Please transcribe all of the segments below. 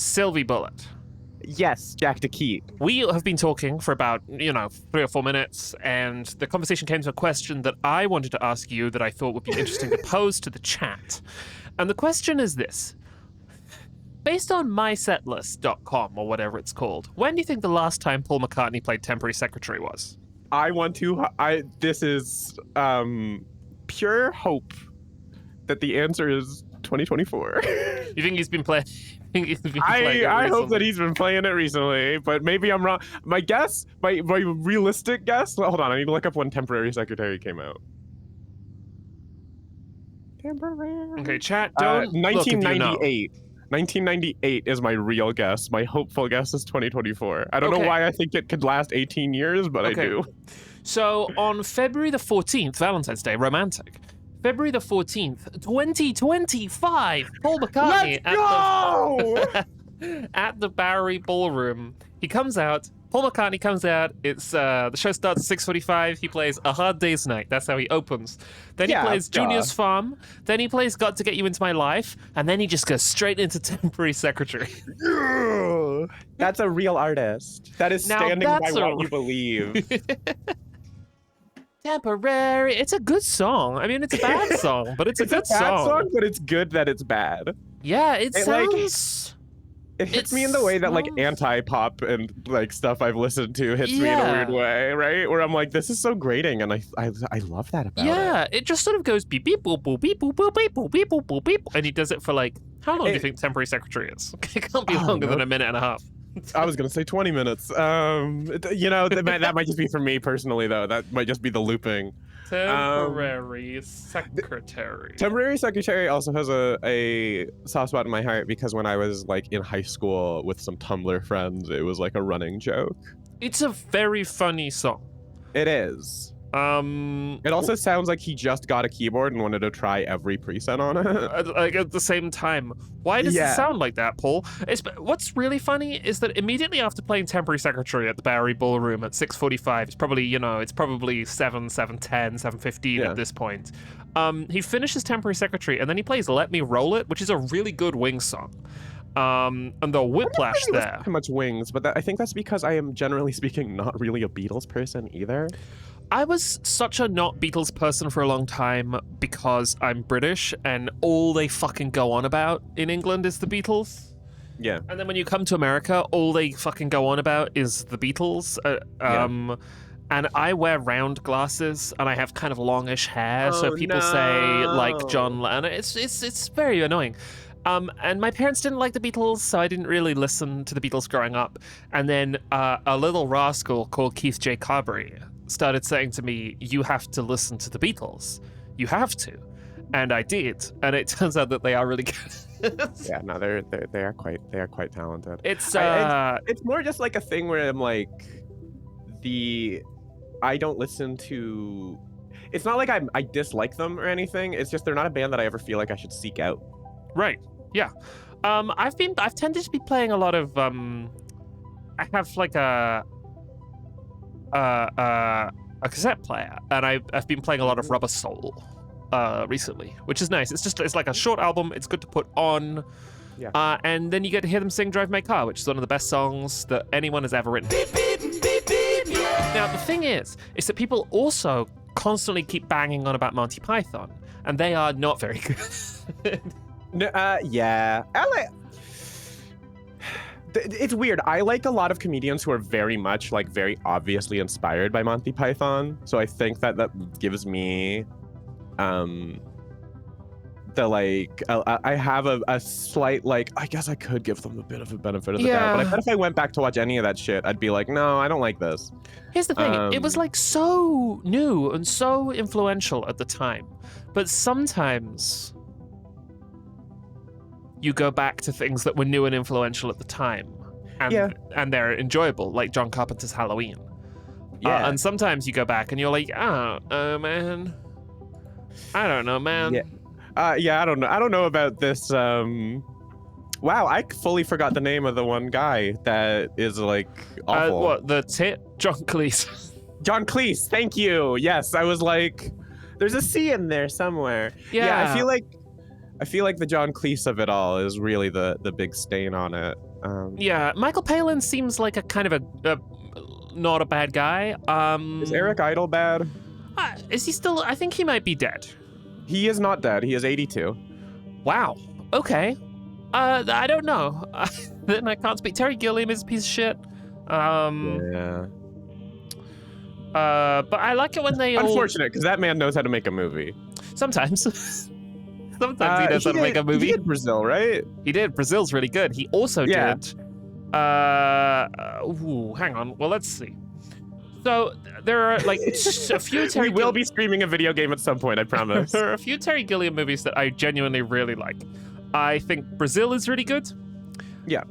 Sylvi Bullet. Yes, Jack DeKeat. We have been talking for about, 3 or 4 minutes, and the conversation came to a question that I wanted to ask you that I thought would be interesting to pose to the chat. And the question is this. Based on mysetlist.com or whatever it's called, when do you think the last time Paul McCartney played Temporary Secretary was? This is pure hope that the answer is 2024. You think he's been playing? I hope that he's been playing it recently, but maybe I'm wrong. My guess, my realistic guess. Hold on, I need to look up when Temporary Secretary came out. Temporary. Okay, chat. Don't 1998. 1998 is my real guess. My hopeful guess is 2024. I don't know why I think it could last 18 years, but I do. So on February the 14th, Valentine's Day, romantic. February the 14th, 2025, Paul McCartney at the Bowery Ballroom. He comes out. Paul McCartney comes out. It's the show starts at 6:45. He plays A Hard Day's Night. That's how he opens. Then he plays Junior's Farm. Then he plays Got to Get You Into My Life. And then he just goes straight into Temporary Secretary. That's a real artist. That is standing by what you believe. Temporary. It's a good song. I mean, it's a bad song, but it's a good song. It's a bad song, but it's good that it's bad. Yeah, it sounds... It hits me in the way that like anti-pop and like stuff I've listened to hits me in a weird way, right? Where I'm like, this is so grating, and I love that about it. Yeah, it just sort of goes beep beep boop boop beep boop boop beep boop beep boop boop beep, and he does it for like how long do you think Temporary Secretary is? It can't be longer than a minute and a half. I was gonna say 20 minutes. That might just be for me personally though. That might just be the looping. Temporary Secretary. Temporary Secretary also has a soft spot in my heart because when I was like in high school with some Tumblr friends, it was like a running joke. It's a very funny song. It is. It also sounds like he just got a keyboard and wanted to try every preset on it. Like at the same time. Why does it sound like that, Paul? What's really funny is that immediately after playing Temporary Secretary at the Bowery Ballroom at 6:45, it's probably 7:10, 7:15 at this point. He finishes Temporary Secretary and then he plays Let Me Roll It, which is a really good Wings song. And the whiplash there. Too much Wings, but I think that's because I am generally speaking not really a Beatles person either. I was such a not Beatles person for a long time because I'm British and all they fucking go on about in England is the Beatles. Yeah. And then when you come to America, all they fucking go on about is the Beatles. And I wear round glasses and I have kind of longish hair, so people say like John Lennon. It's very annoying. And my parents didn't like the Beatles, so I didn't really listen to the Beatles growing up. And then a little rascal called Keith J. Carberry started saying to me, you have to listen to the Beatles. You have to. And I did. And it turns out that they are really good. Yeah, no, they are quite talented. It's more just like a thing where I'm like, I don't listen to, it's not like I dislike them or anything. It's just they're not a band that I ever feel like I should seek out. Right. Yeah. I've tended to be playing a lot of I have like a cassette player, and I've been playing a lot of Rubber Soul recently, which is nice. It's like a short album. It's good to put on. Yeah. And then you get to hear them sing Drive My Car, which is one of the best songs that anyone has ever written. Beep, beep, beep, beep, yeah. Now, the thing is that people also constantly keep banging on about Monty Python, and they are not very good. Yeah. It's weird. I like a lot of comedians who are very much like very obviously inspired by Monty Python. So I think that gives me I have a slight like, I guess I could give them a bit of a benefit of the doubt, but I bet if I went back to watch any of that shit, I'd be like, no, I don't like this. Here's the thing, it was like so new and so influential at the time, but sometimes you go back to things that were new and influential at the time, and they're enjoyable, like John Carpenter's Halloween. Yeah. And sometimes you go back and you're like, man, I don't know, man. Yeah. I don't know. I don't know about this. Wow, I fully forgot the name of the one guy that is like awful. What, the tit? John Cleese. John Cleese, thank you. Yes, I was like, there's a C in there somewhere. Yeah, I feel like I feel like the John Cleese of it all is really the big stain on it. Yeah, Michael Palin seems like a kind of a not a bad guy. Is Eric Idle bad? Is he still? I think he might be dead. He is not dead. He is 82. Wow. Okay. I don't know. Then I can't speak. Terry Gilliam is a piece of shit. Yeah. But I like it when they Unfortunate, because that man knows how to make a movie. Sometimes. Sometimes he knows how to make a movie. He did Brazil, right? He did. Brazil's really good. He also did. Hang on. Well, let's see. So there are like a few Terry. We will be streaming a video game at some point, I promise. There are a few Terry Gilliam movies that I genuinely really like. I think Brazil is really good. Yeah.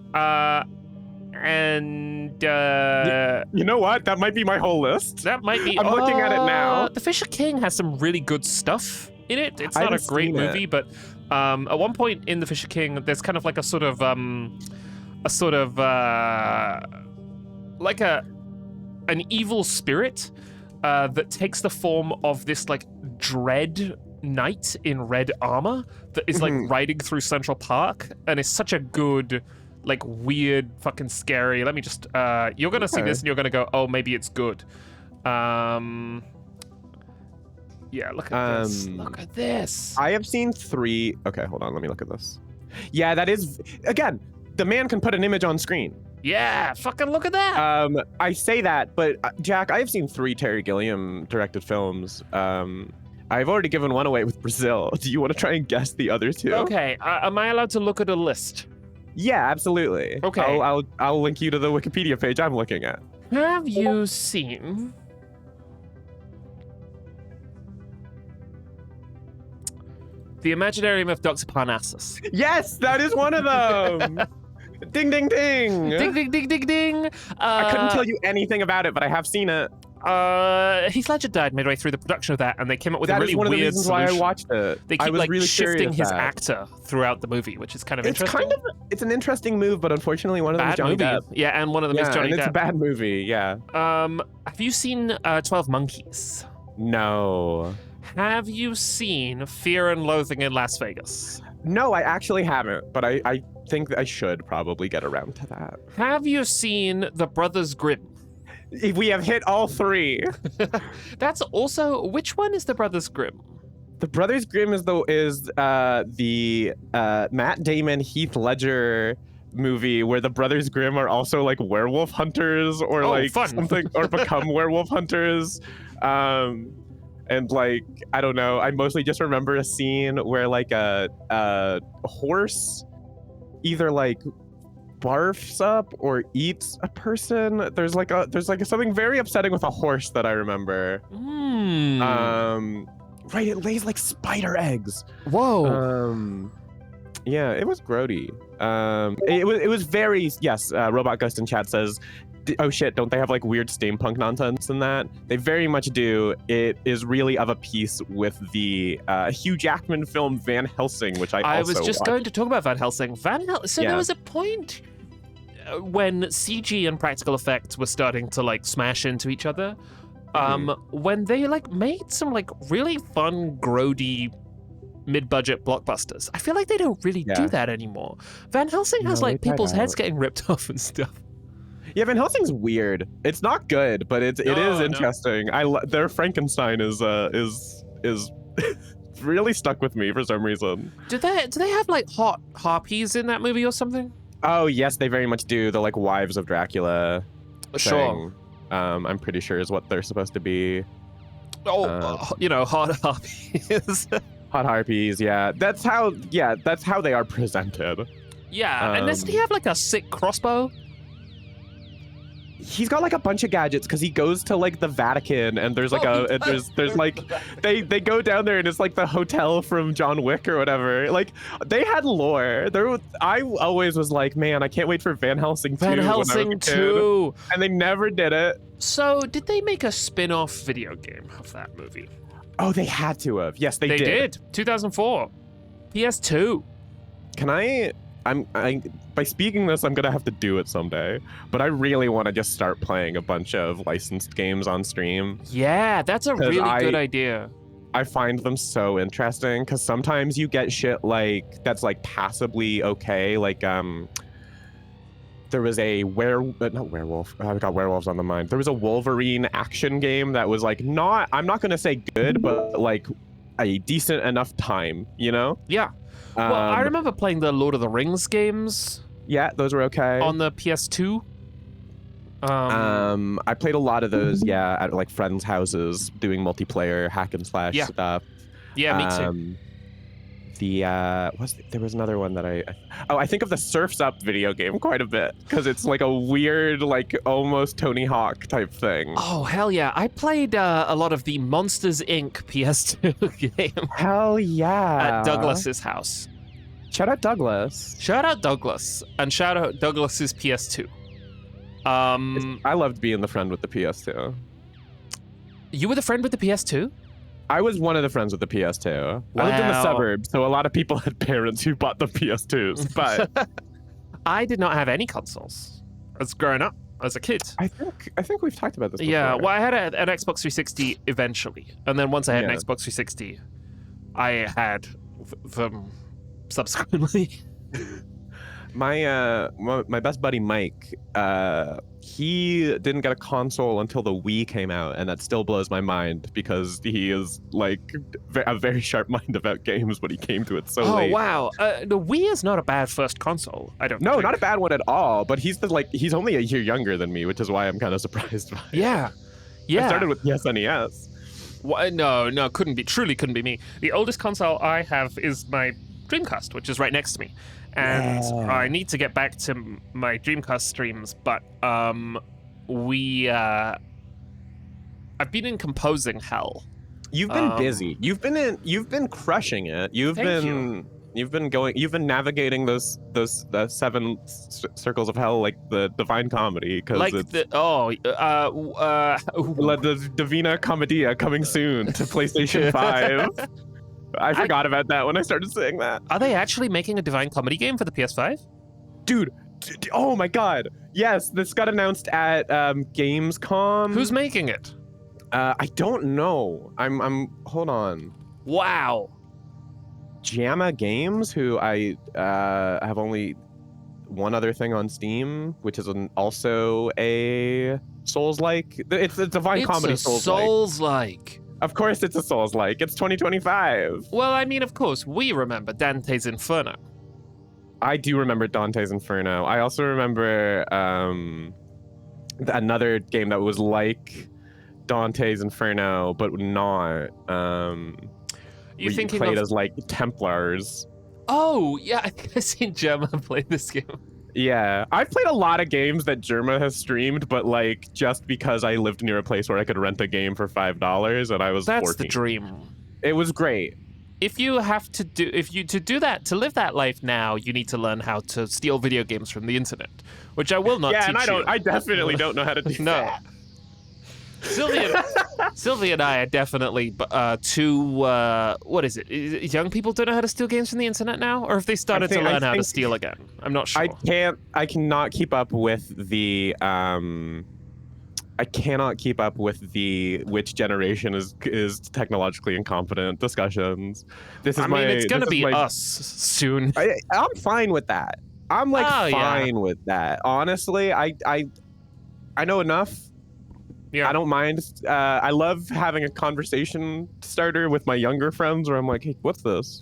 And you know what? That might be my whole list. That might be. I'm looking at it now. The Fisher King has some really good stuff in it. It's not a great movie, but at one point in the Fisher King, there's kind of like a sort of like an evil spirit that takes the form of this like dread knight in red armor that is like riding through Central Park, and it's such a good, like, weird, fucking scary. Let me just you're gonna see this and you're gonna go, oh, maybe it's good. Yeah, look at this. Look at this. I have seen 3. Okay, hold on. Let me look at this. Yeah, that is, again, the man can put an image on screen. Yeah, fucking look at that. I say that, but Jack, I have seen 3 Terry Gilliam directed films. I've already given one away with Brazil. Do you want to try and guess the other 2? Okay, am I allowed to look at a list? Yeah, absolutely. Okay. I'll link you to the Wikipedia page I'm looking at. Have you seen The Imaginarium of Dr. Parnassus? Yes, that is one of them. Ding, ding, ding. Ding, ding, ding, ding, ding. I couldn't tell you anything about it, but I have seen it. Heath Ledger died midway through the production of that, and they came up with a really one of the weird reasons solution. why I watched it. They keep like really shifting his actor throughout the movie, which is kind of interesting. It's an interesting move, but unfortunately one of them is Johnny Depp. Yeah, and one of them is Johnny Depp. It's a bad movie, yeah. Have you seen 12 Monkeys? No. Have you seen Fear and Loathing in Las Vegas? No, I actually haven't, but I think I should probably get around to that. Have you seen The Brothers Grimm? We have hit all 3. That's also, which one is The Brothers Grimm? The Brothers Grimm is the Matt Damon, Heath Ledger movie where the Brothers Grimm are also like werewolf hunters or something, or become werewolf hunters. And like, I don't know, I mostly just remember a scene where like a horse either like barfs up or eats a person. There's something very upsetting with a horse that I remember. Right, it lays like spider eggs. Whoa. Yeah, it was grody. It was very, yes, Robot Ghost in chat says, oh shit, don't they have like weird steampunk nonsense in that? They very much do. It is really of a piece with the Hugh Jackman film Van Helsing, which I also was just watched. going to talk about Van Helsing. There was a point when CG and practical effects were starting to like smash into each other, when they like made some like really fun, grody, mid-budget blockbusters. I feel like they don't really do that anymore. Van Helsing has like people's heads getting ripped off and stuff. Yeah, Van Helsing's weird. It's not good, but it is interesting. Their Frankenstein is really stuck with me for some reason. Do they have like hot harpies in that movie or something? Oh yes, they very much do. The like wives of Dracula Sure. thing. I'm pretty sure is what they're supposed to be. Hot harpies. Hot harpies, yeah. That's how they are presented. Yeah, and doesn't he have like a sick crossbow? He's got like a bunch of gadgets because he goes to like the Vatican and there's like there's like they go down there and it's like the hotel from John Wick or whatever. Like they had lore. I always was like, man, I can't wait for Van Helsing 2. Van Helsing 2. And they never did it. So did they make a spin-off video game of that movie? Oh, they had to have. Yes, they did. They did. 2004. PS2. By speaking this, I'm gonna have to do it someday, but I really want to just start playing a bunch of licensed games on stream. Yeah, that's a really good idea. I find them so interesting because sometimes you get shit like that's like passably okay. Like there was a not werewolf. I've got werewolves on the mind. There was a Wolverine action game that was like I'm not gonna say good, but like a decent enough time, you know? Yeah. Well, I remember playing the Lord of the Rings games. Yeah, those were okay. On the PS2. I played a lot of those, yeah, at like friends' houses doing multiplayer hack and slash stuff. Yeah, me too. There was another one that I think of the Surf's Up video game quite a bit because it's like a weird, like almost Tony Hawk type thing. Oh hell yeah! I played a lot of the Monsters Inc. PS2 game. Hell yeah! At Douglas's house. Shout out Douglas. Shout out Douglas, and shout out Douglas's PS2. I loved being the friend with the PS2. You were the friend with the PS2? I was one of the friends with the PS2. Wow. I lived in the suburbs, so a lot of people had parents who bought the PS2s, but I did not have any consoles as growing up, as a kid. I think we've talked about this before. Yeah, well, I had an Xbox 360 eventually, and then once I had an Xbox 360, I had them subsequently. My best buddy Mike, he didn't get a console until the Wii came out, and that still blows my mind because he is like a very sharp mind about games, but he came to it so late. Oh wow, the Wii is not a bad first console. I don't. No, think. Not a bad one at all. But he's he's only a year younger than me, which is why I'm kind of surprised by it. Yeah. I started with the SNES. Well, no, couldn't be me. The oldest console I have is my Dreamcast, which is right next to me. And I need to get back to my Dreamcast streams, but I've been in composing hell. You've been busy. You've been crushing it. You've been navigating the seven circles of hell like the Divine Comedy, because like it's the Divina Commedia coming soon to PlayStation 5. I forgot about that when I started saying that. Are they actually making a Divine Comedy game for the PS5? Dude, oh my god. Yes, this got announced at Gamescom. Who's making it? I don't know. I'm hold on. Wow. JAMA Games, who I have only one other thing on Steam, which is also a Souls-like. It's a Divine Comedy Souls-like. Souls-like. Of course it's a Souls-like. It's 2025. Well, I mean, of course, we remember Dante's Inferno. I do remember Dante's Inferno. I also remember another game that was like Dante's Inferno, but not. You thinking played of... as like Templars. Oh, yeah, I think I've seen Gemma play this game. Yeah, I've played a lot of games that Germa has streamed, but like just because I lived near a place where I could rent a game for $5 and I was 14. That's the dream. It was great. To live that life now, you need to learn how to steal video games from the internet, which I will not teach you. I definitely don't know how to do that. Sylvia and I are definitely two. What is it? Young people don't know how to steal games from the internet now, or have they started to learn how to steal again? I'm not sure. I cannot keep up with the. I cannot keep up with the which generation is technologically incompetent discussions. It's going to be us soon. I'm fine with that. I'm fine with that. Honestly, I know enough. Yeah. I don't mind. I love having a conversation starter with my younger friends where I'm like, hey, what's this?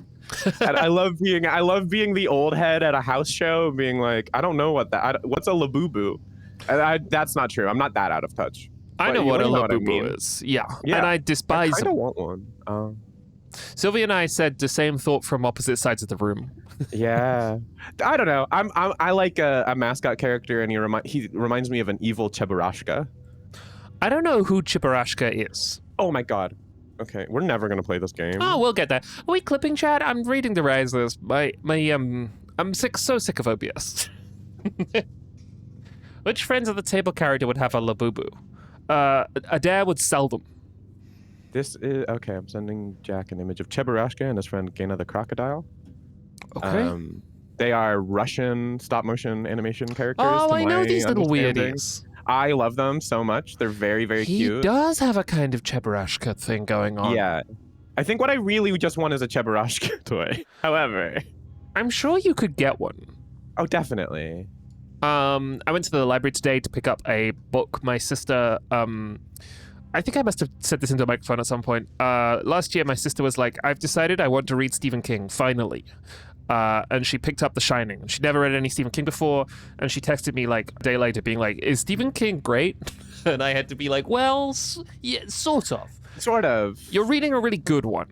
And I love being the old head at a house show, being like, I don't know what's a labubu. That's not true. I'm not that out of touch. I know what a labubu is. Yeah. And I despise I kind of want one. Sylvia and I said the same thought from opposite sides of the room. Yeah. I don't know. I like a mascot character, and he reminds me of an evil Cheburashka. I don't know who Chiparashka is. Oh my god. Okay, we're never gonna play this game. Oh, we'll get there. Are we clipping chat? I'm reading the rise list. I'm so sick of OBS. Which friends of the table character would have a labubu? Adair would sell them. This is okay. I'm sending Jack an image of Cheburashka and his friend Gaina the crocodile. Okay. They are Russian stop-motion animation characters. Oh, I know these little weirdies. I love them so much. They're very, very cute. He does have a kind of Cheburashka thing going on. Yeah. I think what I really just want is a Cheburashka toy. However, I'm sure you could get one. Oh, definitely. I went to the library today to pick up a book. My sister, I think I must have said this into a microphone at some point. Last year, my sister was like, I've decided I want to read Stephen King, finally. And she picked up The Shining. She'd never read any Stephen King before, and she texted me like a day later being like, is Stephen King great? And I had to be like, well, yeah, sort of. Sort of. You're reading a really good one.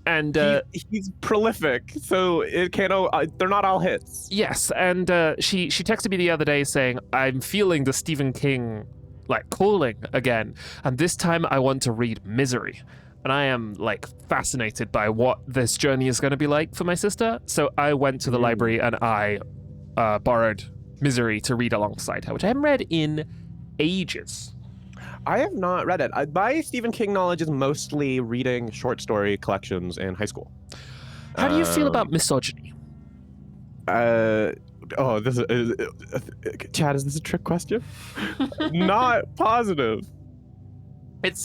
And he's prolific, so it can't. They're not all hits. Yes, and she texted me the other day saying, I'm feeling the Stephen King like calling again, and this time I want to read Misery. And I am like fascinated by what this journey is going to be like for my sister. So I went to the library and I borrowed Misery to read alongside her, which I haven't read in ages. I have not read it. My Stephen King knowledge is mostly reading short story collections in high school. How do you feel about misogyny? This is Chad, is this a trick question? Not positive. It's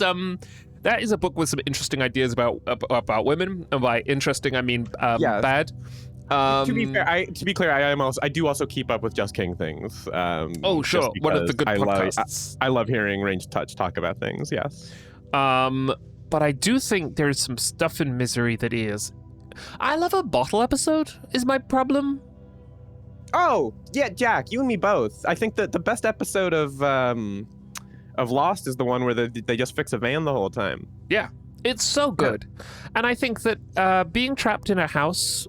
that is a book with some interesting ideas about women, and by interesting I mean bad. To be clear, I do also keep up with Just King things. Oh sure, one of the good podcasts. I love hearing Range Touch talk about things. Yes. But I do think there's some stuff in Misery that is. I love a bottle episode. Is my problem. Oh yeah, Jack, you and me both. I think that the best episode of Lost is the one where they just fix a van the whole time. Yeah, it's so good. Yeah. And I think that being trapped in a house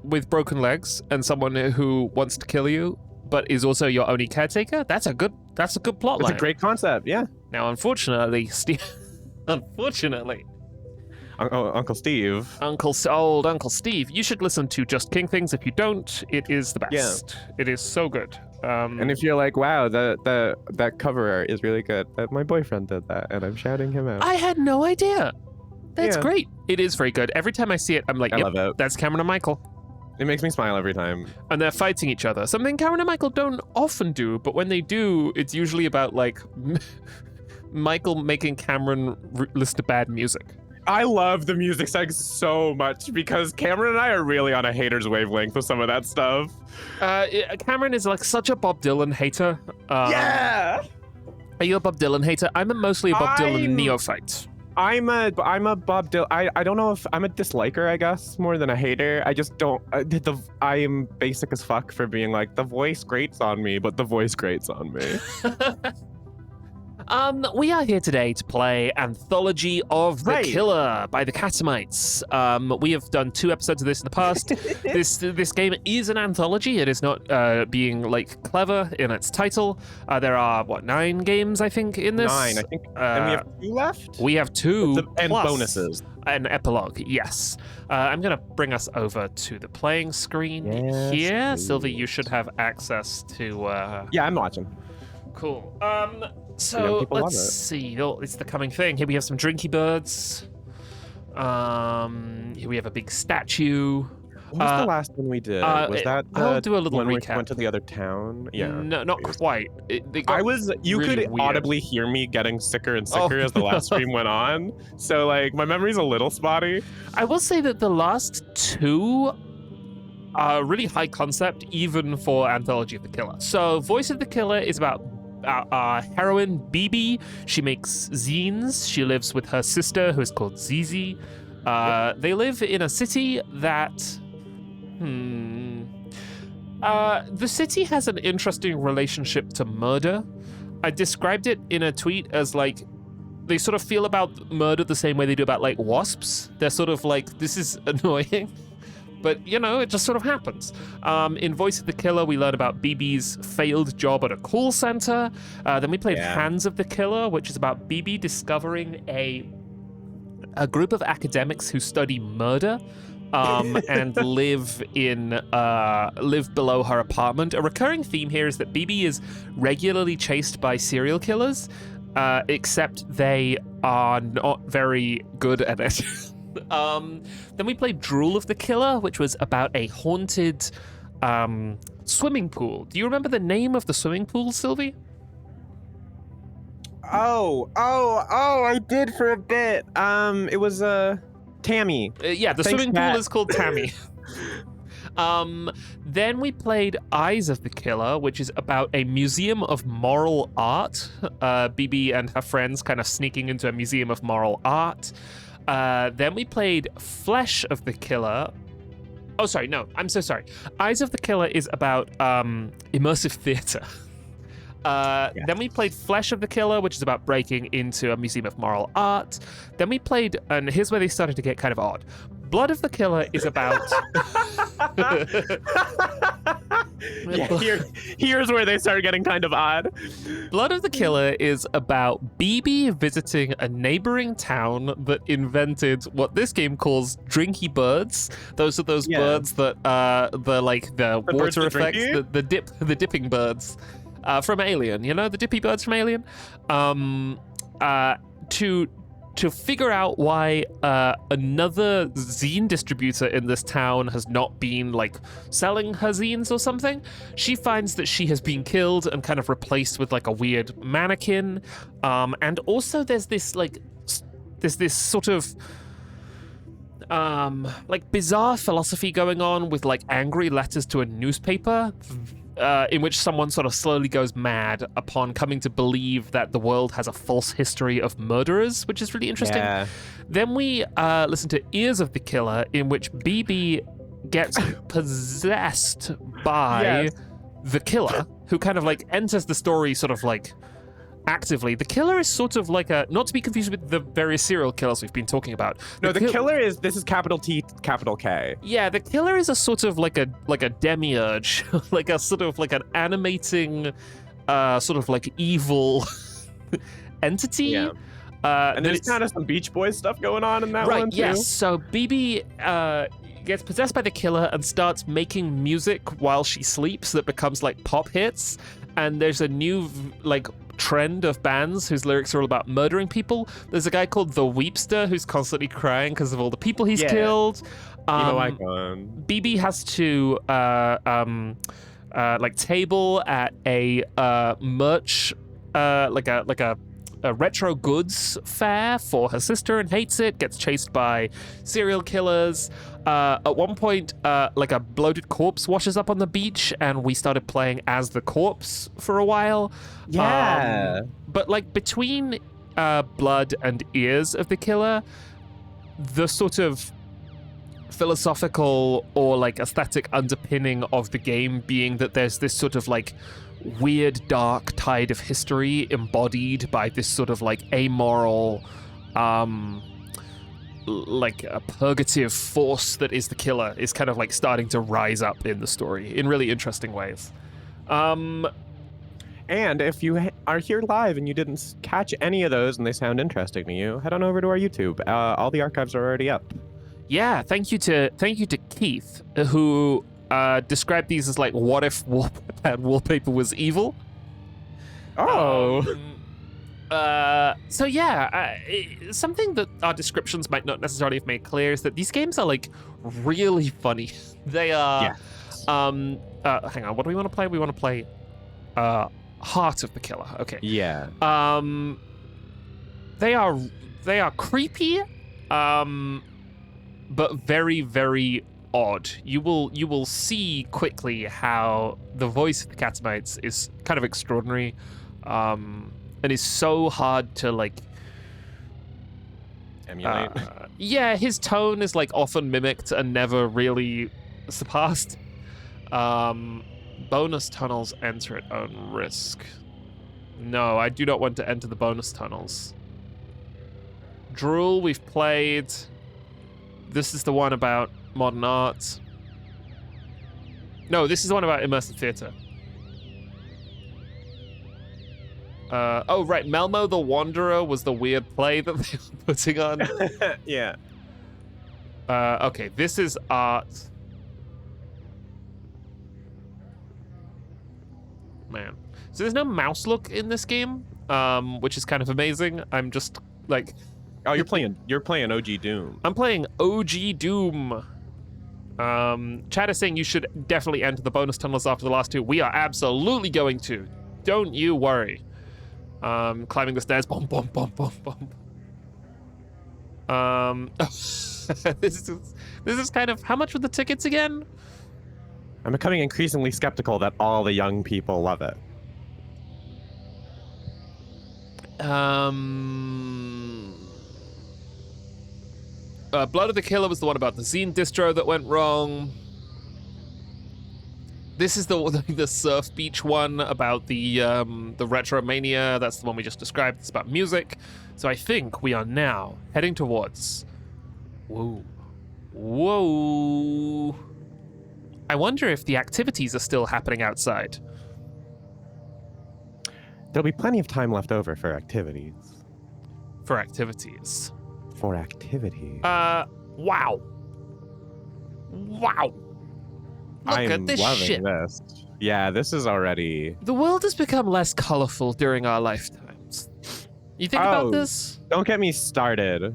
with broken legs and someone who wants to kill you but is also your only caretaker, that's a good plot line. It's a great concept, yeah. Now, unfortunately, Uncle Steve. Old Uncle Steve. You should listen to Just King Things. If you don't, it is the best. Yeah. It is so good. And if you're like, wow, that cover art is really good, my boyfriend did that, and I'm shouting him out. I had no idea. That's great. It is very good. Every time I see it, I'm like, yep, I love it. That's Cameron and Michael. It makes me smile every time. And they're fighting each other. Something Cameron and Michael don't often do, but when they do, it's usually about like Michael making Cameron listen to bad music. I love the music section so much because Cameron and I are really on a hater's wavelength with some of that stuff. Cameron is like such a Bob Dylan hater. Yeah! Are you a Bob Dylan hater? I'm mostly a Bob Dylan neophyte. I'm a Bob Dylan. I don't know if I'm a disliker, I guess, more than a hater. I just don't. I am basic as fuck for being like, the voice grates on me, but the voice grates on me. We are here today to play Anthology of the Killer by the Catamites. We have done 2 episodes of this in the past. This game is an anthology. It is not being like clever in its title. There are 9 games I think in this. 9, I think, and we have 2 left. We have 2 and plus bonuses. An epilogue, yes. I'm gonna bring us over to the playing screen here. Please. Sylvi, you should have access to. Yeah, I'm watching. Cool. So let's see. Oh, it's the coming thing. Here we have some drinky birds. Here we have a big statue. What was the last one we did? Was that I'll do a little when recap. We went to the other town? Yeah. No, not quite. You really could weird. audibly hear me getting sicker and sicker as the last stream went on. So like my memory's a little spotty. I will say that the last 2 are really high concept, even for Anthology of the Killer. So Voice of the Killer is about our heroine, Bibi. She makes zines. She lives with her sister, who is called Zizi. They live in a city that... the city has an interesting relationship to murder. I described it in a tweet as like, they sort of feel about murder the same way they do about like wasps. They're sort of like, this is annoying. But, you know, it just sort of happens. In Voice of the Killer, we learn about Bibi's failed job at a call center. Then we played Hands of the Killer, which is about Bibi discovering a group of academics who study murder and live below her apartment. A recurring theme here is that Bibi is regularly chased by serial killers, except they are not very good at it. Then we played Drool of the Killer, which was about a haunted swimming pool. Do you remember the name of the swimming pool, Sylvi? I did for a bit. It was Tammy. Yeah, the Thanks, swimming pool is called Tammy. Then we played Eyes of the Killer, which is about a museum of moral art. BB and her friends kind of sneaking into a museum of moral art. Then we played Flesh of the Killer. Oh, sorry, no, I'm so sorry. Eyes of the Killer is about immersive theater. Then we played Flesh of the Killer, which is about breaking into a museum of moral art. Then we played, and here's where they started to get kind of odd. Blood of the Killer is about... Here's where they started getting kind of odd. Blood of the Killer is about BB visiting a neighboring town that invented what this game calls drinky birds. Those are those birds that the water effects, the dipping birds from Alien. You know, the dippy birds from Alien. To figure out why another zine distributor in this town has not been like selling her zines or something, she finds that she has been killed and kind of replaced with like a weird mannequin. And also there's this sort of like bizarre philosophy going on with like angry letters to a newspaper. In which someone sort of slowly goes mad upon coming to believe that the world has a false history of murderers, which is really interesting. Yeah. Then we listen to Ears of the Killer, in which BB gets possessed by the killer, who kind of like enters the story sort of like actively. The killer is sort of like a, not to be confused with the various serial killers we've been talking about. No, the killer is, this is capital T, capital K. Yeah, the killer is a sort of like a demiurge, like a sort of like an animating sort of like evil entity. Yeah. And there's kind of some Beach Boys stuff going on in that one too. Yes. So BB gets possessed by the killer and starts making music while she sleeps that becomes like pop hits. And there's a new like trend of bands whose lyrics are all about murdering people. There's a guy called the Weepster who's constantly crying because of all the people he's killed. BB has to like table at a merch like a retro goods fair for her sister and hates it, gets chased by serial killers. At one point, like a bloated corpse washes up on the beach and we started playing as the corpse for a while. Yeah. But like between Blood and Ears of the Killer, the sort of philosophical or like aesthetic underpinning of the game being that there's this sort of like weird dark tide of history embodied by this sort of like amoral like a purgative force that is the killer is kind of like starting to rise up in the story in really interesting ways. And if you are here live and you didn't catch any of those and they sound interesting to you, head on over to our YouTube. All the archives are already up. Yeah, thank you to Keith, who described these as like, what if wallpaper was evil? Oh. So yeah, something that our descriptions might not necessarily have made clear is that these games are like really funny. They are. Yeah. Hang on, what do we want to play? We want to play Heart of the Killer. Okay. Yeah. They are creepy, but very, very odd. You will see quickly how the voice of the Catamites is kind of extraordinary, and is so hard to like emulate. Yeah, his tone is like often mimicked and never really surpassed. Bonus tunnels enter at own risk. No, I do not want to enter the bonus tunnels. Drool, we've played. This is the one about modern art. No, this is the one about immersive theater. Oh, right. Melmo the Wanderer was the weird play that they were putting on. Yeah. Okay, this is art. Man. So there's no mouse look in this game, which is kind of amazing. I'm just like... Oh, you're playing OG Doom. I'm playing OG Doom. Chad is saying you should definitely enter the bonus tunnels after the last two. We are absolutely going to. Don't you worry. Climbing the stairs. Bum, bum, bum, bum, bum. This is kind of... How much were the tickets again? I'm becoming increasingly skeptical that all the young people love it. Blood of the Killer was the one about the zine distro that went wrong. This is the surf beach one about the retromania. That's the one we just described. It's about music. So I think we are now heading towards... Whoa. Whoa. I wonder if the activities are still happening outside. There'll be plenty of time left over for activities. For activities. For activities. Wow. Wow. Look at this shit. This. Yeah, this is already... The world has become less colorful during our lifetimes. You think about this? Don't get me started.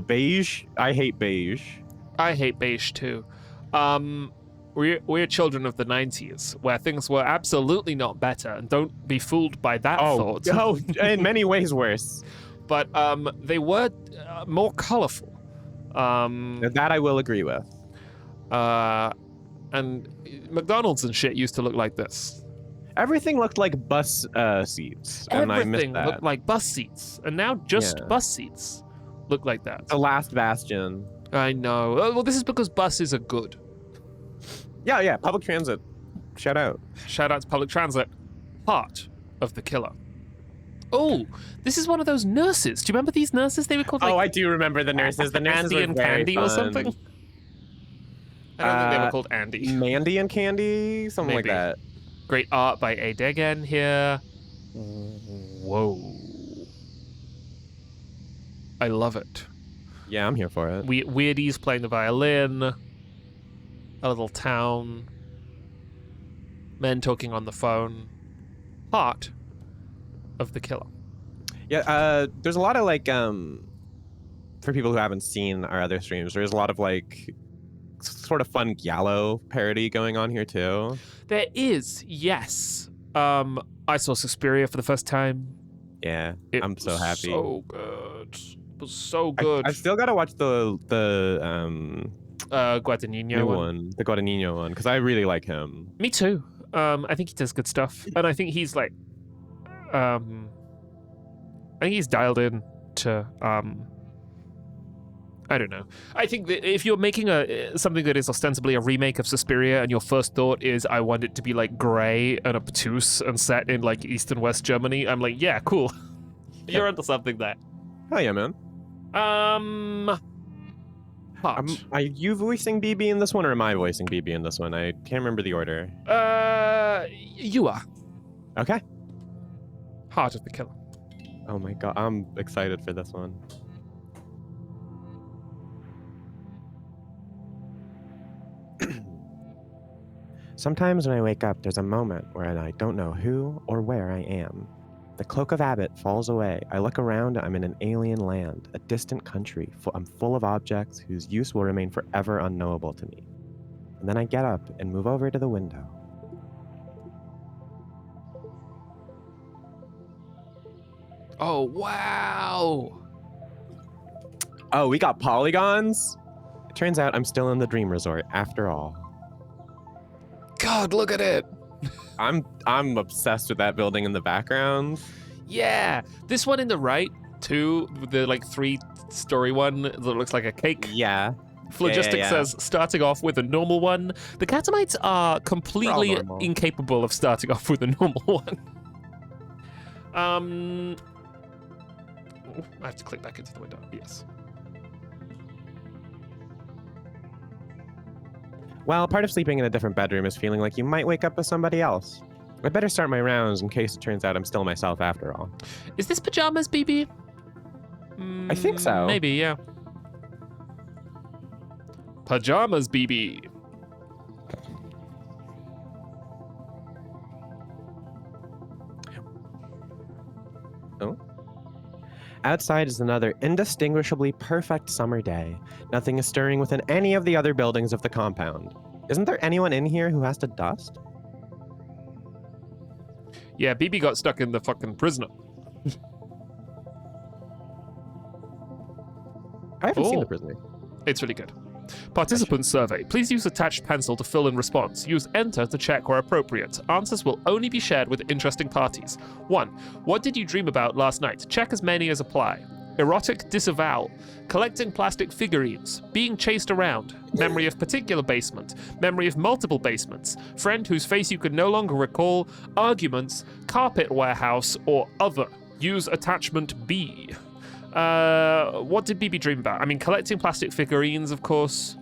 Beige? I hate beige. I hate beige too. We're children of the 90s, where things were absolutely not better, and don't be fooled by that thought. Oh, in many ways worse. But they were more colorful. That I will agree with. And McDonald's and shit used to look like this. Everything looked like bus seats, and I missed Everything that. looked like bus seats, and now just bus seats look like that. The last bastion. I know. Well, this is because buses are good. Yeah, public transit. Shout out. Shout out to public transit. Heart of the Killer. Oh, this is one of those nurses. Do you remember these nurses? They were called I do remember the nurses. The nurses Andy were and very Candy fun. or something? I don't think they were called Andy. Mandy and Candy? Something Maybe. like that. Great art by A. Degen here. Whoa. I love it. Yeah, I'm here for it. Weirdies playing the violin. A little town. Men talking on the phone. Heart of the Killer. Yeah, there's a lot of for people who haven't seen our other streams, there's a lot of sort of fun Giallo parody going on here too. There is, yes. I saw Suspiria for the first time. Yeah, I'm so happy. So good. It was so good. I've still got to watch the Guadagnino one, the Guadagnino one, because I really like him. Me too. I think he does good stuff, and I think he's I think he's dialed in to I don't know. I think that if you're making something that is ostensibly a remake of Suspiria, and your first thought is I want it to be grey and obtuse and set in East and West Germany, I'm like, yeah, cool. You're onto something there. Hell yeah, man. Heart. Are you voicing BB in this one, or am I voicing BB in this one? I can't remember the order. You are. Okay. Heart of the Killer. Oh my god, I'm excited for this one. Sometimes when I wake up, there's a moment where I don't know who or where I am. The cloak of habit falls away. I look around, I'm in an alien land, a distant country. I'm full of objects whose use will remain forever unknowable to me. And then I get up and move over to the window. Oh, wow. Oh, we got polygons? It turns out I'm still in the dream resort after all. God, look at it. I'm obsessed with that building in the background. Yeah. This one in the right, too, the 3-story one that looks like a cake. Yeah. Phlogistic says, starting off with a normal one. The catamites are completely incapable of starting off with a normal one. I have to click back into the window. Yes. Well, part of sleeping in a different bedroom is feeling like you might wake up with somebody else. I better start my rounds in case it turns out I'm still myself after all. Is this pajamas, BB? I think so. Maybe, yeah. Pajamas, BB. Oh. Outside is another indistinguishably perfect summer day. Nothing is stirring within any of the other buildings of the compound. Isn't there anyone in here who has to dust? Yeah, BB got stuck in the fucking prisoner. I haven't seen The Prisoner. It's really good. Participant survey. Please use attached pencil to fill in response. Use enter to check where appropriate. Answers will only be shared with interesting parties. 1. What did you dream about last night? Check as many as apply. Erotic disavowal. Collecting plastic figurines. Being chased around. Memory of particular basement. Memory of multiple basements. Friend whose face you could no longer recall. Arguments. Carpet warehouse or other. Use attachment B. What did BB dream about? I mean, collecting plastic figurines, of course.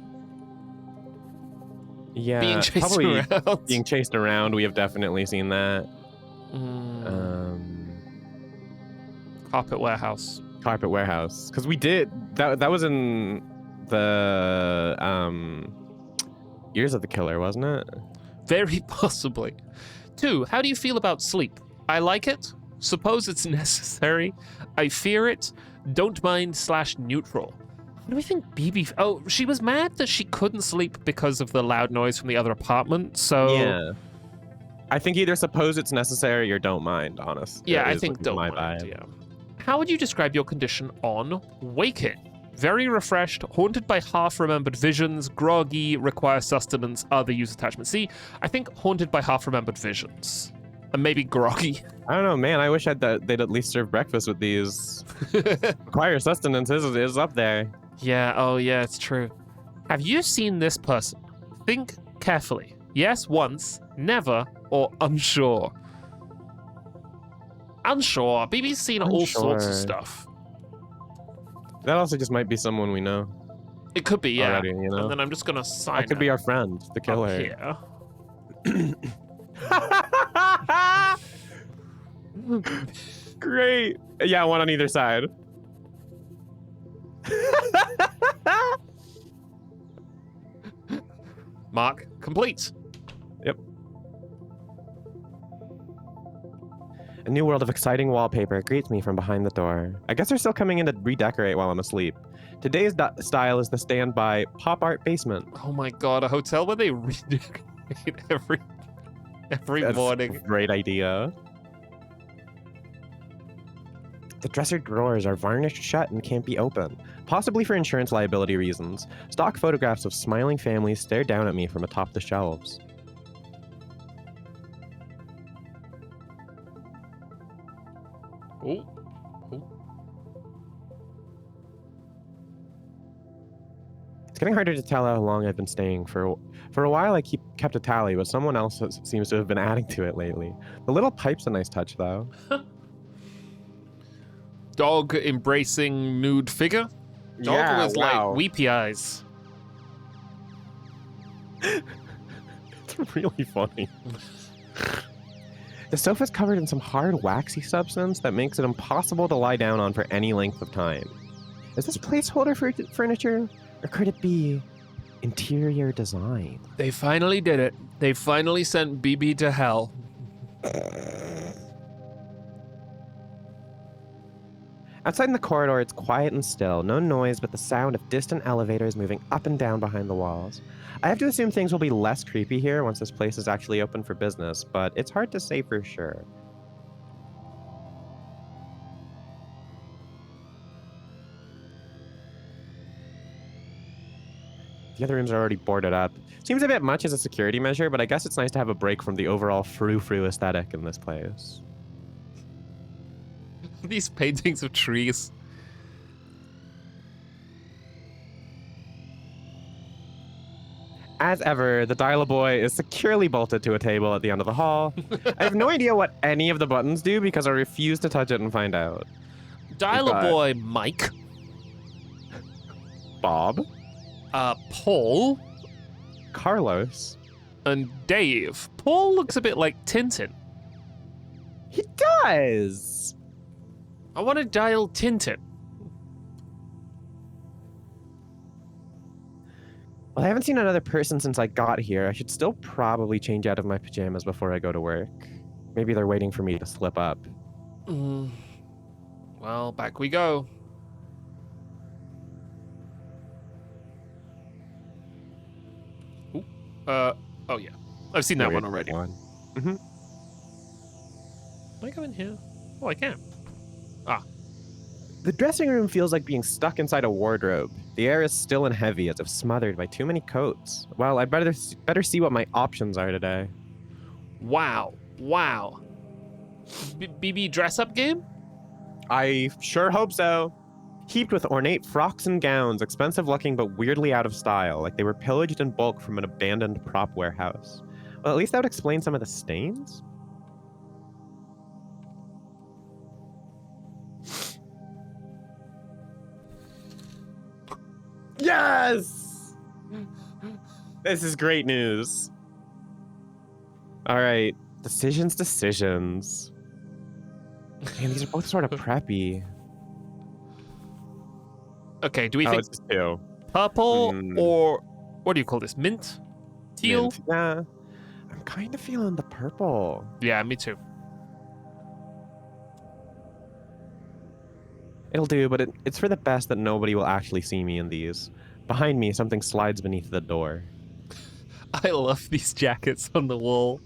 Yeah, being chased around. Being chased around, we have definitely seen that. Carpet warehouse. Carpet warehouse. Because we did, that was in the Ears of the Killer, wasn't it? Very possibly. 2, how do you feel about sleep? I like it. Suppose it's necessary. I fear it. Don't mind / neutral. What do we think BB... Oh, she was mad that she couldn't sleep because of the loud noise from the other apartment, so... Yeah. I think either suppose it's necessary or don't mind, honestly. Yeah, I think don't mind, yeah. How would you describe your condition on waking? Very refreshed, haunted by half-remembered visions, groggy, require sustenance, other use attachment. See, I think haunted by half-remembered visions. And maybe groggy. I don't know, man. I wish they'd at least serve breakfast with these. Require sustenance is up there. Yeah, oh yeah, it's true. Have you seen this person? Think carefully. Yes, once, never, or unsure. Unsure. BB's seen all sorts of stuff. That also just might be someone we know. It could be, yeah. Already, you know? And then I'm just gonna sign that could be our friend, the killer. Here. Great. Yeah, one on either side. Mark complete. Yep. A new world of exciting wallpaper greets me from behind the door. I guess they're still coming in to redecorate while I'm asleep. Today's style is the standby pop art basement. Oh my god, a hotel where they redecorate every That's morning. A great idea. The dresser drawers are varnished shut and can't be opened, possibly for insurance liability reasons. Stock photographs of smiling families stare down at me from atop the shelves. Oh. It's getting harder to tell how long I've been staying. For a while, I kept a tally, but someone else seems to have been adding to it lately. The little pipe's a nice touch, though. Dog embracing nude figure. Dog with like weepy eyes. It's really funny. The sofa's covered in some hard, waxy substance that makes it impossible to lie down on for any length of time. Is this placeholder for furniture, or could it be interior design? They finally did it. They finally sent BB to hell. Outside in the corridor, it's quiet and still. No noise but the sound of distant elevators moving up and down behind the walls. I have to assume things will be less creepy here once this place is actually open for business, but it's hard to say for sure. The other rooms are already boarded up. Seems a bit much as a security measure, but I guess it's nice to have a break from the overall frou-frou aesthetic in this place. These paintings of trees. As ever, the dial-a-boy is securely bolted to a table at the end of the hall. I have no idea what any of the buttons do because I refuse to touch it and find out. Dial-a-boy Mike. Bob. Paul. Carlos. And Dave. Paul looks a bit like Tintin. He does! I want to dial Tintin. Well, I haven't seen another person since I got here. I should still probably change out of my pajamas before I go to work. Maybe they're waiting for me to slip up. Well, back we go. Ooh. Oh yeah. I've seen that one already. Mm-hmm. Can I go in here? Oh, I can. Ah. The dressing room feels like being stuck inside a wardrobe. The air is still and heavy, as if smothered by too many coats. Well, I'd better see what my options are today. Wow. BB dress-up game? I sure hope so. Heaped with ornate frocks and gowns, expensive looking but weirdly out of style, like they were pillaged in bulk from an abandoned prop warehouse. Well, at least that would explain some of the stains. Yes! This is great news. All right, decisions. Man, these are both sort of preppy. Okay, do we think it's just two. Purple or what do you call this? Mint? Teal? Mint. Yeah, I'm kind of feeling the purple. Yeah, me too. It'll do, but it's for the best that nobody will actually see me in these. Behind me, something slides beneath the door. I love these jackets on the wall.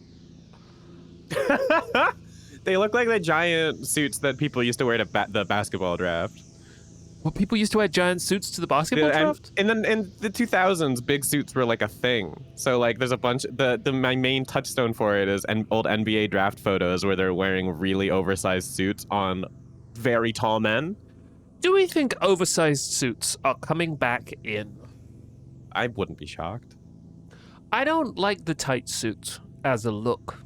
They look like the giant suits that people used to wear to the basketball draft. Well, people used to wear giant suits to the basketball draft? And then in the 2000s, big suits were like a thing. So like there's a bunch, my main touchstone for it is old NBA draft photos where they're wearing really oversized suits on very tall men. Do we think oversized suits are coming back in? I wouldn't be shocked. I don't like the tight suit as a look.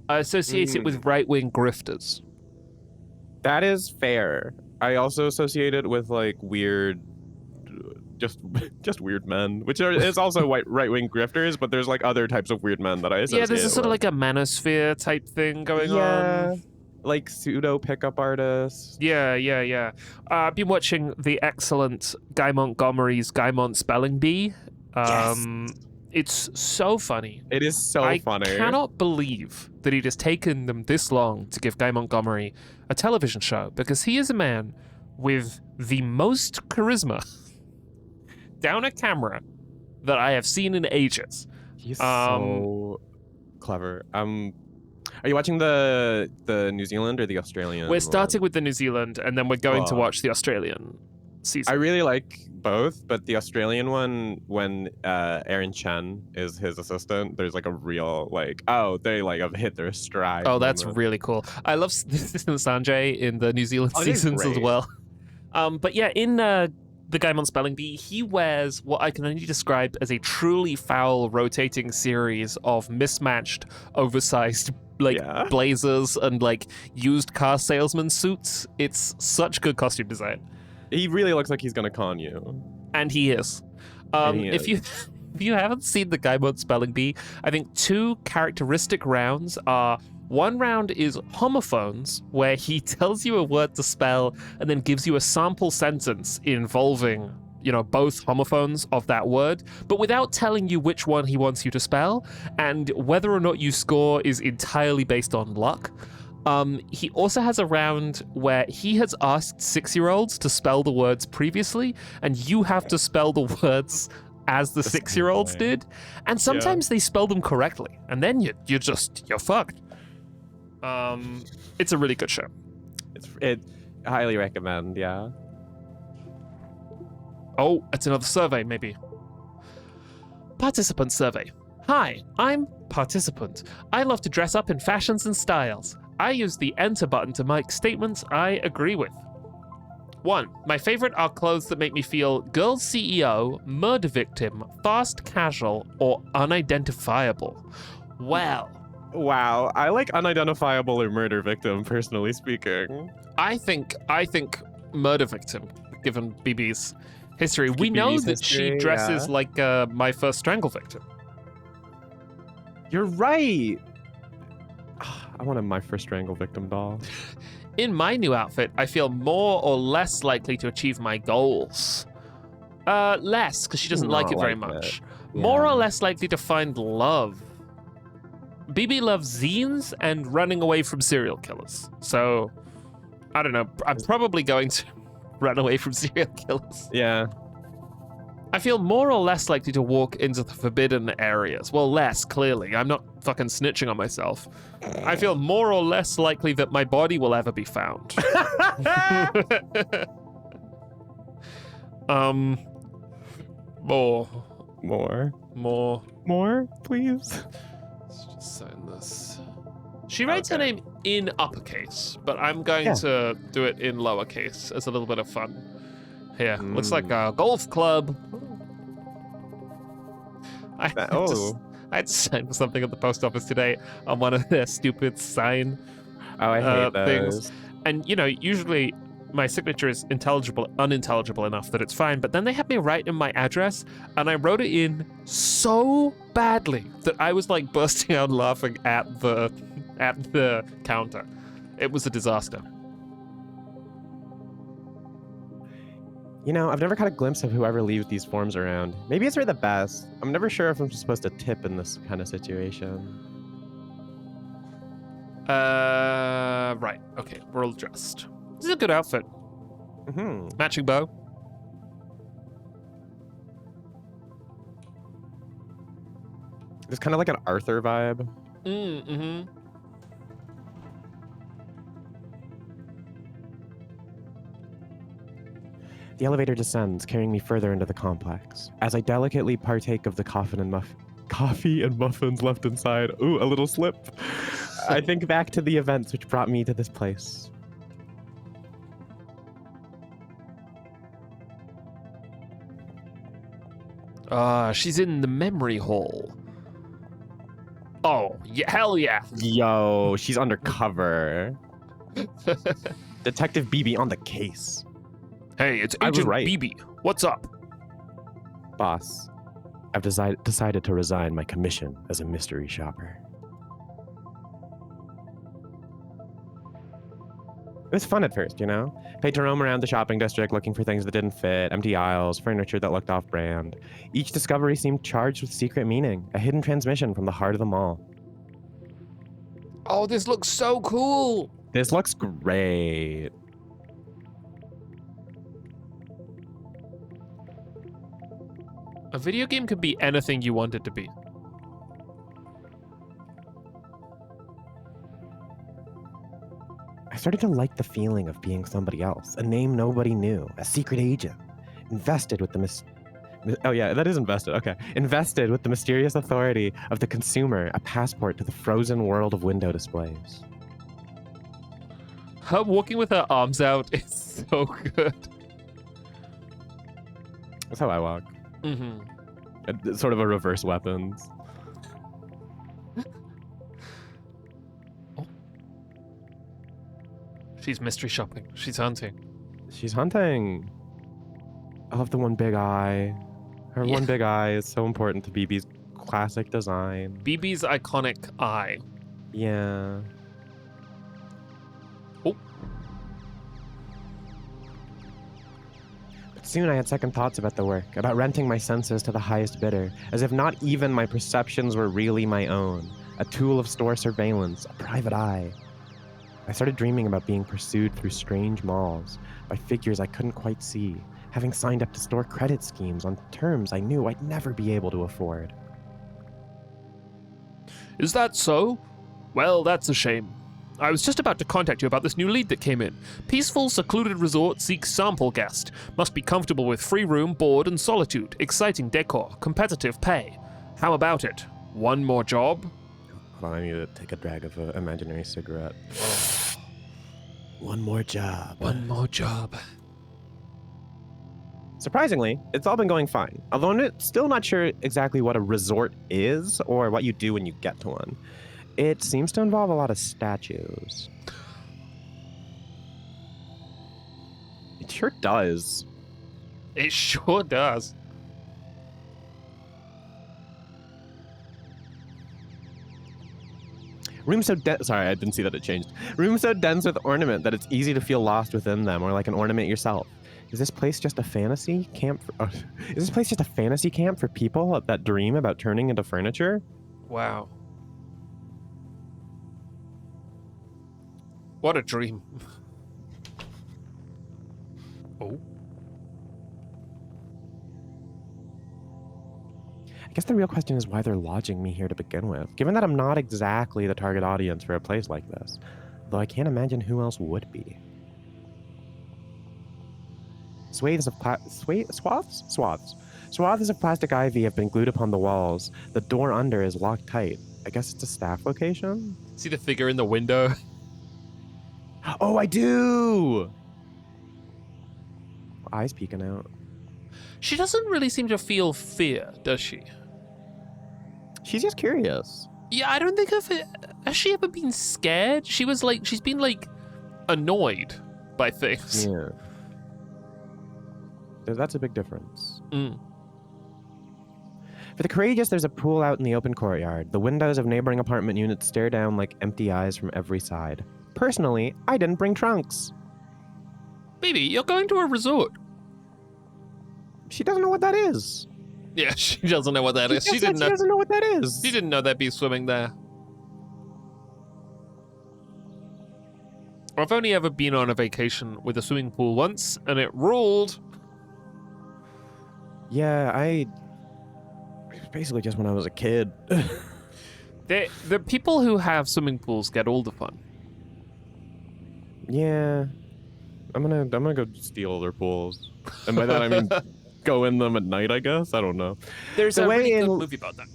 I associate it with right-wing grifters. That is fair. I also associate it with like weird, just weird men, which is also right-wing grifters, but there's like other types of weird men that I associate. Yeah, there's a sort of like a manosphere type thing going on. Like pseudo pickup artists. Yeah. I've been watching the excellent Guy Montgomery's Guymont Spelling Bee. Yes. It's so funny. It is so funny. I cannot believe that it has taken them this long to give Guy Montgomery a television show, because he is a man with the most charisma down a camera that I have seen in ages. He's so clever. Are you watching the New Zealand or the Australian? We're starting with the New Zealand, and then we're going to watch the Australian season. I really like both, but the Australian one, when Aaron Chen is his assistant, there's like a real they like have hit their stride. Oh, that's really cool. I love Sanjay in the New Zealand seasons as well. But yeah, in the Guymont Spelling Bee, he wears what I can only describe as a truly foul rotating series of mismatched, oversized blazers and like used car salesman suits. It's such good costume design. He really looks like he's gonna con you. And he is. If you haven't seen the Guymont Spelling Bee, I think two characteristic rounds are, one round is homophones, where he tells you a word to spell and then gives you a sample sentence involving, both homophones of that word, but without telling you which one he wants you to spell, and whether or not you score is entirely based on luck. He also has a round where he has asked 6-year-olds to spell the words previously, and you have to spell the words as the 6-year-olds did. And sometimes they spell them correctly, and then you're fucked. It's a really good show. It highly recommend, yeah. Oh, it's another survey, maybe. Participant survey. Hi, I'm participant. I love to dress up in fashions and styles. I use the enter button to make statements I agree with. 1. My favorite are clothes that make me feel girl CEO, murder victim, fast casual, or unidentifiable. Well. Wow, I like unidentifiable or murder victim, personally speaking. I think murder victim, given BB's history. We know that she dresses like my first strangle victim. You're right. I wanted my first strangle victim doll. In my new outfit, I feel more or less likely to achieve my goals. Less, because she doesn't like it very much. Yeah. More or less likely to find love. BB loves zines and running away from serial killers. So, I don't know. I'm probably going to run away from serial killers. Yeah. I feel more or less likely to walk into the forbidden areas. Well, less, clearly. I'm not fucking snitching on myself. I feel more or less likely that my body will ever be found. More, please. Let's just sign this. She writes her name in uppercase, but I'm going to do it in lowercase as a little bit of fun. Here, looks like a golf club. I had to sign for something at the post office today on one of their stupid sign I hate things. And, you know, usually my signature is unintelligible enough that it's fine, but then they had me write in my address, and I wrote it in so badly that I was like bursting out laughing at the counter. It was a disaster. You know, I've never caught a glimpse of whoever leaves these forms around. Maybe it's for the best. I'm never sure if I'm supposed to tip in this kind of situation. Right. Okay, we're all dressed. This is a good outfit. Mm-hmm. Matching bow. It's kind of like an Arthur vibe. Mm-hmm. The elevator descends, carrying me further into the complex. As I delicately partake of the coffee and muffins left inside. Ooh, a little slip. I think back to the events which brought me to this place. She's in the memory hall. Oh, yeah, hell yeah. Yo, she's undercover. Detective BB on the case. Hey, it's Agent BB. What's up? Boss, I've decided to resign my commission as a mystery shopper. It was fun at first, you know? Paid to roam around the shopping district looking for things that didn't fit, empty aisles, furniture that looked off-brand. Each discovery seemed charged with secret meaning, a hidden transmission from the heart of the mall. Oh, this looks so cool. This looks great. A video game could be anything you want it to be. I started to like the feeling of being somebody else, a name nobody knew, a secret agent, invested with the invested with the mysterious authority of the consumer, a passport to the frozen world of window displays. Her walking with her arms out is so good. That's how I walk. Mm-hmm. It's sort of a reverse weapons. Oh. She's mystery shopping. She's hunting. She's hunting. I love the one big eye. Her one big eye is so important to BB's classic design. BB's iconic eye. Yeah. Oh. But soon I had second thoughts about the work, about renting my senses to the highest bidder, as if not even my perceptions were really my own, a tool of store surveillance, a private eye. I started dreaming about being pursued through strange malls by figures I couldn't quite see, having signed up to store credit schemes on terms I knew I'd never be able to afford. Is that so? Well, that's a shame. I was just about to contact you about this new lead that came in. Peaceful, secluded resort seeks sample guest. Must be comfortable with free room, board, and solitude. Exciting decor. Competitive pay. How about it? One more job? Hold on, I need to take a drag of an imaginary cigarette. One more job. One more job. Surprisingly, it's all been going fine. Although I'm still not sure exactly what a resort is or what you do when you get to one. It seems to involve a lot of statues. It sure does. It sure does. Room so dense. Sorry, I didn't see that it changed. Room so dense with ornament that it's easy to feel lost within them, or like an ornament yourself. Is this place just a fantasy camp? Is this place just a fantasy camp for people that dream about turning into furniture? Wow. What a dream. Oh. I guess the real question is why they're lodging me here to begin with, given that I'm not exactly the target audience for a place like this, though I can't imagine who else would be. Swathes of plastic ivy have been glued upon the walls. The door under is locked tight. I guess it's a staff location? See the figure in the window? Oh, I do! Eyes peeking out. She doesn't really seem to feel fear, does she? She's just curious. Yeah, I don't think has she ever been scared? She's been like annoyed by things. Yeah. That's a big difference. Mm. For the courageous, there's a pool out in the open courtyard. The windows of neighboring apartment units stare down like empty eyes from every side. Personally, I didn't bring trunks. Baby, you're going to a resort. She doesn't know what that is. Yeah, she doesn't know what that is. She doesn't know what that is. She didn't know there'd be swimming there. I've only ever been on a vacation with a swimming pool once, and it ruled. Yeah, it was basically just when I was a kid. The people who have swimming pools get all the fun. Yeah. I'm gonna go steal their pools. And by that I mean go in them at night, I guess. I don't know. There's a really good movie about that.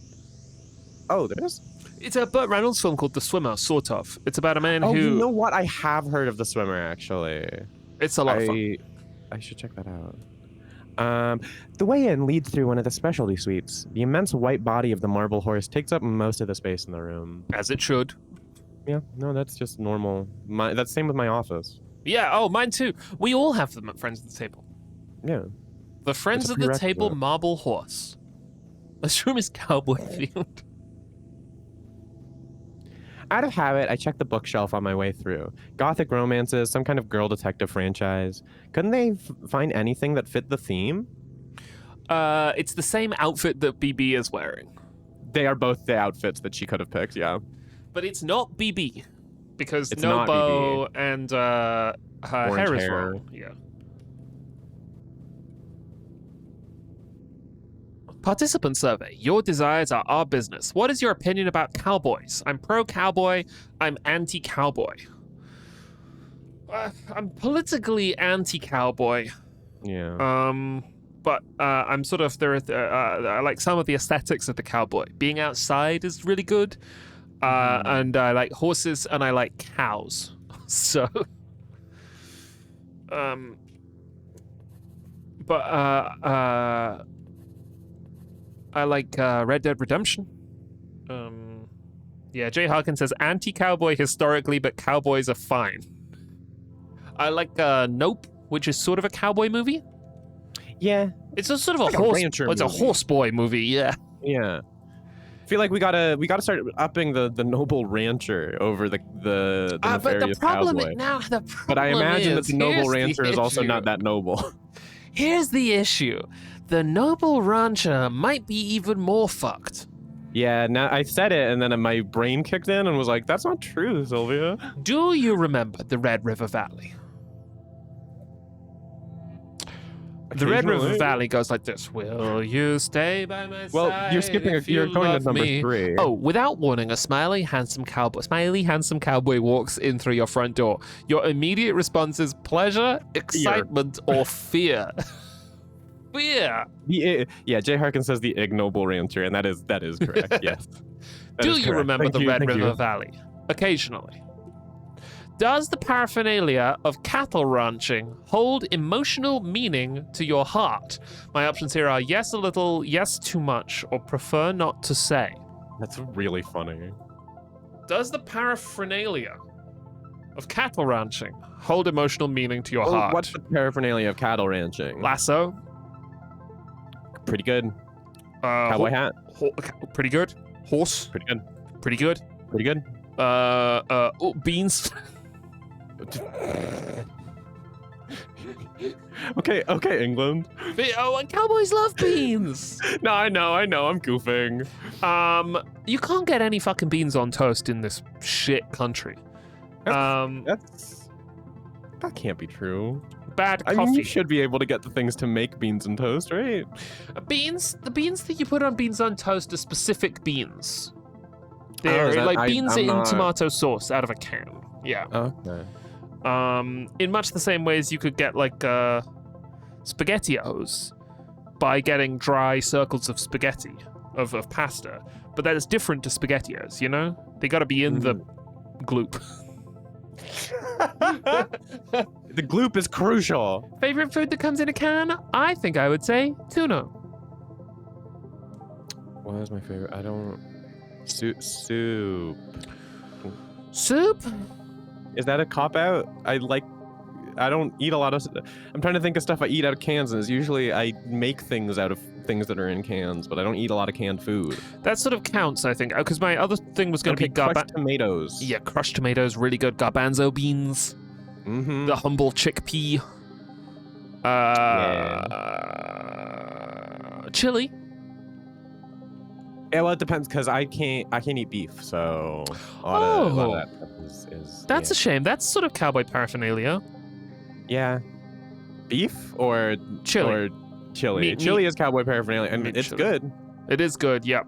Oh, there is? It's a Burt Reynolds film called The Swimmer, sort of. It's about a man who... Oh, you know what? I have heard of The Swimmer, actually. It's a lot of fun. I should check that out. The way in leads through one of the specialty suites. The immense white body of the marble horse takes up most of the space in the room. As it should. Yeah, no, that's just normal. That's same with my office. Yeah, oh, mine too. We all have them at Friends at the Table. Yeah. The Friends at the Table marble horse. This room is cowboy themed. Out of habit, I checked the bookshelf on my way through. Gothic romances, some kind of girl detective franchise. Couldn't they find anything that fit the theme? It's the same outfit that BB is wearing. They are both the outfits that she could have picked, yeah. But it's not BB. Because it's no not bow BB. And her hair is wrong. Yeah. Participant survey. Your desires are our business. What is your opinion about cowboys? I'm pro-cowboy. I'm anti-cowboy. I'm politically anti-cowboy. Yeah. But I'm sort of I like some of the aesthetics of the cowboy. Being outside is really good. And I like horses and I like cows. So, I like Red Dead Redemption. Yeah, Jay Harkin says anti-cowboy historically, but cowboys are fine. I like Nope, which is sort of a cowboy movie. Yeah, it's a sort of like a horse. It's movie. A horse boy movie. Yeah. Yeah. I feel like we gotta start upping the noble rancher over the nefarious cowboy. But I imagine that the noble rancher is also not that noble. Here's the issue. The noble rancher might be even more fucked. Yeah, now I said it and then my brain kicked in and was like, that's not true, Sylvia. Do you remember the Red River Valley? The Red River Valley goes like this. Will you stay by my side? Well, you're skipping. You're going to number 3. Oh, without warning, a smiley, handsome cowboy walks in through your front door. Your immediate response is pleasure, excitement, or fear. Fear. Yeah, Jay Harkin says the ignoble rancher, and that is correct. Yes. Do you remember the Red River Valley? Occasionally. Does the paraphernalia of cattle ranching hold emotional meaning to your heart? My options here are yes a little, yes too much, or prefer not to say. That's really funny. Does the paraphernalia of cattle ranching hold emotional meaning to your heart? What's the paraphernalia of cattle ranching? Lasso. Pretty good. Cowboy hat. Pretty good. Horse. Pretty good. Pretty good. Pretty good. Beans. Okay, England. And cowboys love beans. No, I know, I'm goofing. You can't get any fucking beans on toast in this shit country. That can't be true. bad coffee. I mean, you should be able to get the things to make beans and toast, right? The beans that you put on beans on toast are specific beans. They're like beans in tomato sauce out of a can. Yeah. Okay. In much the same way as you could get like SpaghettiOs by getting dry circles of spaghetti, of pasta. But that is different to SpaghettiOs, you know? They gotta be in the gloop. The gloop is crucial. Favorite food that comes in a can? I think I would say tuna. What is my favorite? I don't... Soup. Soup? Is that a cop-out? I don't eat a lot of... I'm trying to think of stuff I eat out of cans, and it's usually I make things out of things that are in cans, but I don't eat a lot of canned food. That sort of counts, I think, because my other thing was going to be crushed tomatoes. Yeah, crushed tomatoes, really good. Garbanzo beans. Mm-hmm. The humble chickpea. Chili. Yeah, well, it depends because I can't eat beef, so a lot of that stuff is that's a shame. That's sort of cowboy paraphernalia. Yeah, beef or chili. Or chili. Chili is cowboy paraphernalia, and it's chili. good. It is good. Yep.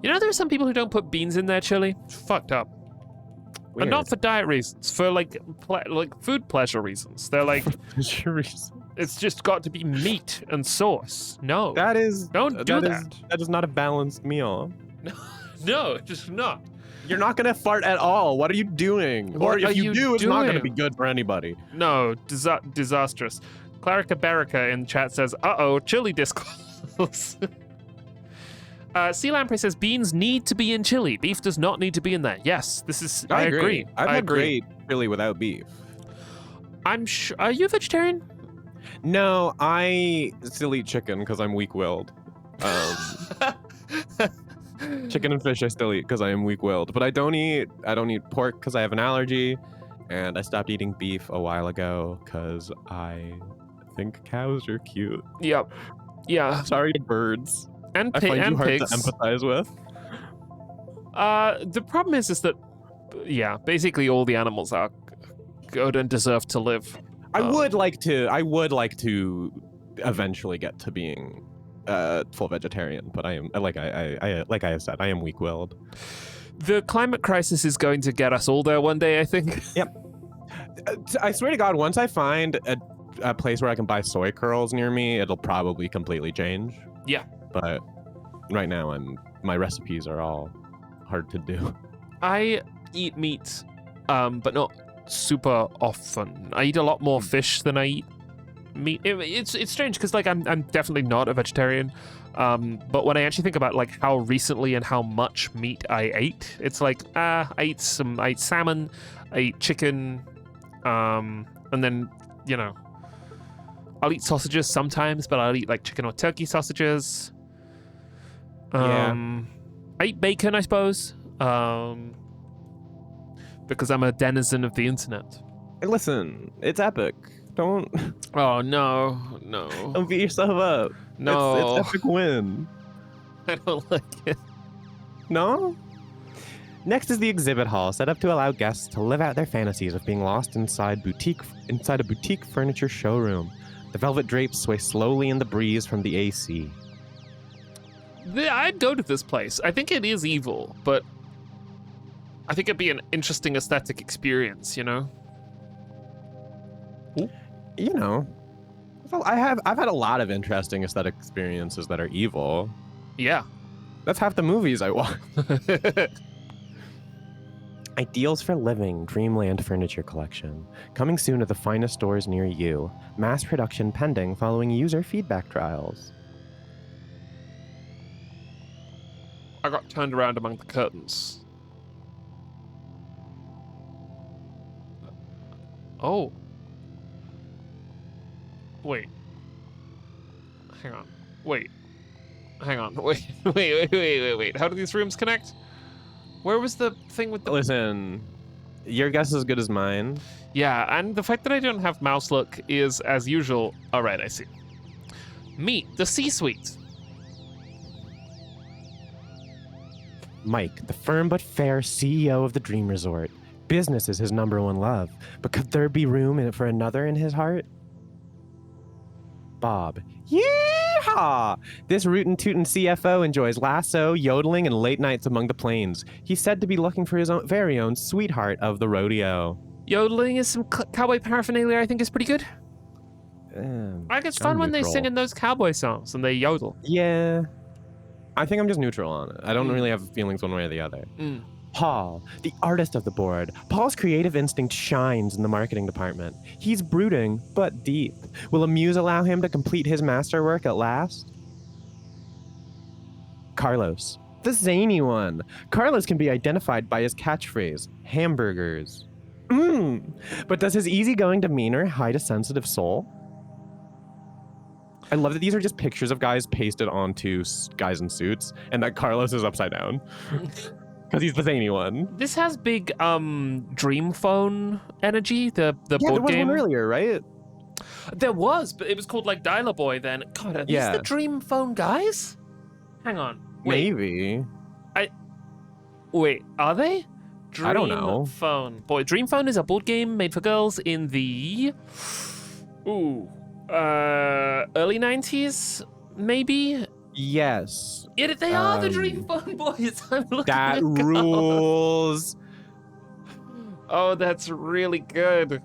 You know, there's some people who don't put beans in their chili. It's fucked up. Weird. And not for diet reasons, for like food pleasure reasons. They're like, it's just got to be meat and sauce. No, don't do that. That is not a balanced meal. No, just not. You're not gonna fart at all. What are you doing? Or if you do, it's not gonna be good for anybody. No, disastrous. Clarica Barrica in chat says, "Uh-oh, chili discourse." Sea Lamprey says beans need to be in chili. Beef does not need to be in there. Yes, this is. I agree. I've had great chili without beef. I'm sure. Are you a vegetarian? No, I still eat chicken because I'm weak-willed. Chicken and fish I still eat because I am weak-willed, but I don't eat pork because I have an allergy, and I stopped eating beef a while ago because I think cows are cute. Yep. Yeah. Sorry to birds. And I find you hard pigs. to empathize with. The problem is that, yeah, basically all the animals are good and deserve to live. I would like to eventually get to being full vegetarian, but I am like I have said, I am weak-willed. The climate crisis is going to get us all there one day, I think. Yep. I swear to God, once I find a place where I can buy soy curls near me, it'll probably completely change. Yeah. But right now, my recipes are all hard to do. I eat meat, but not super often. I eat a lot more fish than I eat meat. It's strange because like I'm definitely not a vegetarian, but when I actually think about like how recently and how much meat I ate, it's like I ate salmon, I ate chicken, and then I'll eat sausages sometimes, but I'll eat like chicken or turkey sausages. I eat bacon, I suppose, because I'm a denizen of the internet. Hey, listen, it's epic. Don't. Oh no! Don't beat yourself up. No, it's epic win. I don't like it. No. Next is the exhibit hall, set up to allow guests to live out their fantasies of being lost inside a boutique furniture showroom. The velvet drapes sway slowly in the breeze from the AC. I'd go to this place. I think it is evil, but I think it'd be an interesting aesthetic experience, you know? You know, I've had a lot of interesting aesthetic experiences that are evil. Yeah. That's half the movies I watch. Ideals for Living Dreamland Furniture Collection. Coming soon to the finest stores near you. Mass production pending following user feedback trials. I got turned around among the curtains. Oh. Wait. Hang on. Wait. Wait. How do these rooms connect? Where was the thing with the... Listen, your guess is as good as mine. Yeah, and the fact that I don't have mouse look is, as usual... All right, I see. Meet the C-suite. Mike, the firm but fair CEO of the Dream Resort. Business is his #1 love, but could there be room for another in his heart? Bob. Yeehaw! This rootin' tootin' CFO enjoys lasso, yodeling, and late nights among the plains. He's said to be looking for his very own sweetheart of the rodeo. Yodeling is some cowboy paraphernalia I think is pretty good. Like it's fun when they sing in those cowboy songs and they yodel. Yeah. I think I'm just neutral on it. I don't really have feelings one way or the other. Paul, the artist of the board. Paul's creative instinct shines in the marketing department. He's brooding, but deep. Will a muse allow him to complete his masterwork at last? Carlos, the zany one. Carlos can be identified by his catchphrase, hamburgers. But does his easygoing demeanor hide a sensitive soul? I love that these are just pictures of guys pasted onto guys in suits, and that Carlos is upside down. Because he's the zany one. This has big Dream Phone energy, the board game. There was one earlier, right? There was, but it was called like Dial-A Boy then. God, are these the Dream Phone guys? Hang on. Wait. Maybe. Wait, are they? I don't know. Dream Phone. Boy, Dream Phone is a board game made for girls in the early 90s, maybe? Yes. Yeah, they are the Dream Phone boys. I'm looking that rules. Oh, that's really good.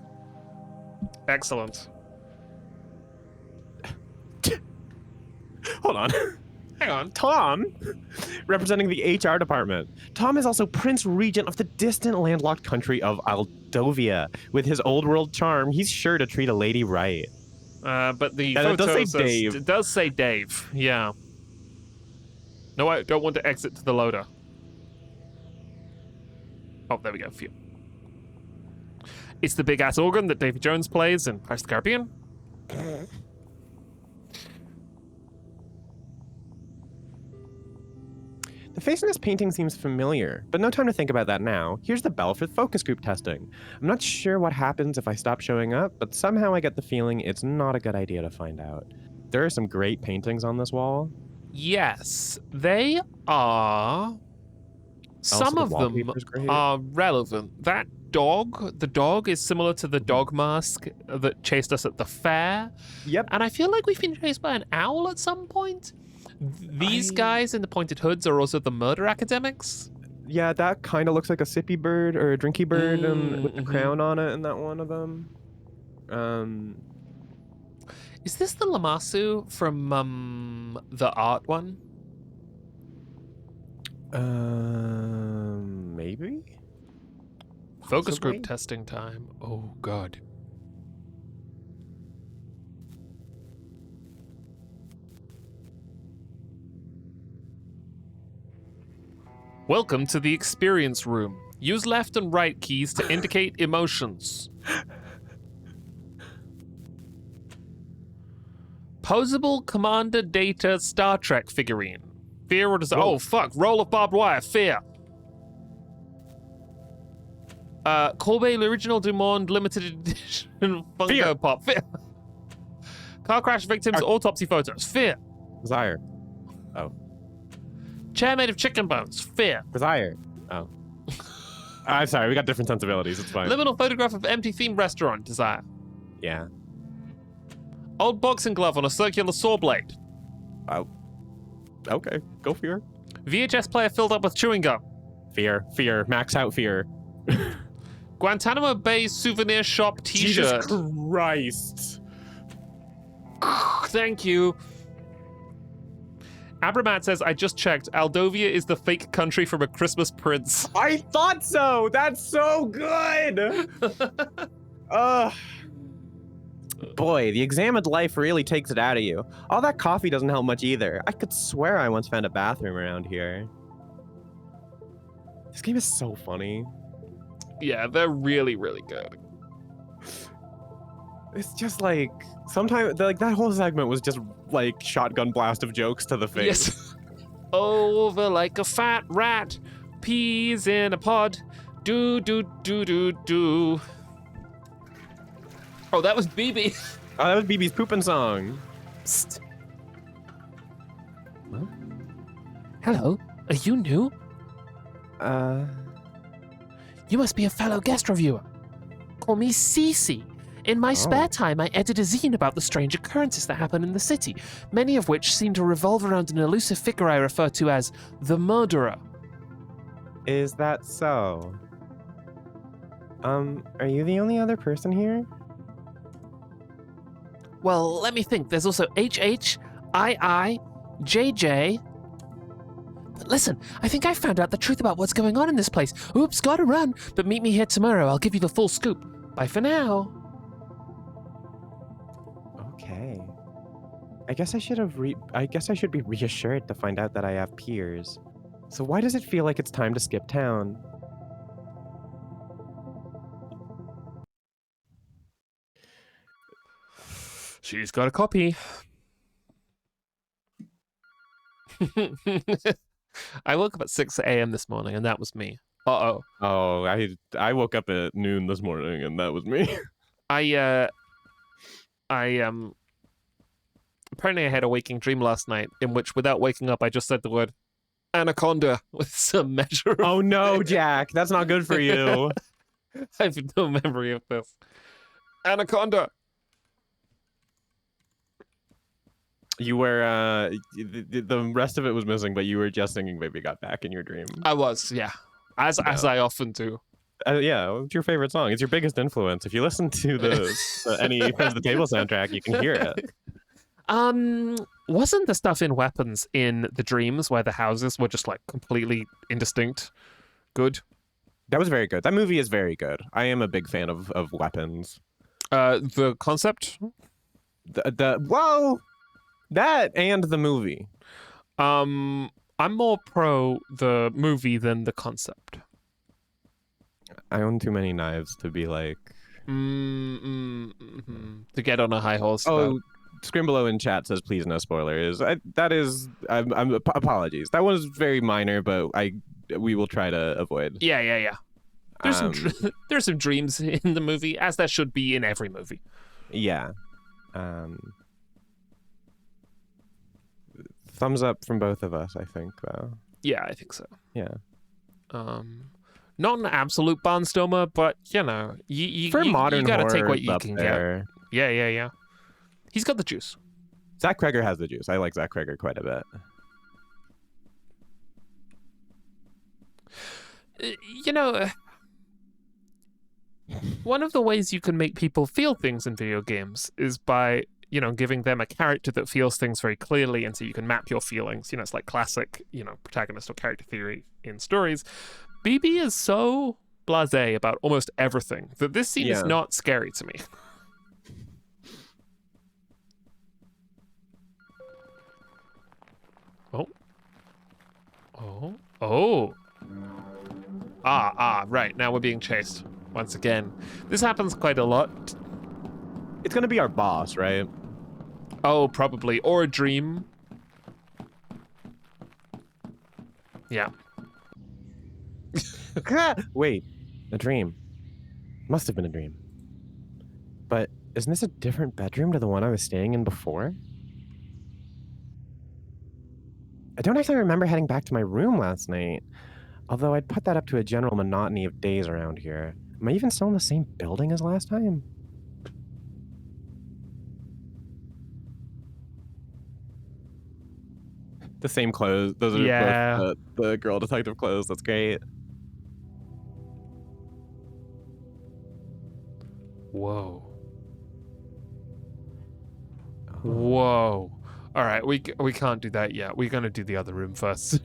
Excellent. Hold on. Hang on. Tom, representing the HR department. Tom is also Prince Regent of the distant landlocked country of Aldovia. With his old world charm, he's sure to treat a lady right. But the photo does say Dave. It does say Dave, yeah. No, I don't want to exit to the loader. Oh, there we go. Phew. It's the big-ass organ that Davy Jones plays in Pirates of the Caribbean. The face in this painting seems familiar, but no time to think about that now. Here's the bell for focus group testing. I'm not sure what happens if I stop showing up, but somehow I get the feeling it's not a good idea to find out. There are some great paintings on this wall. Yes, they are. Some of them are relevant. That dog, the dog is similar to the dog mask that chased us at the fair. Yep. And I feel like we've been chased by an owl at some point. These guys in the pointed hoods are also the murder academics. Yeah, that kind of looks like a sippy bird or a drinky bird with the crown on it, and that one of them. Is this the Lamassu from the art one? Maybe? Focus group testing time. Oh, God. Welcome to the experience room. Use left and right keys to indicate emotions. Posable Commander Data Star Trek figurine. Fear or desire? Oh, fuck. Roll of barbed wire. Fear. Courbet L'Original du Monde Limited Edition Funko Pop. Fear. Car crash victims autopsy photos. Fear. Desire. Oh. Chair made of chicken bones. Fear. Desire. Oh. I'm sorry, we got different sensibilities. It's fine. Liminal photograph of empty themed restaurant. Desire. Yeah. Old boxing glove on a circular saw blade. Oh. Okay, go fear. VHS player filled up with chewing gum. Fear. Max out fear. Guantanamo Bay souvenir shop t-shirt. Jesus Christ. Thank you. Abramat says, I just checked. Aldovia is the fake country from A Christmas Prince. I thought so! That's so good! Boy, the examined life really takes it out of you. All that coffee doesn't help much either. I could swear I once found a bathroom around here. This game is so funny. Yeah, they're really, really good. It's just like, sometimes, like, that whole segment was just like shotgun blast of jokes to the face. Yes. Over like a fat rat, peas in a pod, do. Oh, that was BB. Oh, that was BB's pooping song. Psst. Huh? Hello, are you new? You must be a fellow guest reviewer. Call me Cece. In my spare time, I edit a zine about the strange occurrences that happen in the city, many of which seem to revolve around an elusive figure I refer to as the murderer. Is that so? Are you the only other person here? Well, let me think. There's also HH, II, JJ. But listen, I think I found out the truth about what's going on in this place. Oops, gotta run. But meet me here tomorrow. I'll give you the full scoop. Bye for now. Okay. I guess I should be reassured to find out that I have peers. So why does it feel like it's time to skip town? She's got a copy. I woke up at 6 a.m. this morning, and that was me. Uh-oh. Oh, I woke up at noon this morning, and that was me. Apparently I had a waking dream last night in which, without waking up, I just said the word anaconda with some measure of... Oh no, Jack, that's not good for you. I have no memory of this. Anaconda! You were, the rest of it was missing, but you were just singing Baby Got Back in your dream. I was, yeah. As I often do. Yeah, it's your favorite song. It's your biggest influence. If you listen to any Friends of the Table soundtrack, you can hear it. Wasn't the stuff in Weapons in the dreams where the houses were just like completely indistinct good? That was very good. That movie is very good. I am a big fan of Weapons. The concept? Whoa! That and the movie. I'm more pro the movie than the concept. I own too many knives to be like... To get on a high horse. Oh, Scrimblow in chat says, please no spoilers. Apologies. That was very minor, but we will try to avoid. Yeah. There's some dreams in the movie, as there should be in every movie. Yeah. Thumbs up from both of us, I think, though. Yeah, I think so. Yeah. Not an absolute barnstormer, but you know, you modern gotta horror, take what you can there. get. Yeah. He's got the juice. Zach Kreger has the juice. I like Zach Kreger quite a bit. You know, one of the ways you can make people feel things in video games is by, you know, giving them a character that feels things very clearly, and so you can map your feelings. You know, it's like classic, you know, protagonist or character theory in stories. BB is so blasé about almost everything that this scene is not scary to me. Oh. Right. Now we're being chased once again. This happens quite a lot. It's going to be our boss, right? Oh, probably. Or a dream. Yeah. Wait, a dream. Must have been a dream. But isn't this a different bedroom to the one I was staying in before? I don't actually remember heading back to my room last night, although I'd put that up to a general monotony of days around here. Am I even still in the same building as last time? The same clothes. Those are both the girl detective clothes. That's great. Whoa. Whoa. All right, we can't do that yet. We're gonna do the other room first.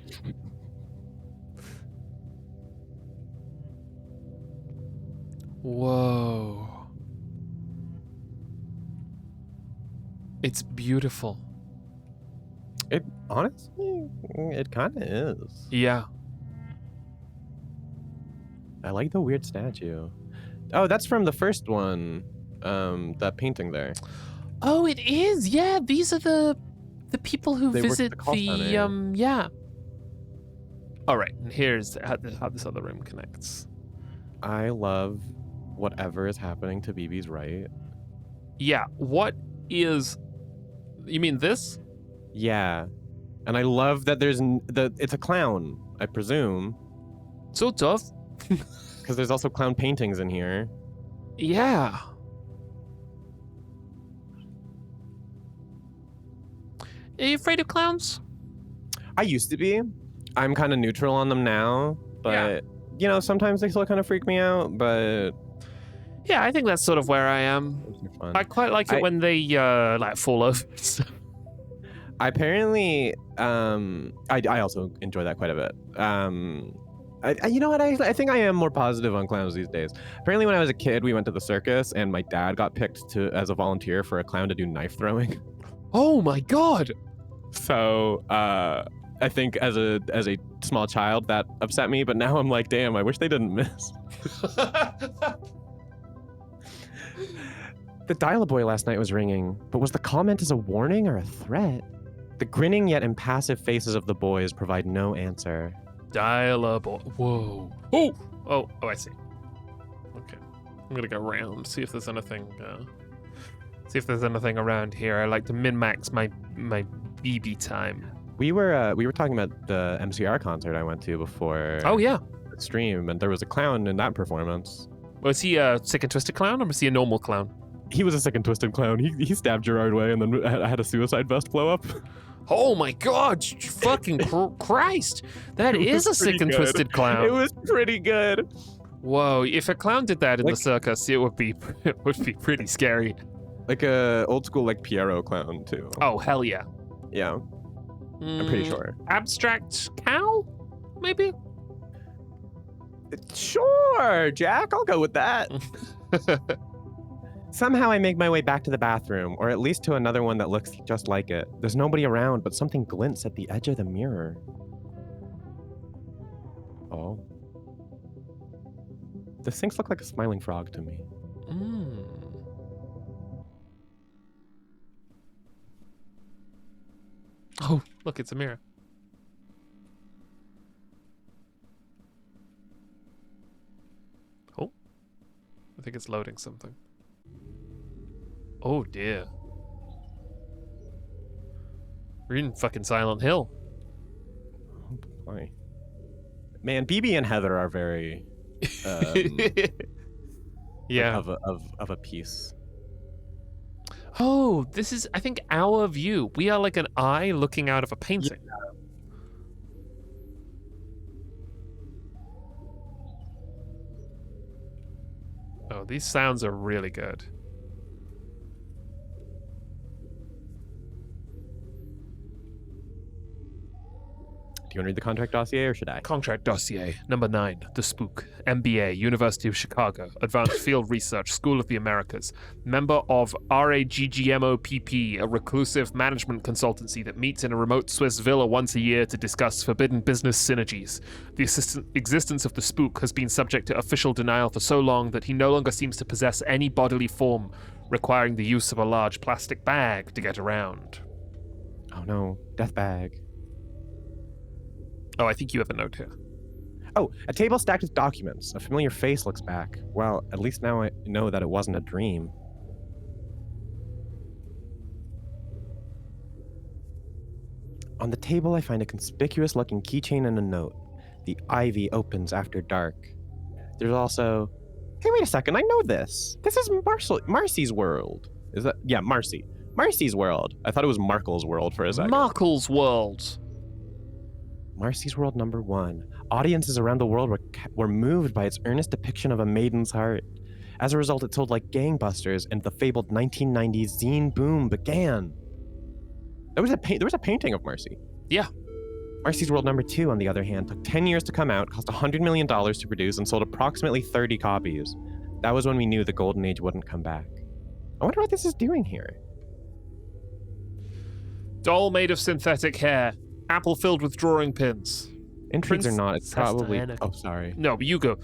Whoa. It's beautiful. It honestly, it kind of is. Yeah. I like the weird statue. Oh, that's from the first one. That painting there. Oh, it is. Yeah, these are the people who visit the yeah. All right, and here's how this other room connects. I love whatever is happening to BB's right. Yeah, what is... You mean this? Yeah, and I love that it's a clown, I presume. Sort of. Because there's also clown paintings in here. Yeah. you afraid of clowns? I used to be. I'm kind of neutral on them now, but you know, sometimes they still kind of freak me out. But yeah, I think that's sort of where I am. I quite like it when they like fall over. I apparently, I also enjoy that quite a bit. You know what? I think I am more positive on clowns these days. Apparently, when I was a kid, we went to the circus, and my dad got picked as a volunteer for a clown to do knife throwing. Oh my god! So I think as a small child that upset me, but now I'm like, damn, I wish they didn't miss. The dial-a-boy last night was ringing, but was the comment as a warning or a threat? The grinning yet impassive faces of the boys provide no answer. Dial-a-boy. Whoa. Oh, I see. Okay. I'm gonna go around, see if there's anything around here. I like to min-max my BB time. We were talking about the MCR concert I went to before. Oh yeah. The stream, and there was a clown in that performance. Was he a sick and twisted clown, or was he a normal clown? He was a sick and twisted clown. He stabbed Gerard Way, and then I had a suicide vest blow up. Oh my god, fucking Christ. That is a sick and twisted clown. It was pretty good. Whoa, if a clown did that in the circus, it would be pretty scary. Like a old school like Pierrot clown too. Oh, hell yeah. Yeah. I'm pretty sure. Abstract cow? Maybe? Sure, Jack, I'll go with that. Somehow I make my way back to the bathroom, or at least to another one that looks just like it. There's nobody around, but something glints at the edge of the mirror. Oh. The sinks look like a smiling frog to me. Oh, look, it's a mirror. Oh. I think it's loading something. Oh dear. We're in fucking Silent Hill. Oh boy. Man, BB and Heather are very yeah. Of a piece. Oh, this is, I think, our view. We are like an eye looking out of a painting. Yeah. Oh, these sounds are really good. Do you want to read the contract dossier, or should I? Contract dossier, number 9, The Spook, MBA, University of Chicago, Advanced Field Research, School of the Americas, member of RAGGMOPP, a reclusive management consultancy that meets in a remote Swiss villa once a year to discuss forbidden business synergies. The existence of the Spook has been subject to official denial for so long that he no longer seems to possess any bodily form, requiring the use of a large plastic bag to get around. Oh no, death bag. Oh, I think you have a note here. Oh, a table stacked with documents. A familiar face looks back. Well, at least now I know that it wasn't a dream. On the table, I find a conspicuous-looking keychain and a note. The ivy opens after dark. There's also... Hey, wait a second, I know this. This is Marcy's world. Is that... Yeah, Marcy. Marcy's world. I thought it was Markle's world for a second. Markle's world. Marcy's World number 1. Audiences around the world were moved by its earnest depiction of a maiden's heart. As a result, it sold like gangbusters, and the fabled 1990s zine boom began. There was a painting of Marcy. Yeah. Marcy's World number 2, on the other hand, took 10 years to come out, cost $100 million to produce, and sold approximately 30 copies. That was when we knew the golden age wouldn't come back. I wonder what this is doing here. Doll made of synthetic hair. Apple filled with drawing pins. Intrigues or not, it's probably... Diana. Oh, sorry. No, but you go.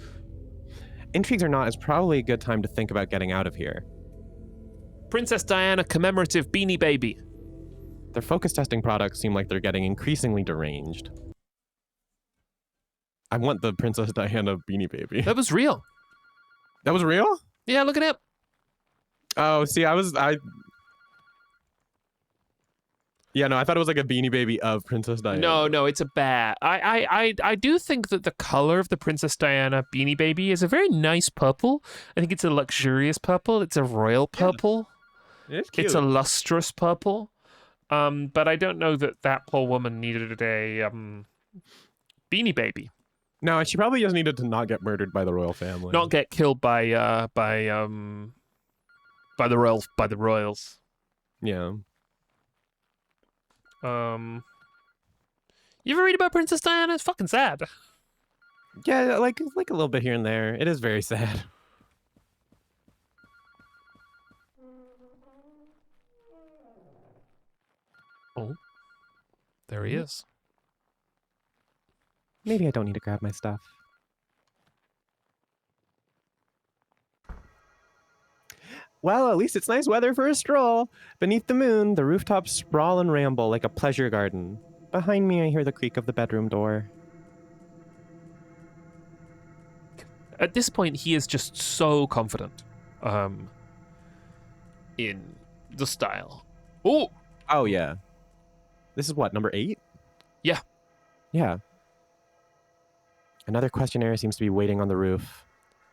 Intrigues or not, it's probably a good time to think about getting out of here. Princess Diana commemorative beanie baby. Their focus testing products seem like they're getting increasingly deranged. I want the Princess Diana beanie baby. That was real. That was real? Yeah, look it up. Oh, see, Yeah, no, I thought it was like a beanie baby of Princess Diana. No, it's a bear. I do think that the color of the Princess Diana beanie baby is a very nice purple. I think it's a luxurious purple. It's a royal purple. Yeah. It's cute. It's a lustrous purple. But I don't know that poor woman needed a Beanie Baby. No, she probably just needed to not get murdered by the royal family. Not get killed by the royals. Yeah. You ever read about Princess Diana? It's fucking sad. Yeah, like a little bit here and there. It is very sad. Oh, there he is. Maybe I don't need to grab my stuff. Well, at least it's nice weather for a stroll. Beneath the moon, the rooftops sprawl and ramble like a pleasure garden. Behind me, I hear the creak of the bedroom door. At this point, he is just so confident in the style. Oh, yeah. This is what, number 8? Yeah. Yeah. Another questionnaire seems to be waiting on the roof.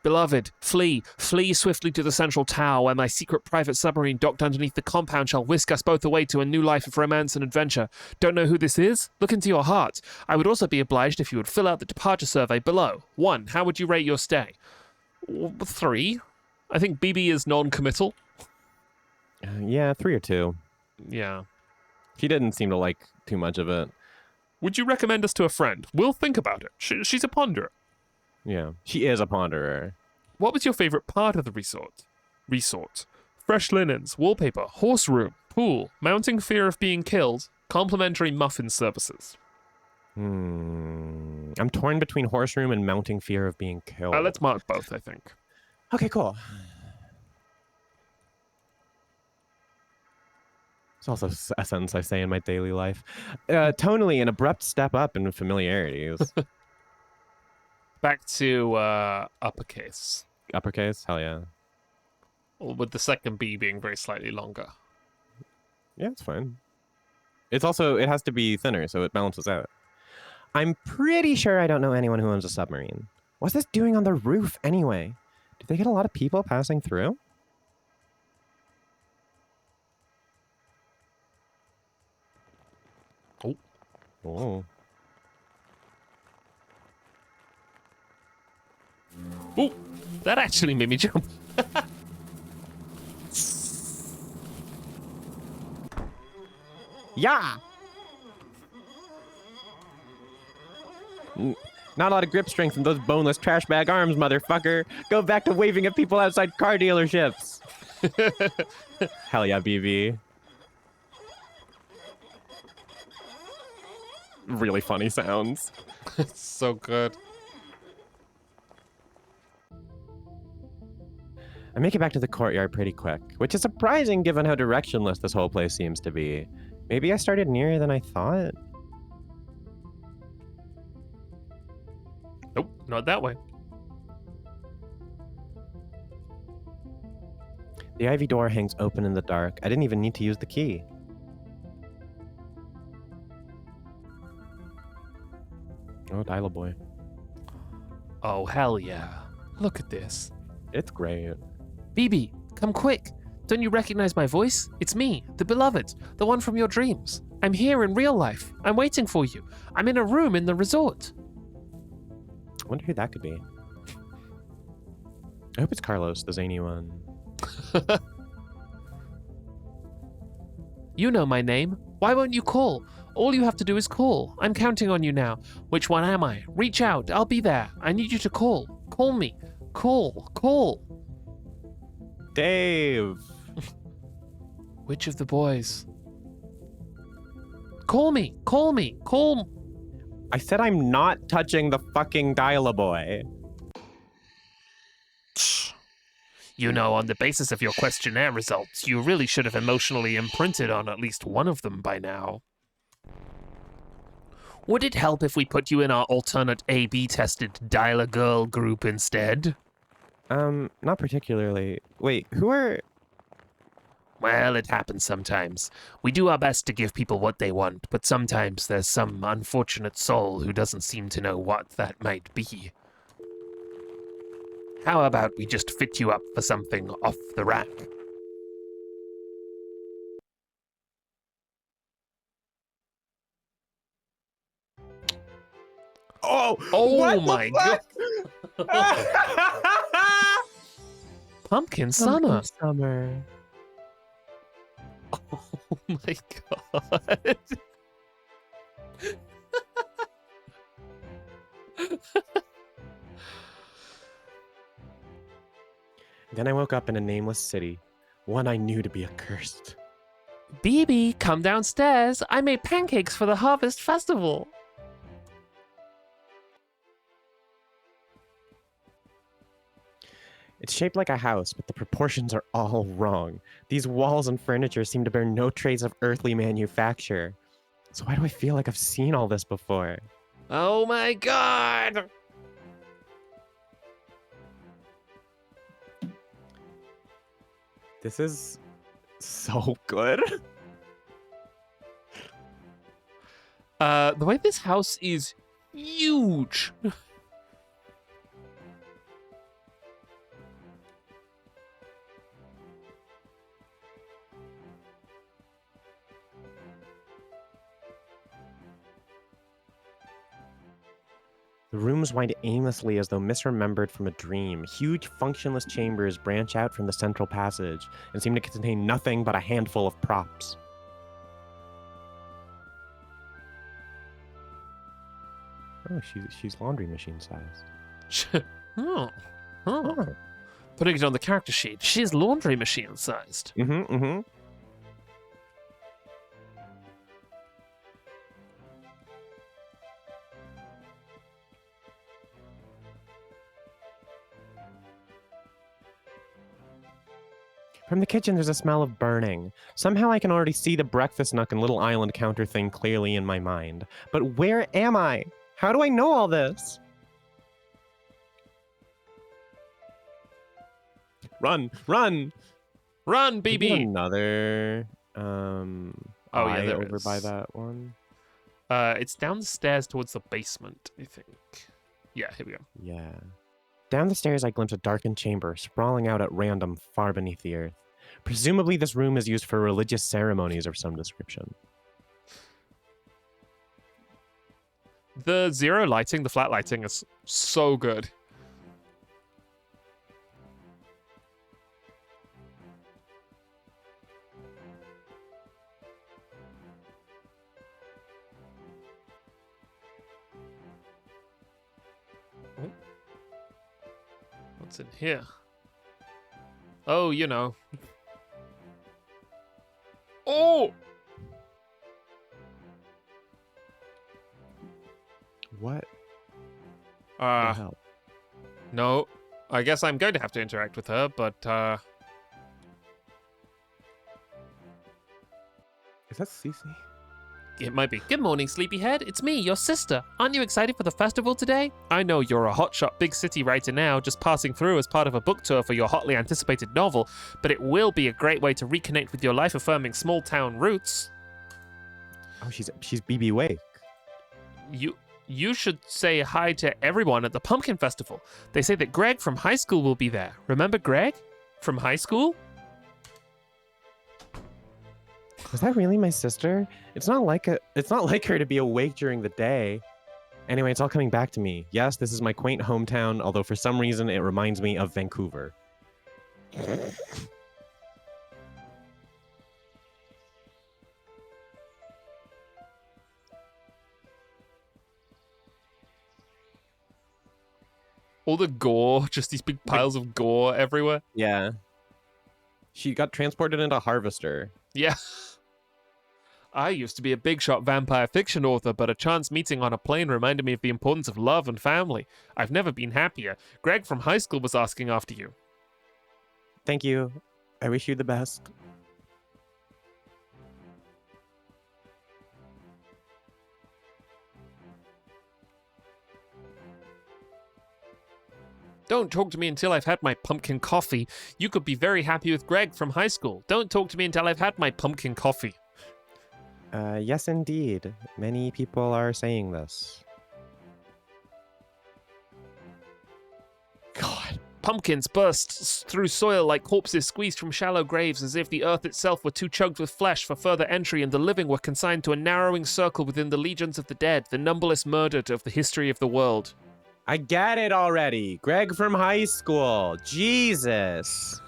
Beloved, flee. Flee swiftly to the central tower where my secret private submarine docked underneath the compound shall whisk us both away to a new life of romance and adventure. Don't know who this is? Look into your heart. I would also be obliged if you would fill out the departure survey below. 1. How would you rate your stay? 3. I think BB is non-committal. Yeah, 3 or 2. Yeah. She didn't seem to like too much of it. Would you recommend us to a friend? We'll think about it. She's a ponderer. Yeah, she is a ponderer. What was your favorite part of the resort? Fresh linens, wallpaper, horse room, pool, mounting fear of being killed, complimentary muffin services. I'm torn between horse room and mounting fear of being killed. Let's mark both, I think. Okay, cool. It's also a sentence I say in my daily life. Tonally, an abrupt step up in familiarities. Back to uppercase. Uppercase? Hell yeah. With the second B being very slightly longer. Yeah, it's fine. It's also, it has to be thinner, so it balances out. I'm pretty sure I don't know anyone who owns a submarine. What's this doing on the roof anyway? Do they get a lot of people passing through? Oh. Ooh, that actually made me jump. Yeah! Not a lot of grip strength in those boneless trash bag arms, motherfucker. Go back to waving at people outside car dealerships. Hell yeah, BB. Really funny sounds. It's so good. I make it back to the courtyard pretty quick, which is surprising given how directionless this whole place seems to be. Maybe I started nearer than I thought? Nope, not that way. The ivy door hangs open in the dark. I didn't even need to use the key. Oh, dial a boy. Oh, hell yeah. Look at this. It's great. BB, come quick. Don't you recognize my voice? It's me, the beloved, the one from your dreams. I'm here in real life. I'm waiting for you. I'm in a room in the resort. I wonder who that could be. I hope it's Carlos, the zany one. You know my name. Why won't you call? All you have to do is call. I'm counting on you now. Which one am I? Reach out. I'll be there. I need you to call. Call me. Call. Dave! Which of the boys? Call me. I said I'm not touching the fucking dial-a-boy. You know, on the basis of your questionnaire results, you really should have emotionally imprinted on at least one of them by now. Would it help if we put you in our alternate A/B tested dial-a-girl group instead? Not particularly. Wait, who are... Well, it happens sometimes. We do our best to give people what they want, but sometimes there's some unfortunate soul who doesn't seem to know what that might be. How about we just fit you up for something off the rack? No! Oh what my god! Pumpkin summer. Summer. Oh my god! Then I woke up in a nameless city, one I knew to be accursed. BB, come downstairs. I made pancakes for the Harvest Festival. It's shaped like a house, but the proportions are all wrong. These walls and furniture seem to bear no trace of earthly manufacture. So why do I feel like I've seen all this before? Oh my god! This is so good. The way this house is huge. The rooms wind aimlessly as though misremembered from a dream. Huge, functionless chambers branch out from the central passage and seem to contain nothing but a handful of props. Oh, she's laundry machine sized. Oh. Putting it on the character sheet. She's laundry machine sized. Mm-hmm. From the kitchen, there's a smell of burning. Somehow I can already see the breakfast nook and little island counter thing clearly in my mind. But where am I? How do I know all this? Run! Run! Run, Maybe BB! another Oh yeah, there over is. by that one. It's down the stairs towards the basement, I think. Yeah, here we go. Yeah. Down the stairs, I glimpse a darkened chamber sprawling out at random far beneath the earth. Presumably, this room is used for religious ceremonies of some description. The zero lighting, the flat lighting is so good. What's in here? Oh, you know. Oh! What the hell? No. I guess I'm going to have to interact with her, but, Is that Cece? it might be. Good morning, sleepyhead. It's me, your sister. Aren't you excited for the festival today? I know you're a hotshot big city writer now, just passing through as part of a book tour for your hotly anticipated novel, but it will be a great way to reconnect with your life-affirming small-town roots. Oh, she's BB Wake. You should say hi to everyone at the Pumpkin Festival. They say that Greg from high school will be there. Remember Greg? From high school? Was that really my sister? It's not like her to be awake during the day. Anyway, it's all coming back to me. Yes, this is my quaint hometown, although for some reason it reminds me of Vancouver. All the gore, just these big piles of gore everywhere. Yeah. She got transported into Harvester. Yeah. I used to be a big shot vampire fiction author, but a chance meeting on a plane reminded me of the importance of love and family. I've never been happier. Greg from high school was asking after you. Thank you. I wish you the best. Don't talk to me until I've had my pumpkin coffee. You could be very happy with Greg from high school. Don't talk to me until I've had my pumpkin coffee. Yes, indeed. Many people are saying this. God. Pumpkins burst through soil like corpses squeezed from shallow graves, as if the earth itself were too chugged with flesh for further entry, and the living were consigned to a narrowing circle within the legions of the dead, the numberless murdered of the history of the world. I get it already. Greg from high school. Jesus.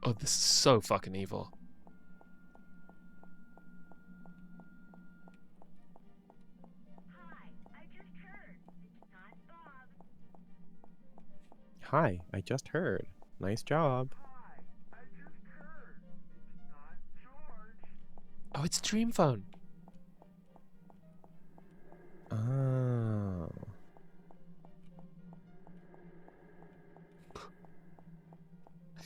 Oh, this is so fucking evil. Hi, I just heard. Nice job. Oh, it's Dream Phone. Oh.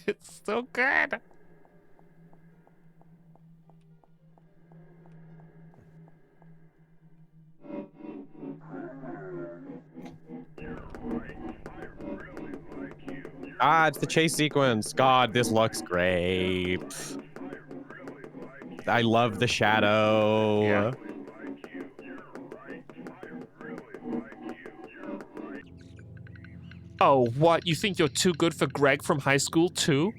It's so good. Ah, it's the chase sequence. God, this looks great. I love the shadow. Yeah. Oh, what? You think you're too good for Greg from high school, too?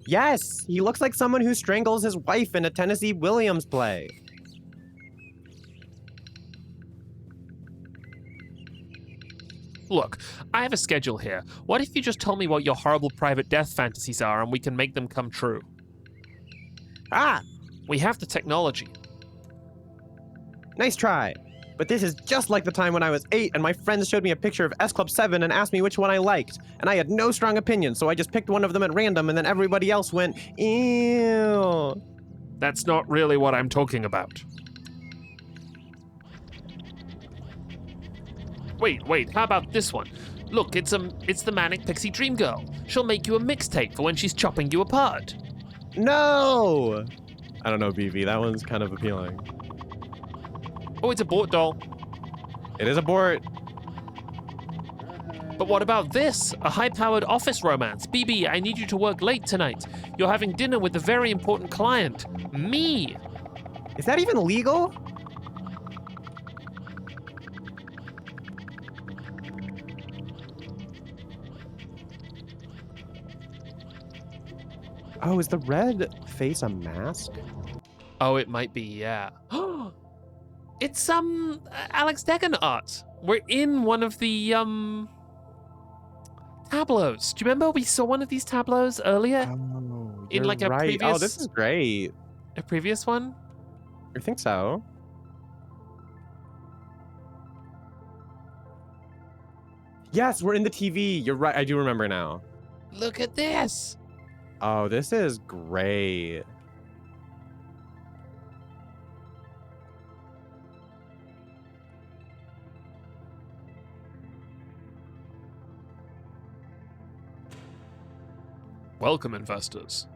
Yes, he looks like someone who strangles his wife in a Tennessee Williams play. Look, I have a schedule here. What if you just tell me what your horrible private death fantasies are and we can make them come true? Ah, We have the technology. nice try. But this is just like the time when I was 8 and my friends showed me a picture of S Club 7 and asked me which one I liked. And I had no strong opinion, so I just picked one of them at random and then everybody else went, ew. That's not really what I'm talking about. Wait, how about this one? Look, it's the Manic Pixie Dream Girl. She'll make you a mixtape for when she's chopping you apart. No! I don't know, BV. That one's kind of appealing. Oh, it's a Bort doll. It is a Bort. But what about this? A high-powered office romance. BB, I need you to work late tonight. You're having dinner with a very important client. Me. Is that even legal? Oh, is the red face a mask? Oh, it might be, yeah. It's, Alex Degan art. We're in one of the, tableaus. Do you remember we saw one of these tableaus earlier? Oh, In, like, you're a right. previous- Oh, this is great. A previous one? I think so. Yes, we're in the TV. You're right. I do remember now. Look at this. Oh, this is great. Welcome, investors.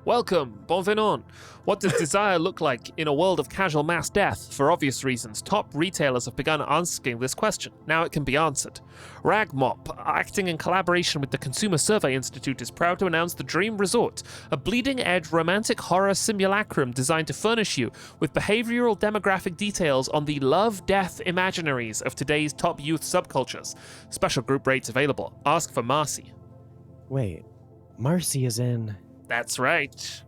Welcome, bon venant. What does desire look like in a world of casual mass death? For obvious reasons, top retailers have begun asking this question. Now it can be answered. Ragmop, acting in collaboration with the Consumer Survey Institute, is proud to announce the Dream Resort, a bleeding-edge romantic horror simulacrum designed to furnish you with behavioral demographic details on the love-death imaginaries of today's top youth subcultures. Special group rates available. Ask for Marcy. Wait, Marcy is in... That's right.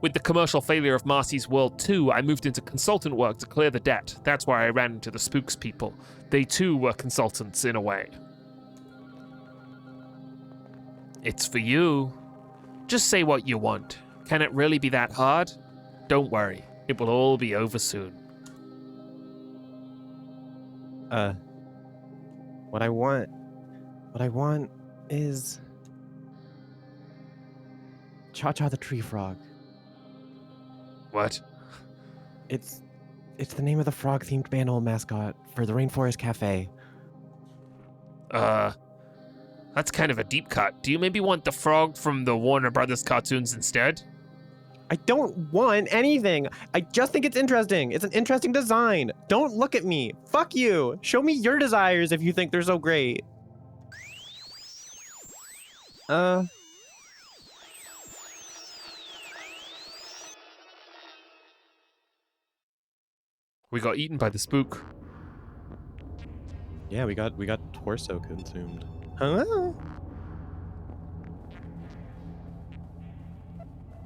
With the commercial failure of Marcy's World 2, I moved into consultant work to clear the debt. That's where I ran into the Spooks people. They too were consultants in a way. It's for you. Just say what you want. Can it really be that hard? Don't worry. It will all be over soon. What I want is... Cha-Cha the Tree Frog. What? It's the name of the frog-themed animal mascot for the Rainforest Cafe. That's kind of a deep cut. Do you maybe want the frog from the Warner Brothers cartoons instead? I don't want anything. I just think it's interesting. It's an interesting design. Don't look at me. Fuck you. Show me your desires if you think they're so great. We got eaten by the spook. Yeah, we got torso consumed. Hello?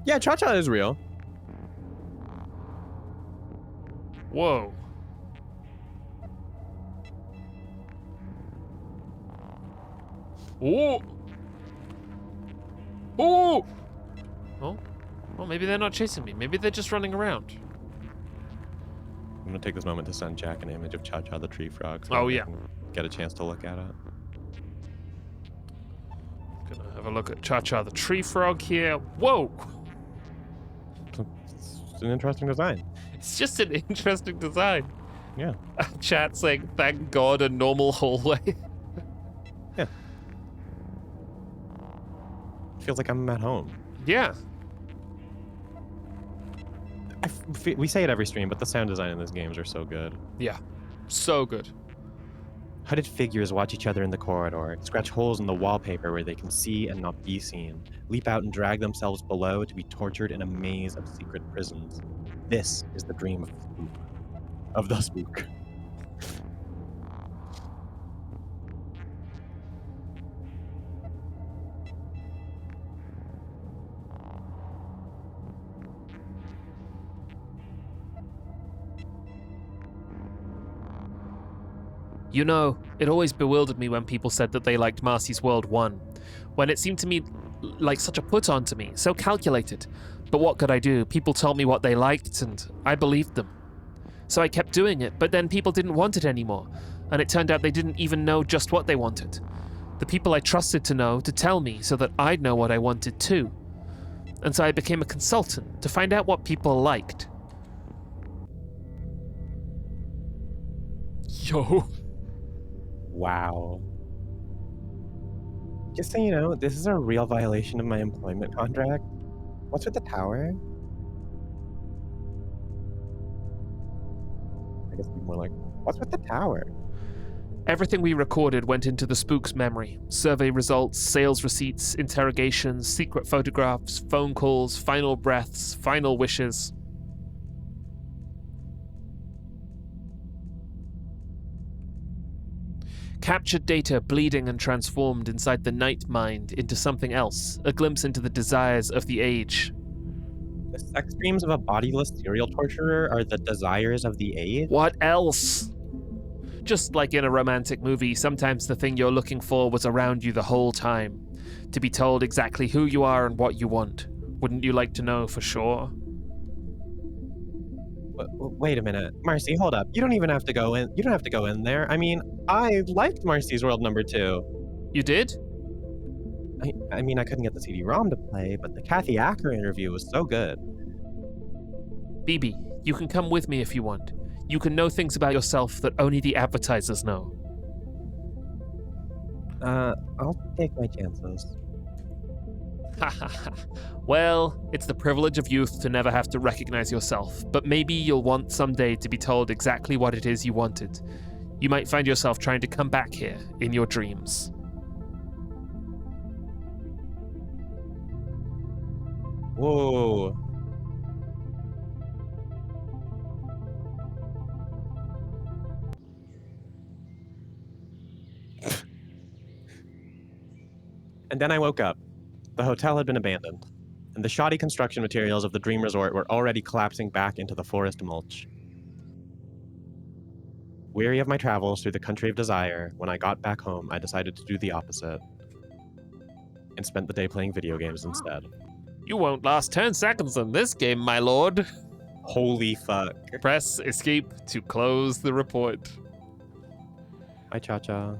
Yeah, Cha-Cha is real. Whoa. Oh! Oh! Oh? Well, maybe they're not chasing me. Maybe they're just running around. I'm gonna take this moment to send Jack an image of Cha-Cha the tree frog. So Oh, I yeah. can get a chance to look at it. Gonna have a look at Cha-Cha the tree frog here. Whoa! It's an interesting design. It's just an interesting design. Yeah. Chat saying, thank God, a normal hallway. Yeah. Feels like I'm at home. Yeah. We say it every stream, but the sound design in these games are so good. Yeah. So good. Hooded figures watch each other in the corridor, scratch holes in the wallpaper where they can see and not be seen, leap out and drag themselves below to be tortured in a maze of secret prisons. This is the dream of the spook. Of the spook. You know, it always bewildered me when people said that they liked Marcy's World 1, when it seemed to me like such a put-on to me, so calculated. But what could I do? People told me what they liked, and I believed them. So I kept doing it, but then people didn't want it anymore, and it turned out they didn't even know just what they wanted. The people I trusted to know to tell me so that I'd know what I wanted too. And so I became a consultant to find out what people liked. Yo. Wow. Just so you know, this is a real violation of my employment contract. What's with the tower? I guess it'd be more like, what's with the tower? Everything we recorded went into the spook's memory. Survey results, sales receipts, interrogations, secret photographs, phone calls, final breaths, final wishes. Captured data bleeding and transformed inside the night mind into something else, a glimpse into the desires of the age. The sex dreams of a bodiless serial torturer are the desires of the age? What else? Just like in a romantic movie, sometimes the thing you're looking for was around you the whole time. To be told exactly who you are and what you want. Wouldn't you like to know for sure? Wait a minute. Marcy, hold up. You don't even have to go in. You don't have to go in there. I mean, I liked Marcy's World #2. You did? I mean, I couldn't get the CD-ROM to play, but the Kathy Acker interview was so good. BB, you can come with me if you want. You can know things about yourself that only the advertisers know. I'll take my chances. Well, it's the privilege of youth to never have to recognize yourself, but maybe you'll want someday to be told exactly what it is you wanted. You might find yourself trying to come back here in your dreams. Whoa. And then I woke up. The hotel had been abandoned, and the shoddy construction materials of the Dream Resort were already collapsing back into the forest mulch. Weary of my travels through the country of desire, when I got back home, I decided to do the opposite and spent the day playing video games instead. You won't last 10 seconds in this game, my lord. Holy fuck. Press escape to close the report. Hi, Cha-Cha.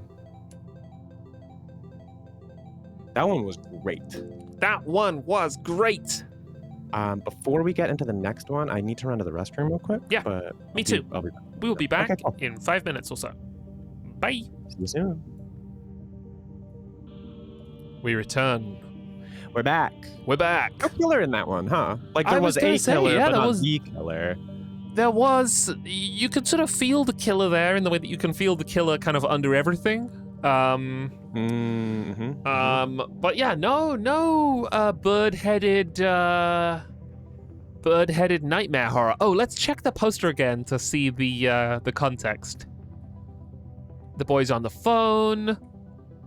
That one was great. That one was great. Before we get into the next one, I need to run to the restroom real quick. Yeah, but me too. I'll be back. We will be back Okay, cool. in 5 minutes or so. Bye. See you soon. We return. We're back. We're back. No killer in that one, huh? Like there I was was gonna a say, killer, yeah, but there not was- the killer. There was, you could sort of feel the killer there in the way that you can feel the killer kind of under everything. But yeah, no bird-headed Bird-headed nightmare horror. Oh, let's check the poster again to see the context. The boy's on the phone.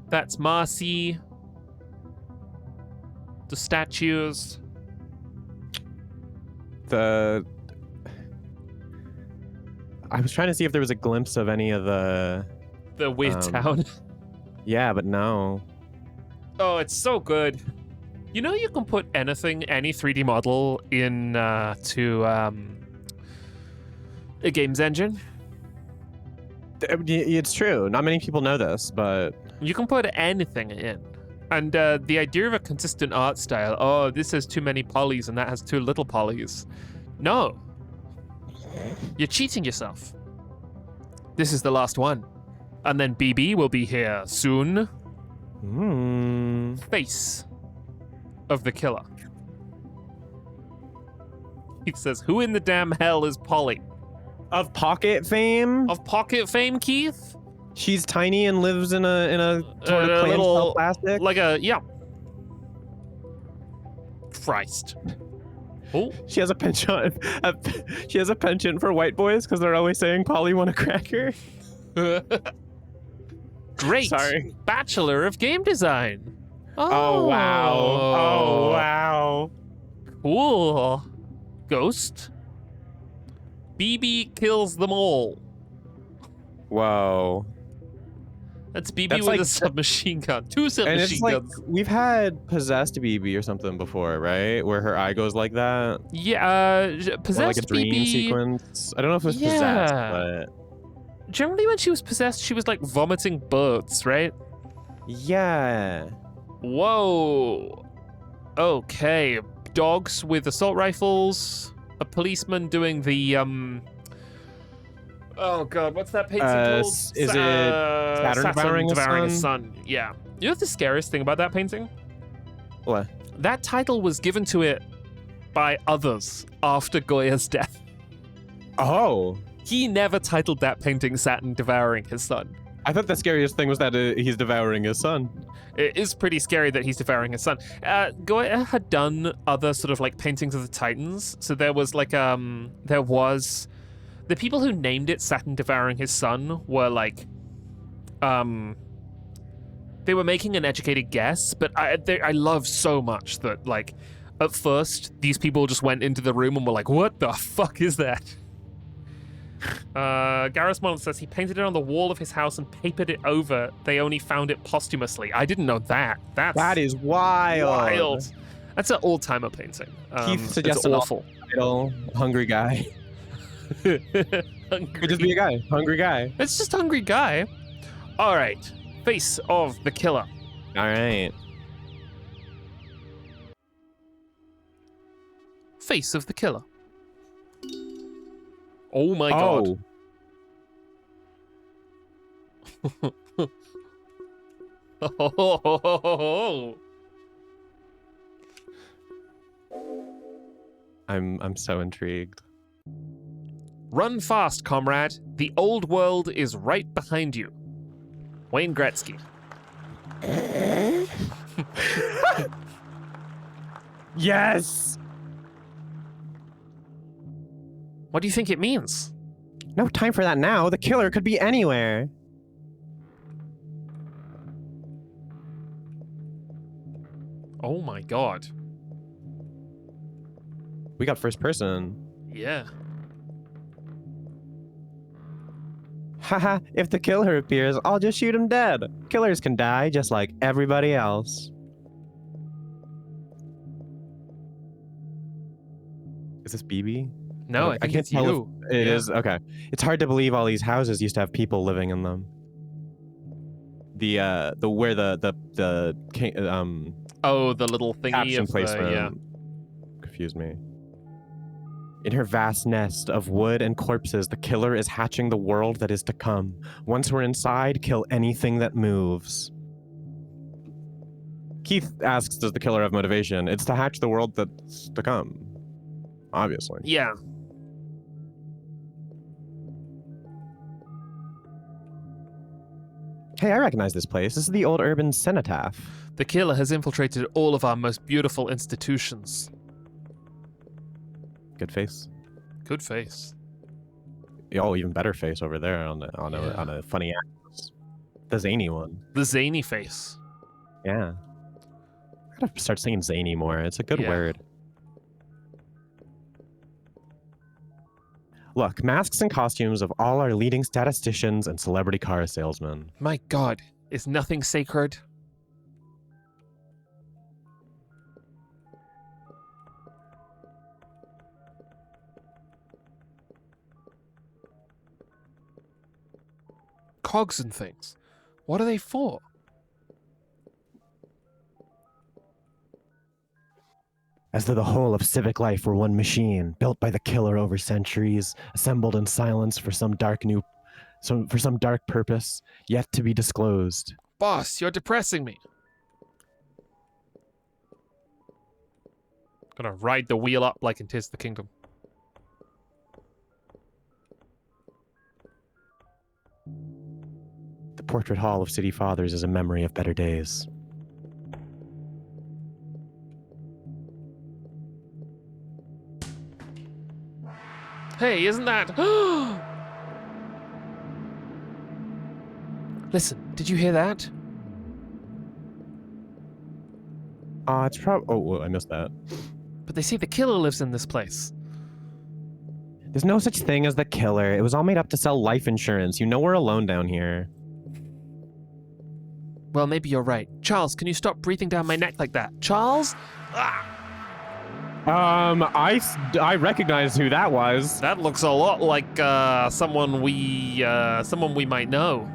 That's Marcy. The statues. I was trying to see if there was a glimpse of any of the weird town. Yeah, but no. Oh, it's so good. You know, you can put anything, any 3D model in to a games engine. It's true. Not many people know this, but you can put anything in. And the idea of a consistent art style, oh, this has too many polys and that has too little polys. No. You're cheating yourself. This is the last one. And then BB will be here soon. Face of the killer. He says, who in the damn hell is Polly? Of Pocket fame? Of Pocket fame, Keith? She's tiny and lives in a sort of little plastic. Like a, yeah. Christ. Oh. She has a penchant. She has a penchant for white boys because they're always saying Polly want a cracker. Great. Sorry. Bachelor of Game Design. Oh wow. Oh wow. Cool. Ghost. BB kills them all. Whoa. That's BB with a submachine gun. 2 submachine guns. We've had possessed BB or something before, right? Where her eye goes like that. Yeah, possessed or like a dream BB sequence. I don't know if it was possessed, but generally when she was possessed, she was like vomiting birds, right? Yeah. Whoa. Okay. Dogs with assault rifles. A policeman doing the oh god, what's that painting called? Is it Saturn devouring a sun? Yeah. You know what the scariest thing about that painting? What? That title was given to it by others after Goya's death. Oh. He never titled that painting Saturn devouring his son. I thought the scariest thing was that he's devouring his son. It is pretty scary that he's devouring his son. Goya had done other sort of like paintings of the Titans. So there was like, there was... The people who named it Saturn devouring his son were like, they were making an educated guess, but I love so much that like, at first, these people just went into the room and were like, what the fuck is that? Gareth Mullen says he painted it on the wall of his house and papered it over. They only found it posthumously. I didn't know that. That is wild. That's an all-timer painting. Keith suggested it's awful. Hungry guy. Could just be a guy. Hungry guy. It's just hungry guy. All right. Face of the killer. All right. Face of the killer. Oh my god. Oh. I'm so intrigued. Run fast, comrade. The old world is right behind you. Wayne Gretzky. Yes! What do you think it means? No time for that now. The killer could be anywhere. Oh my god. We got first person. Yeah. Haha, if the killer appears, I'll just shoot him dead. Killers can die just like everybody else. Is this BB? No, I think it's you. It is? Okay. It's hard to believe all these houses used to have people living in them. Where the oh, the little thingy caption of placement yeah. confused me. In her vast nest of wood and corpses, the killer is hatching the world that is to come. Once we're inside, kill anything that moves. Keith asks, does the killer have motivation? It's to hatch the world that's to come. Obviously. Yeah. Hey, I recognize this place. This is the old urban cenotaph. The killer has infiltrated all of our most beautiful institutions. Good face. Good face. Oh, even better face over there on a funny actress. The zany one. The zany face. Yeah. I gotta start saying zany more. It's a good word. Look, masks and costumes of all our leading statisticians and celebrity car salesmen. My God, is nothing sacred? Cogs and things. What are they for? As though the whole of civic life were one machine, built by the killer over centuries, assembled in silence for some dark purpose, yet to be disclosed. Boss, you're depressing me. Gonna ride the wheel up like in 'Tis the Kingdom. The Portrait Hall of City Fathers is a memory of better days. Hey, isn't that... Listen, did you hear that? It's probably... Oh, I missed that. But they say the killer lives in this place. There's no such thing as the killer. It was all made up to sell life insurance. You know we're alone down here. Well, maybe you're right. Charles, can you stop breathing down my neck like that? Charles? Ah! I recognize who that was. That looks a lot like someone we might know.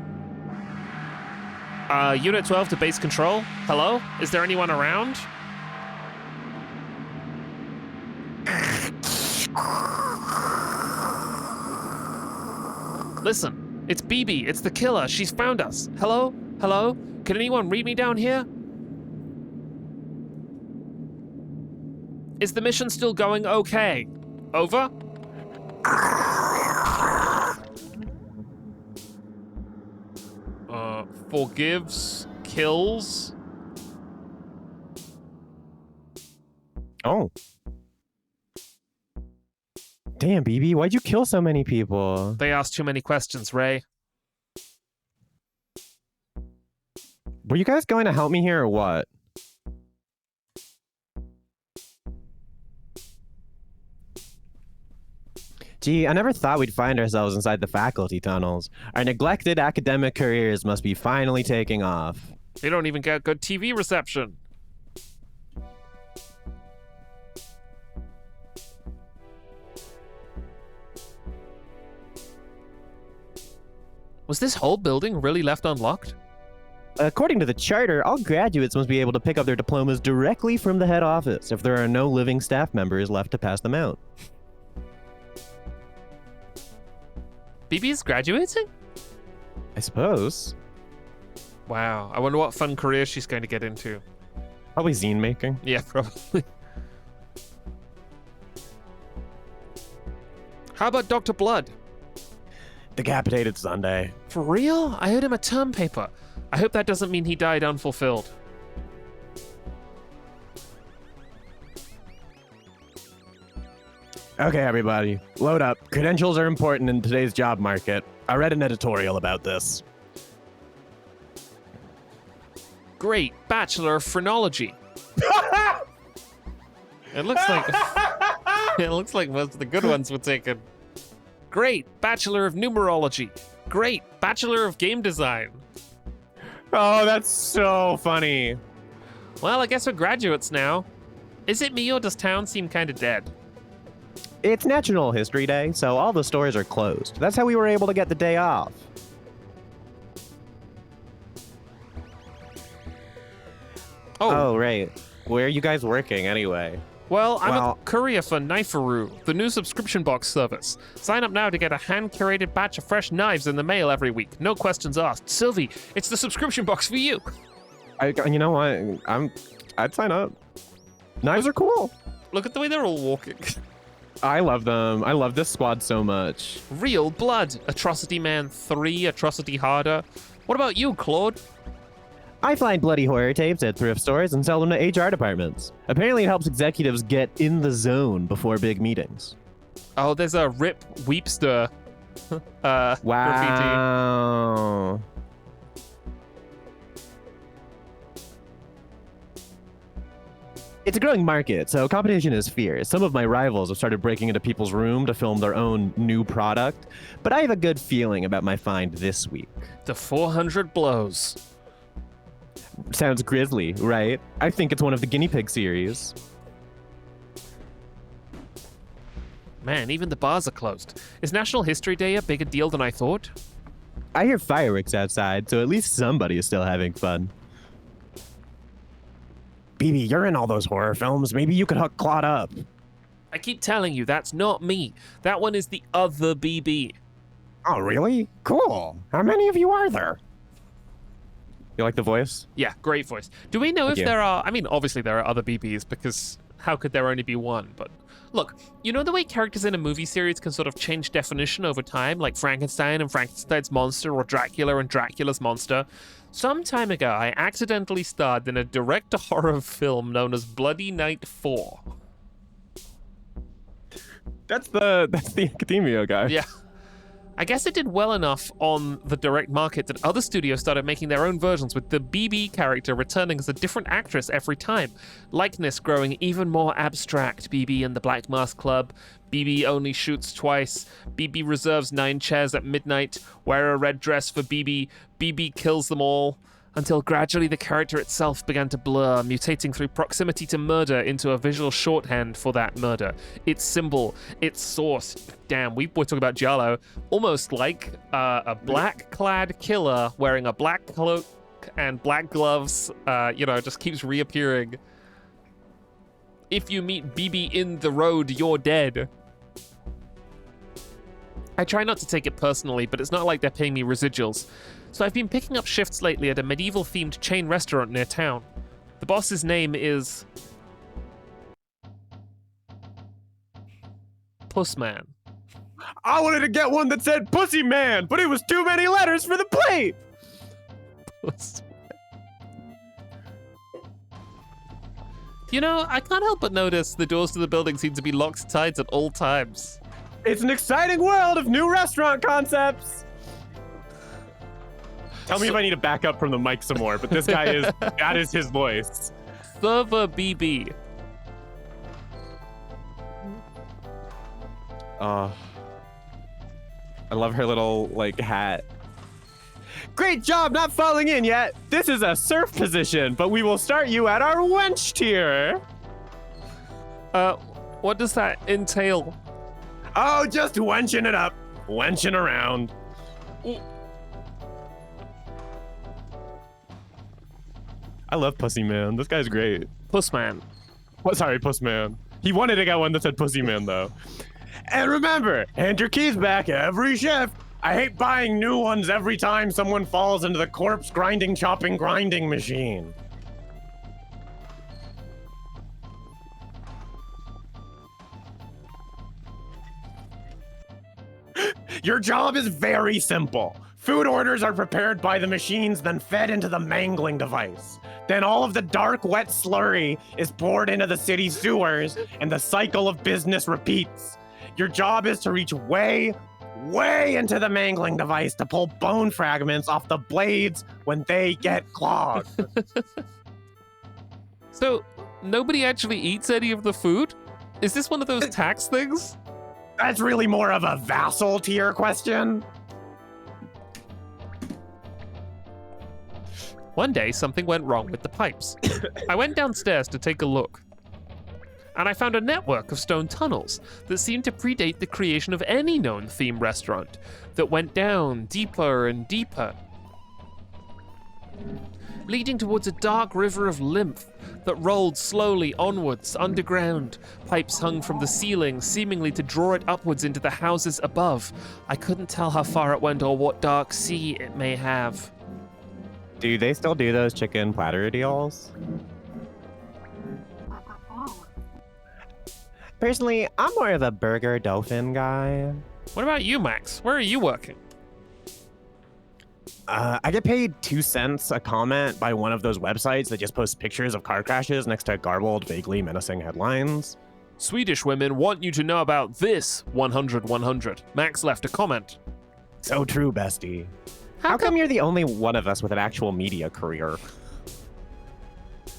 Unit 12 to base control. Hello? Is there anyone around? Listen, it's BB. It's the killer. She's found us. Hello? Hello? Can anyone read me down here? Is the mission still going okay? Over? Forgives, kills. Oh. Damn, BB, why'd you kill so many people? They asked too many questions, Ray. Were you guys going to help me here or what? Gee, I never thought we'd find ourselves inside the faculty tunnels. Our neglected academic careers must be finally taking off. They don't even get good TV reception. Was this whole building really left unlocked? According to the charter, all graduates must be able to pick up their diplomas directly from the head office if there are no living staff members left to pass them out. BB's graduating? I suppose. Wow, I wonder what fun career she's going to get into. Probably zine making. Yeah, probably. How about Dr. Blood? Decapitated Sunday. For real? I owed him a term paper. I hope that doesn't mean he died unfulfilled. Okay, everybody, load up. Credentials are important in today's job market. I read an editorial about this. Great, Bachelor of Phrenology. It looks like most of the good ones were taken. Great, Bachelor of Numerology. Great, Bachelor of Game Design. Oh, that's so funny. Well, I guess we're graduates now. Is it me or does town seem kind of dead? It's National History Day, so all the stores are closed. That's how we were able to get the day off. Oh, right. Where are you guys working anyway? Well, I'm a courier for Kniferoo, the new subscription box service. Sign up now to get a hand-curated batch of fresh knives in the mail every week. No questions asked. Sylvi, it's the subscription box for you. You know what? I'd sign up. Knives are cool. Look at the way they're all walking. I love them. I love this squad so much. Real blood. Atrocity Man 3, Atrocity Harder. What about you, Claude? I find bloody horror tapes at thrift stores and sell them to HR departments. Apparently it helps executives get in the zone before big meetings. Oh, there's a Rip Weepster graffiti. Wow. It's a growing market, so competition is fierce. Some of my rivals have started breaking into people's room to film their own new product, but I have a good feeling about my find this week. The 400 blows. Sounds grisly, right? I think it's one of the guinea pig series. Man, even the bars are closed. Is National History Day a bigger deal than I thought? I hear fireworks outside, so at least somebody is still having fun. BB, you're in all those horror films. Maybe you could hook Claude up. I keep telling you, that's not me. That one is the other BB. Oh, really? Cool. How many of you are there? You like the voice? Yeah, great voice. Do we know Thank if you. there are... I mean, obviously there are other BBs, because how could there only be one? But look, you know the way characters in a movie series can sort of change definition over time, like Frankenstein and Frankenstein's monster, or Dracula and Dracula's monster? Some time ago, I accidentally starred in a direct-to-horror film known as Bloody Night 4. That's the Academia guy. Yeah. I guess it did well enough on the direct market that other studios started making their own versions, with the BB character returning as a different actress every time. Likeness growing even more abstract. BB and the Black Mask Club. BB only shoots twice. BB reserves 9 chairs at midnight. Wear a red dress for BB. BB kills them all. Until gradually the character itself began to blur, mutating through proximity to murder into a visual shorthand for that murder. Its symbol, its source. Damn, we're talking about Giallo. Almost like a black-clad killer wearing a black cloak and black gloves, just keeps reappearing. If you meet BB in the road, you're dead. I try not to take it personally, but it's not like they're paying me residuals. So I've been picking up shifts lately at a medieval-themed chain restaurant near town. The boss's name is... Pussman. I wanted to get one that said Pussy Man, but it was too many letters for the plate! Pussman. You know, I can't help but notice the doors to the building seem to be locked tight at all times. It's an exciting world of new restaurant concepts! Tell me if I need to back up from the mic some more, but this guy that is his voice. Server BB. I love her little, hat. Great job not falling in yet. This is a surf position, but we will start you at our wench tier. What does that entail? Oh, just wenching it up. Wenching around. I love Pussy Man. This guy's great. Pussman. What? Sorry, Puss Man. He wanted to get one that said Pussy Man, though. And remember, hand your keys back every shift. I hate buying new ones every time someone falls into the corpse grinding, chopping, grinding machine. Your job is very simple. Food orders are prepared by the machines, then fed into the mangling device. Then all of the dark, wet slurry is poured into the city sewers, and the cycle of business repeats. Your job is to reach way into the mangling device to pull bone fragments off the blades when they get clogged. So, nobody actually eats any of the food? Is this one of those tax things? That's really more of a vassal tier question. One day, something went wrong with the pipes. I went downstairs to take a look, and I found a network of stone tunnels that seemed to predate the creation of any known theme restaurant, that went down deeper and deeper, leading towards a dark river of lymph that rolled slowly onwards underground. Pipes hung from the ceiling, seemingly to draw it upwards into the houses above. I couldn't tell how far it went or what dark sea it may have. Do they still do those chicken platter deals? Personally, I'm more of a burger dolphin guy. What about you, Max? Where are you working? I get paid 2 cents a comment by one of those websites that just posts pictures of car crashes next to garbled, vaguely menacing headlines. Swedish women want you to know about this 100-100. Max left a comment. So true, bestie. How come you're the only one of us with an actual media career?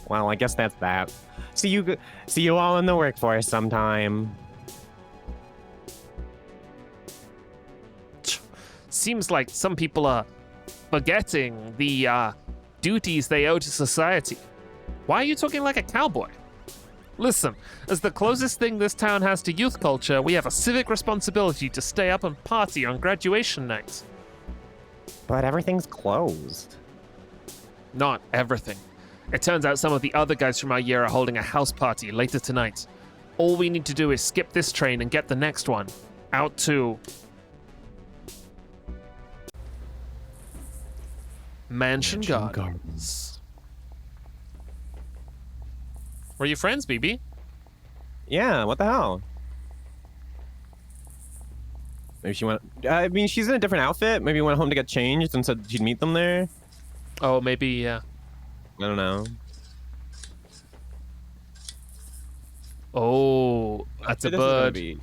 Well, I guess that's that. See you all in the workforce sometime. Seems like some people are forgetting the duties they owe to society. Why are you talking like a cowboy? Listen, as the closest thing this town has to youth culture, we have a civic responsibility to stay up and party on graduation night. But everything's closed. Not everything. It turns out some of the other guys from our year are holding a house party later tonight. All we need to do is skip this train and get the next one. Out to... Mansion Gardens. Were you friends, BB? Yeah, what the hell? Maybe she went... I mean, she's in a different outfit. Maybe went home to get changed and said she'd meet them there. Oh, maybe, yeah. I don't know. Oh, that's a bird. Be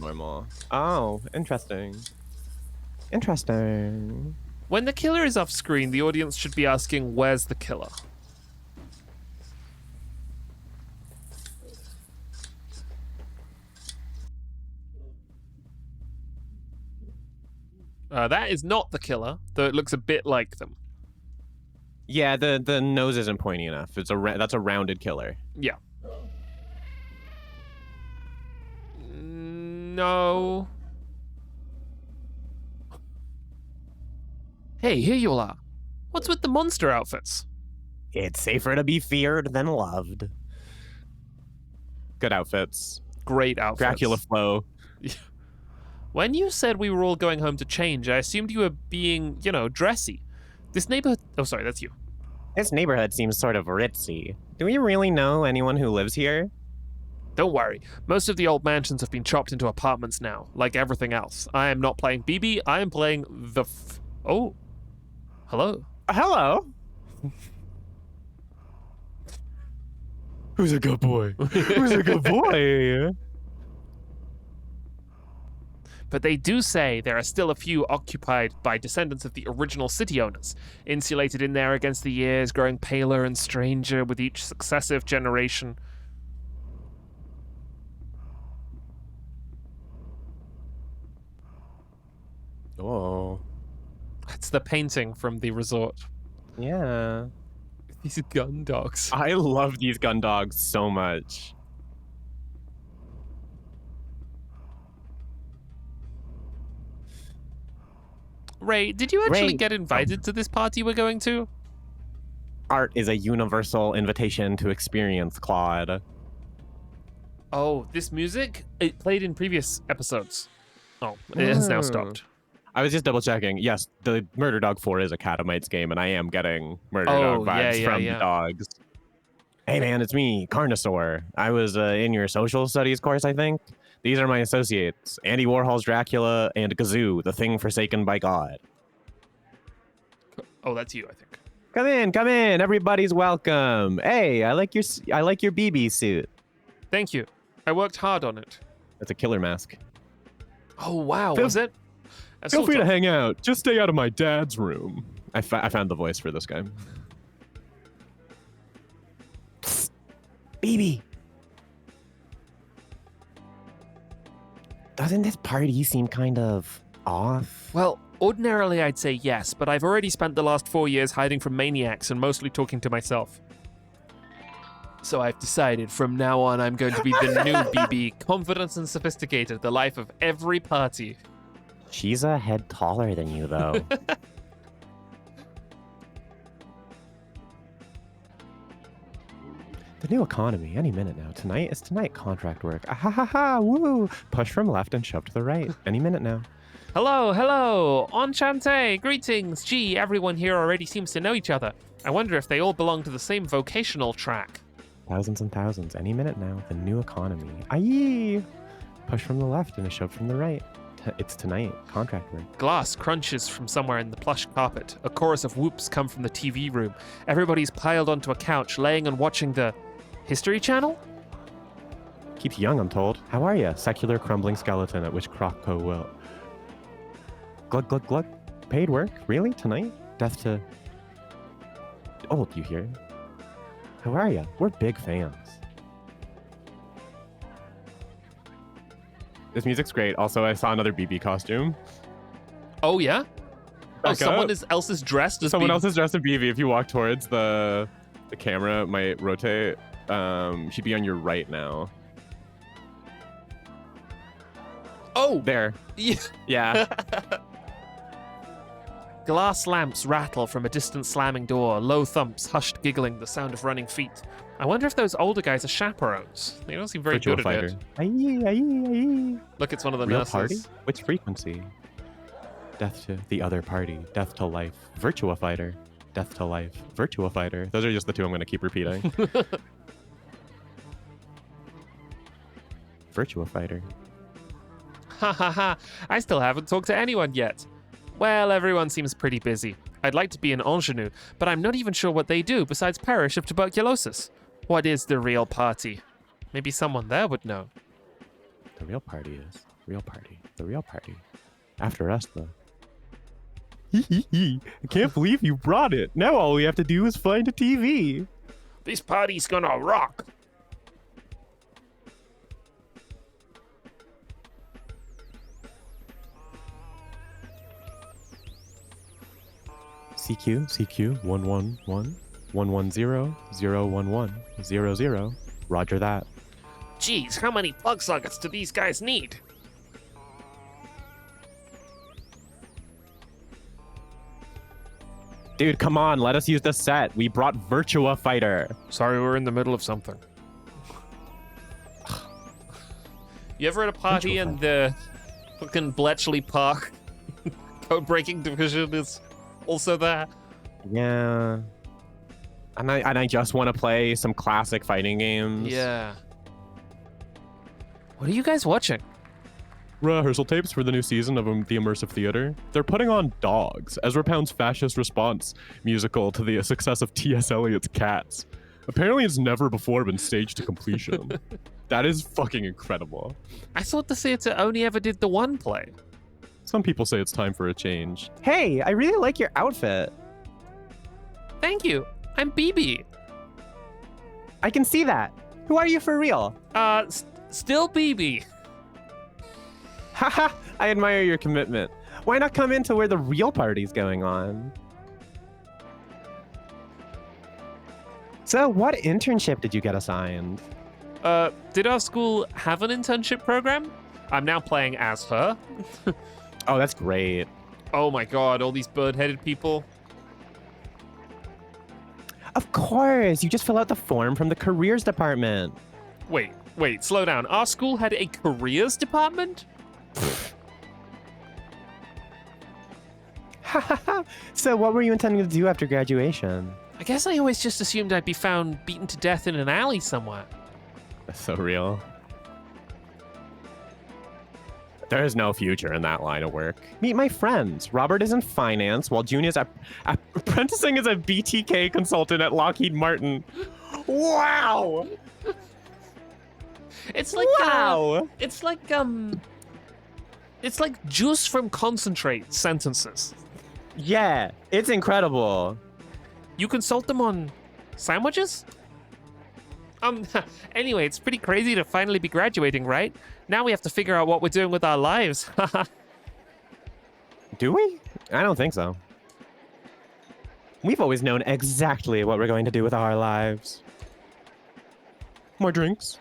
normal. Oh, interesting. Interesting. When the killer is off screen, the audience should be asking, where's the killer? That is not the killer, though it looks a bit like them. Yeah, the nose isn't pointy enough. That's a rounded killer. Yeah. No. Hey, here you all are. What's with the monster outfits? It's safer to be feared than loved. Good outfits. Great outfits. Dracula flow. When you said we were all going home to change, I assumed you were being, dressy. This neighborhood... Oh, sorry, that's you. This neighborhood seems sort of ritzy. Do we really know anyone who lives here? Don't worry. Most of the old mansions have been chopped into apartments now, like everything else. I am not playing BB, I am playing the... Oh. Hello. Hello. Who's a good boy? Who's a good boy? But they do say there are still a few occupied by descendants of the original city owners, insulated in there against the years, growing paler and stranger with each successive generation. Oh. It's the painting from the resort. Yeah. These gun dogs. I love these gun dogs so much. Ray, did you actually get invited to this party we're going to? Art is a universal invitation to experience, Claude. Oh, this music? It played in previous episodes. Oh, it has now stopped. I was just double checking. Yes, the Murder Dog 4 is a Catamites game, and I am getting Murder Dog vibes from the dogs. Hey man, it's me, Carnosaur. I was in your social studies course, I think. These are my associates, Andy Warhol's Dracula and Gazoo, the thing forsaken by God. Oh, that's you, I think. Come in, everybody's welcome. Hey, I like your BB suit. Thank you. I worked hard on it. That's a killer mask. Oh, wow, was it? Feel free to hang out. Just stay out of my dad's room. I found the voice for this guy. Psst. BB. Doesn't this party seem kind of off? Well, ordinarily I'd say yes, but I've already spent the last 4 years hiding from maniacs and mostly talking to myself. So I've decided from now on I'm going to be the new BB, confident and sophisticated, the life of every party. She's a head taller than you, though. The new economy, any minute now. Tonight is tonight contract work. Ah ha ha ha, woo! Push from left and shove to the right. Any minute now. Hello, hello! Enchante! Greetings! Gee, everyone here already seems to know each other. I wonder if they all belong to the same vocational track. Thousands and thousands, any minute now. The new economy. Aye! Push from the left and a shove from the right. It's tonight. Contract work. Glass crunches from somewhere in the plush carpet. A chorus of whoops come from the TV room. Everybody's piled onto a couch, laying and watching the History Channel? Keeps you young, I'm told. How are ya? Secular crumbling skeleton at which Croco will. Glug, glug, glug. Paid work? Really? Tonight? Death to... Oh, you hear? How are ya? We're big fans. This music's great. Also, I saw another BB costume. Oh, yeah? Back someone up. else is dressed as Someone BB. else is dressed as BB. If you walk towards the camera, it might rotate. She'd be on your right now. Oh! There. Yeah. Yeah. Glass lamps rattle from a distant slamming door. Low thumps, hushed giggling, the sound of running feet. I wonder if those older guys are chaperones. They don't seem very Virtual good fighter. at it. Aye, aye, aye. Look, it's one of the Real nurses. party? Which frequency? Death to the other party. Death to life. Virtua fighter. Death to life. Virtua fighter. Those are just the two I'm going to keep repeating. Virtua fighter. Ha ha ha. I still haven't talked to anyone yet. Well, everyone seems pretty busy. I'd like to be an ingenue, but I'm not even sure what they do besides perish of tuberculosis. What is the real party? Maybe someone there would know. The real party is. Real party. The real party. After us, though. I can't believe you brought it. Now all we have to do is find a TV. This party's gonna rock. CQ 111 110 011 00. Roger that. Geez, how many plug sockets do these guys need? Dude, come on, let us use the set. We brought Virtua Fighter. Sorry, we're in the middle of something. You ever at a party and the fucking Bletchley Park code-breaking division is also there? Yeah. And I just want to play some classic fighting games. Yeah. What are you guys watching? Rehearsal tapes for the new season of the Immersive Theater. They're putting on Dogs, Ezra Pound's fascist response musical to the success of T.S. Eliot's Cats. Apparently it's never before been staged to completion. That is fucking incredible. I thought the theater only ever did the one play. Some people say it's time for a change. Hey, I really like your outfit. Thank you. I'm BB. I can see that. Who are you for real? Still BB. Haha, I admire your commitment. Why not come into where the real party's going on? So, what internship did you get assigned? Did our school have an internship program? I'm now playing as her. Oh, that's great. Oh my god, all these bird-headed people. Of course, you just fill out the form from the careers department. Wait, slow down. Our school had a careers department? So what were you intending to do after graduation? I guess I always just assumed I'd be found beaten to death in an alley somewhere. That's so real. There is no future in that line of work. Meet my friends. Robert is in finance, while June is apprenticing as a BTK consultant at Lockheed Martin. Wow! It's like wow! It's like juice from concentrate sentences. Yeah, it's incredible. You consult them on sandwiches? Anyway, it's pretty crazy to finally be graduating, right? Now we have to figure out what we're doing with our lives. Do we? I don't think so. We've always known exactly what we're going to do with our lives. More drinks?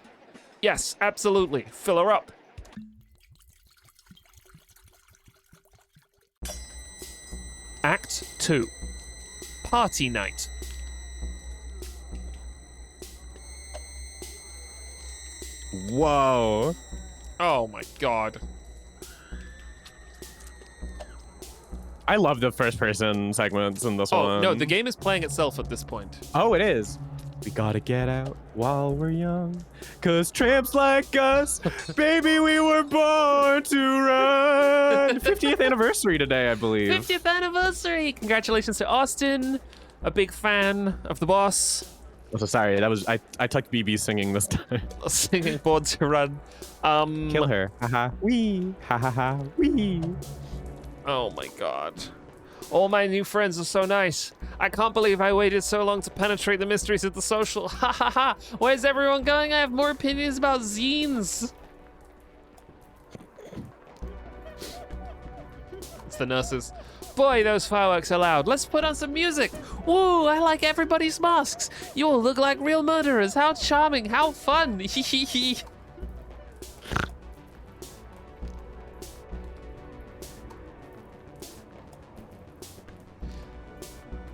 Yes, absolutely. Fill her up. Act 2. Party night. Whoa. Oh my god. I love the first person segments in this one. Oh, no, the game is playing itself at this point. Oh, it is. We gotta get out while we're young. 'Cause tramps like us, baby, we were born to run. 50th anniversary today, I believe. 50th anniversary! Congratulations to Austin, a big fan of the boss. Oh, so sorry, that was I tucked BB singing this time. Singing Born to Run. Kill her. Haha. Wee. Ha ha ha. Wee. Oh my god. All my new friends are so nice. I can't believe I waited so long to penetrate the mysteries of the social. Ha ha ha. Where's everyone going? I have more opinions about zines. It's the nurses. Boy, those fireworks are loud. Let's put on some music. Woo, I like everybody's masks. You all look like real murderers. How charming. How fun. Hee hee hee.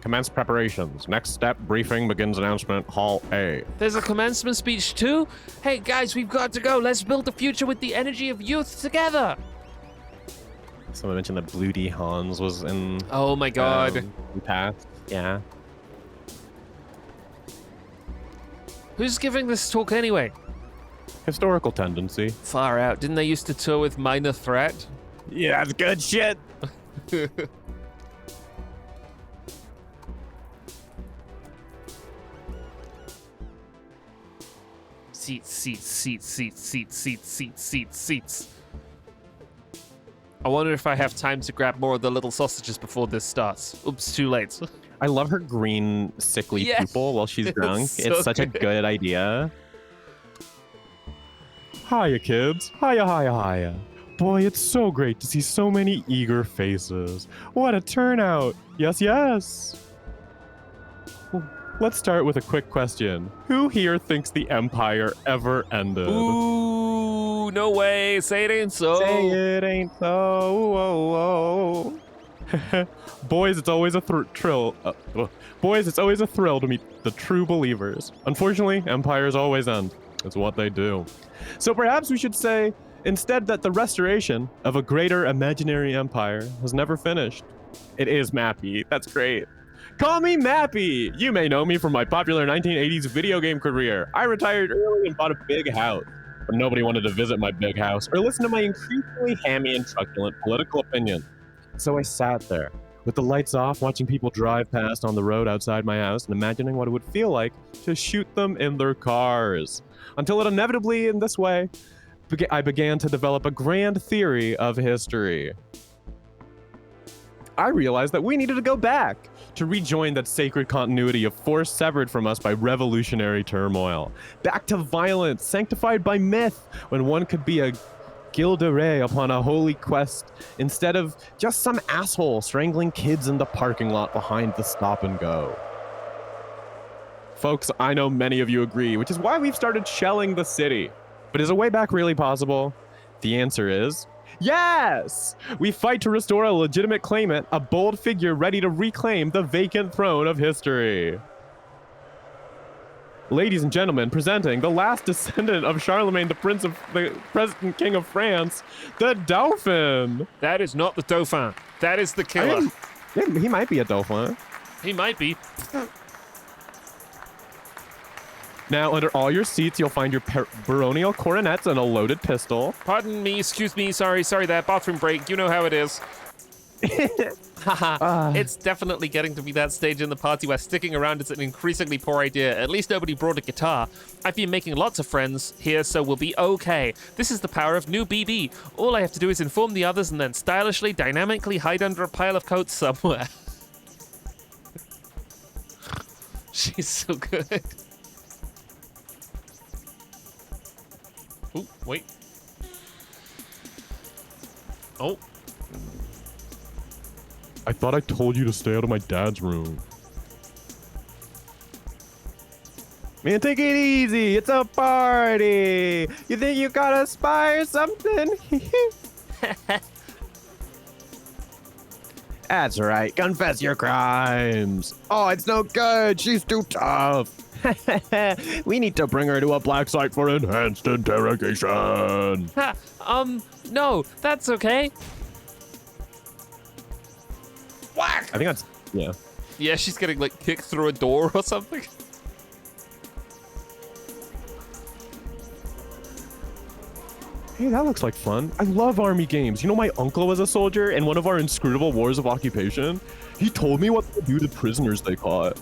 Commence preparations. Next step, briefing begins announcement, Hall A. There's a commencement speech too? Hey guys, we've got to go. Let's build the future with the energy of youth together. Someone mentioned that Blue D. Hans was in... Oh my god. The past. Yeah. Who's giving this talk anyway? Historical tendency. Far out. Didn't they used to tour with Minor Threat? Yeah, that's good shit. Seats. I wonder if I have time to grab more of the little sausages before this starts. Oops, too late. I love her green, sickly pupil while she's drunk. It's such a good idea. Hiya, kids. Hiya. Boy, it's so great to see so many eager faces. What a turnout. Yes. Let's start with a quick question. Who here thinks the Empire ever ended? Ooh, no way. Say it ain't so. Say it ain't so. Boys, it's always a thrill. Boys, it's always a thrill to meet the true believers. Unfortunately, empires always end. It's what they do. So perhaps we should say instead that the restoration of a greater imaginary empire has never finished. It is Mappy. That's great. Call me Mappy! You may know me from my popular 1980s video game career. I retired early and bought a big house, but nobody wanted to visit my big house or listen to my increasingly hammy and truculent political opinion. So I sat there, with the lights off, watching people drive past on the road outside my house and imagining what it would feel like to shoot them in their cars. Until it inevitably, in this way, I began to develop a grand theory of history. I realized that we needed to go back to rejoin that sacred continuity of force severed from us by revolutionary turmoil. Back to violence, sanctified by myth, when one could be a Gilderay upon a holy quest, instead of just some asshole strangling kids in the parking lot behind the stop and go. Folks, I know many of you agree, which is why we've started shelling the city. But is a way back really possible? The answer is yes! We fight to restore a legitimate claimant, a bold figure ready to reclaim the vacant throne of history. Ladies and gentlemen, presenting the last descendant of Charlemagne, the present king of France, the Dauphin. That is not the Dauphin. That is the killer. He might be a Dauphin. He might be. Now, under all your seats, you'll find your baronial coronets and a loaded pistol. Pardon me, excuse me, sorry, that bathroom break. You know how it is. Haha, it's definitely getting to be that stage in the party where sticking around is an increasingly poor idea. At least nobody brought a guitar. I've been making lots of friends here, so we'll be okay. This is the power of new BB. All I have to do is inform the others and then stylishly, dynamically hide under a pile of coats somewhere. She's so good. Ooh, wait. Oh. I thought I told you to stay out of my dad's room. Man, take it easy. It's a party. You think you gotta spy or something? That's right. Confess your crimes. Oh, it's no good. She's too tough. We need to bring her to a black site for enhanced interrogation. No, that's okay. Whack! I think that's, yeah. Yeah, she's getting, like, kicked through a door or something. Hey, that looks like fun. I love army games. You know, my uncle was a soldier in one of our inscrutable wars of occupation. He told me what to do to prisoners they caught.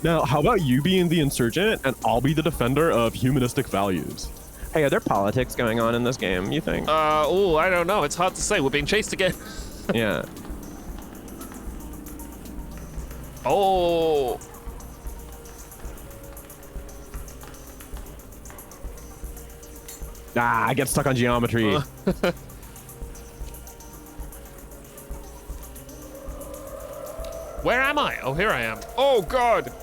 Now, how about you being the insurgent and I'll be the defender of humanistic values? Hey, are there politics going on in this game, you think? Oh, I don't know. It's hard to say. We're being chased again. Yeah. Oh. Ah, I get stuck on geometry. Where am I? Oh, here I am. Oh, God.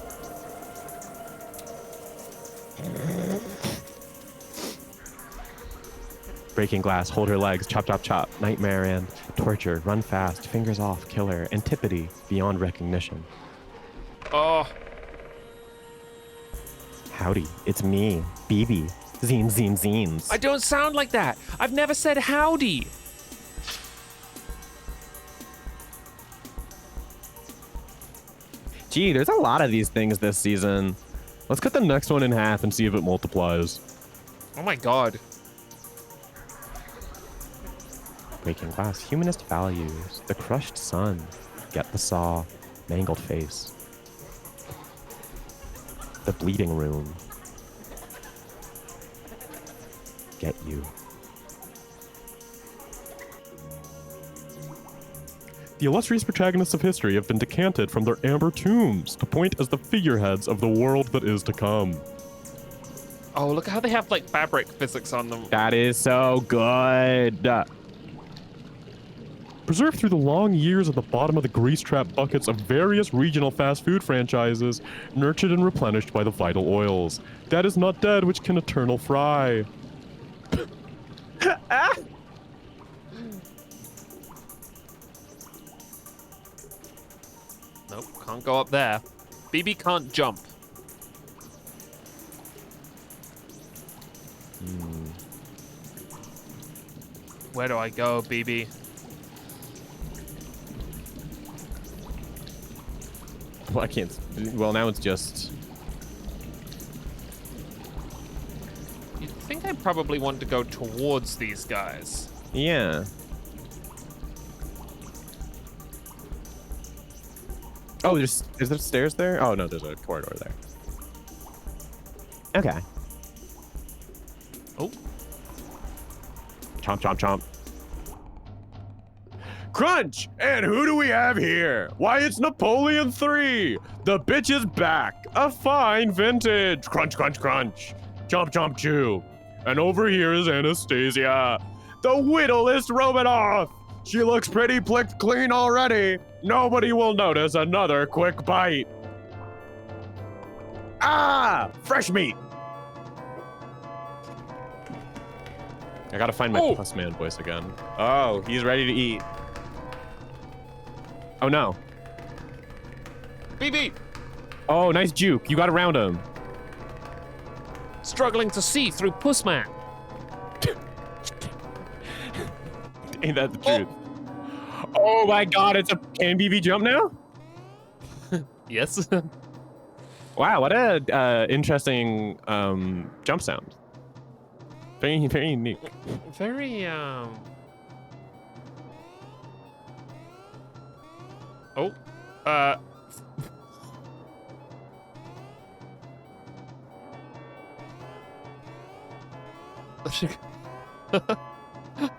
Breaking glass, hold her legs, chop, chop, chop, nightmare and torture, run fast, fingers off, killer, antipathy, beyond recognition. Oh. Howdy, it's me, BB. Zine, zine, zines. I don't sound like that. I've never said howdy. Gee, there's a lot of these things this season. Let's cut the next one in half and see if it multiplies. Oh my God. Breaking glass, humanist values, the crushed sun, get the saw, mangled face. The bleeding room. Get you. The illustrious protagonists of history have been decanted from their amber tombs to point as the figureheads of the world that is to come. Oh, look how they have like fabric physics on them. That is so good. Preserved through the long years at the bottom of the grease trap buckets of various regional fast food franchises, nurtured and replenished by the vital oils. That is not dead which can eternal fry. Nope, can't go up there. BB can't jump. Where do I go, BB? Well, I can't. Well, now it's just. You'd think I probably want to go towards these guys. Yeah. Oh, is there stairs there? Oh, no, there's a corridor there. Okay. Oh. Chomp, chomp, chomp. Crunch! And who do we have here? Why, it's Napoleon III! The bitch is back! A fine vintage! Crunch, crunch, crunch! Chomp, chomp, chew! And over here is Anastasia, the whittlest Romanoff! She looks pretty plicked clean already! Nobody will notice another quick bite! Ah! Fresh meat! I gotta find my plus man voice again. Oh, he's ready to eat. Oh no. BB! Oh, nice juke. You got around him. Struggling to see through Pussman. Ain't that the truth? Oh my god, it's a can BB jump now? Yes. Wow, what a interesting jump sound. Very, very unique. Very, Oh.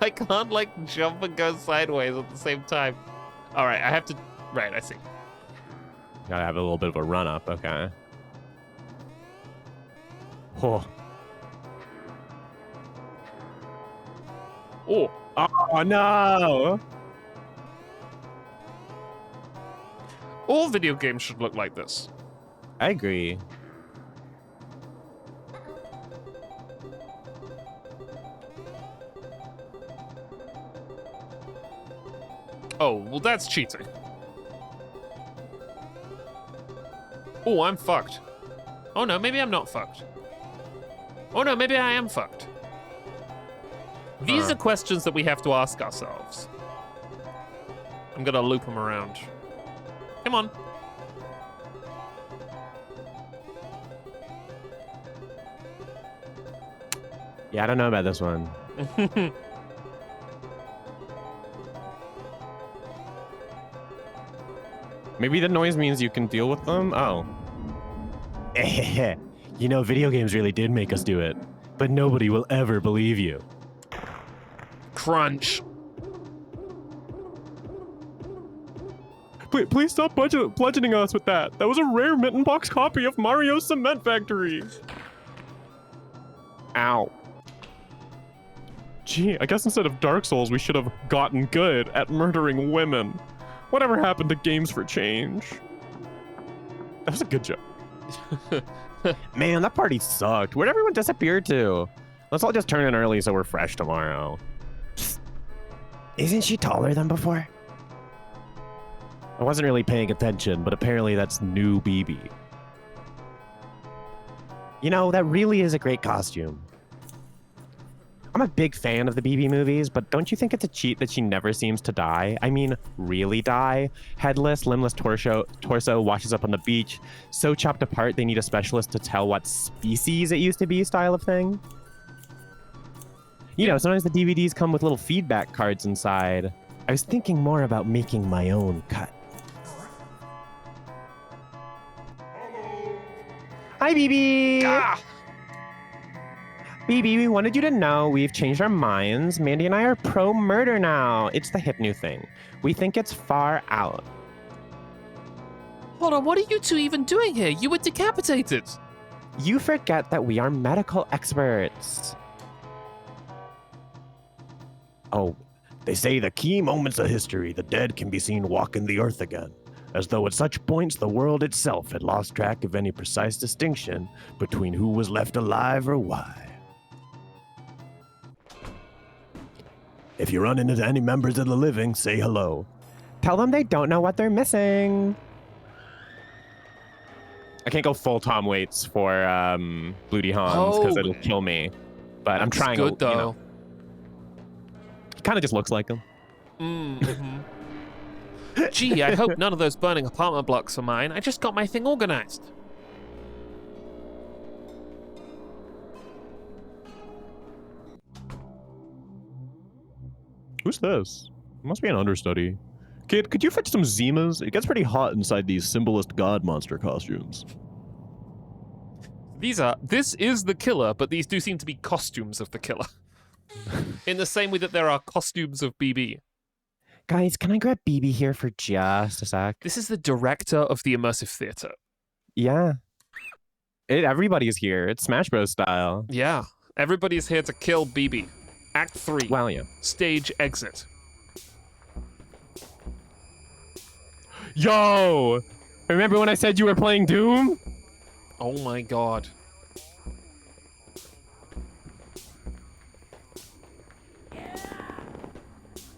I can't, like, jump and go sideways at the same time. All right, I have to... Right, I see. Gotta have a little bit of a run-up, okay. Oh. Oh. Oh, no! All video games should look like this. I agree. Oh, well, that's cheating. Oh, I'm fucked. Oh, no, maybe I'm not fucked. Oh, no, maybe I am fucked. These are questions that we have to ask ourselves. I'm gonna loop them around. Come on. Yeah, I don't know about this one. Maybe the noise means you can deal with them? Oh. You know, video games really did make us do it, but nobody will ever believe you. Crunch. Please stop bludgeoning us with that. That was a rare mitten box copy of Mario's Cement Factory. Ow. Gee, I guess instead of Dark Souls, we should have gotten good at murdering women. Whatever happened to games for change? That was a good joke. Man, that party sucked. Where'd everyone disappear to? Let's all just turn in early so we're fresh tomorrow. Psst. Isn't she taller than before? I wasn't really paying attention, but apparently that's new BB. You know, that really is a great costume. I'm a big fan of the BB movies, but don't you think it's a cheat that she never seems to die? I mean, really die? Headless, limbless torso washes up on the beach, so chopped apart they need a specialist to tell what species it used to be style of thing. You know, sometimes the DVDs come with little feedback cards inside. I was thinking more about making my own cut. Hi, BB! Ah! BB, we wanted you to know we've changed our minds. Mandy and I are pro-murder now. It's the hip new thing. We think it's far out. Hold on, what are you two even doing here? You were decapitated. You forget that we are medical experts. Oh, they say the key moments of history, the dead can be seen walking the earth again, as though at such points the world itself had lost track of any precise distinction between who was left alive or why. If you run into any members of the living, say hello. Tell them they don't know what they're missing. I can't go full Tom Waits for Booty Hans because it'll kill me. But I'm trying. Good though. You know, he kind of just looks like him. Mm-hmm. Gee, I hope none of those burning apartment blocks are mine. I just got my thing organized. Who's this? It must be an understudy. Kid, could you fetch some Zimas? It gets pretty hot inside these symbolist god monster costumes. This is the killer, but these do seem to be costumes of the killer. In the same way that there are costumes of BB. Guys, can I grab BB here for just a sec? This is the director of the immersive theater. Yeah. Everybody's here. It's Smash Bros. Style. Yeah. Everybody's here to kill BB. Act 3. Well, yeah. Stage exit. Yo! Remember when I said you were playing Doom? Oh my god.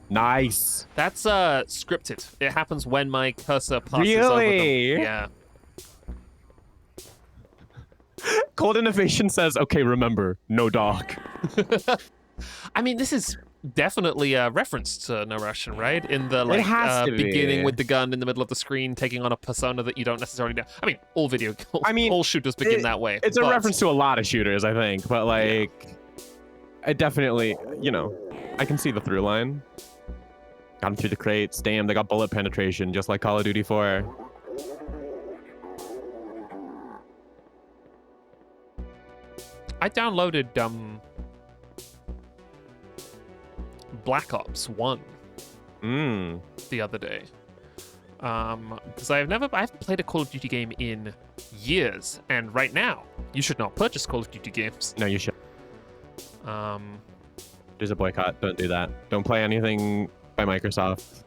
Nice. That's scripted. It happens when my cursor passes over them. Yeah. Cold Innovation says, okay, remember, no doc. I mean, this is definitely a reference to No Russian, right? In the like beginning with the gun in the middle of the screen, taking on a persona that you don't necessarily know. I mean, all shooters begin that way. It's a reference to a lot of shooters, I think, but like, I definitely, you know, I can see the through line. Got him through the crates. Damn, they got bullet penetration, just like Call of Duty 4. I downloaded Black Ops 1 the other day. Because I haven't played a Call of Duty game in years, and right now, you should not purchase Call of Duty games. No, you should. There's a boycott. Don't do that. Don't play anything by Microsoft.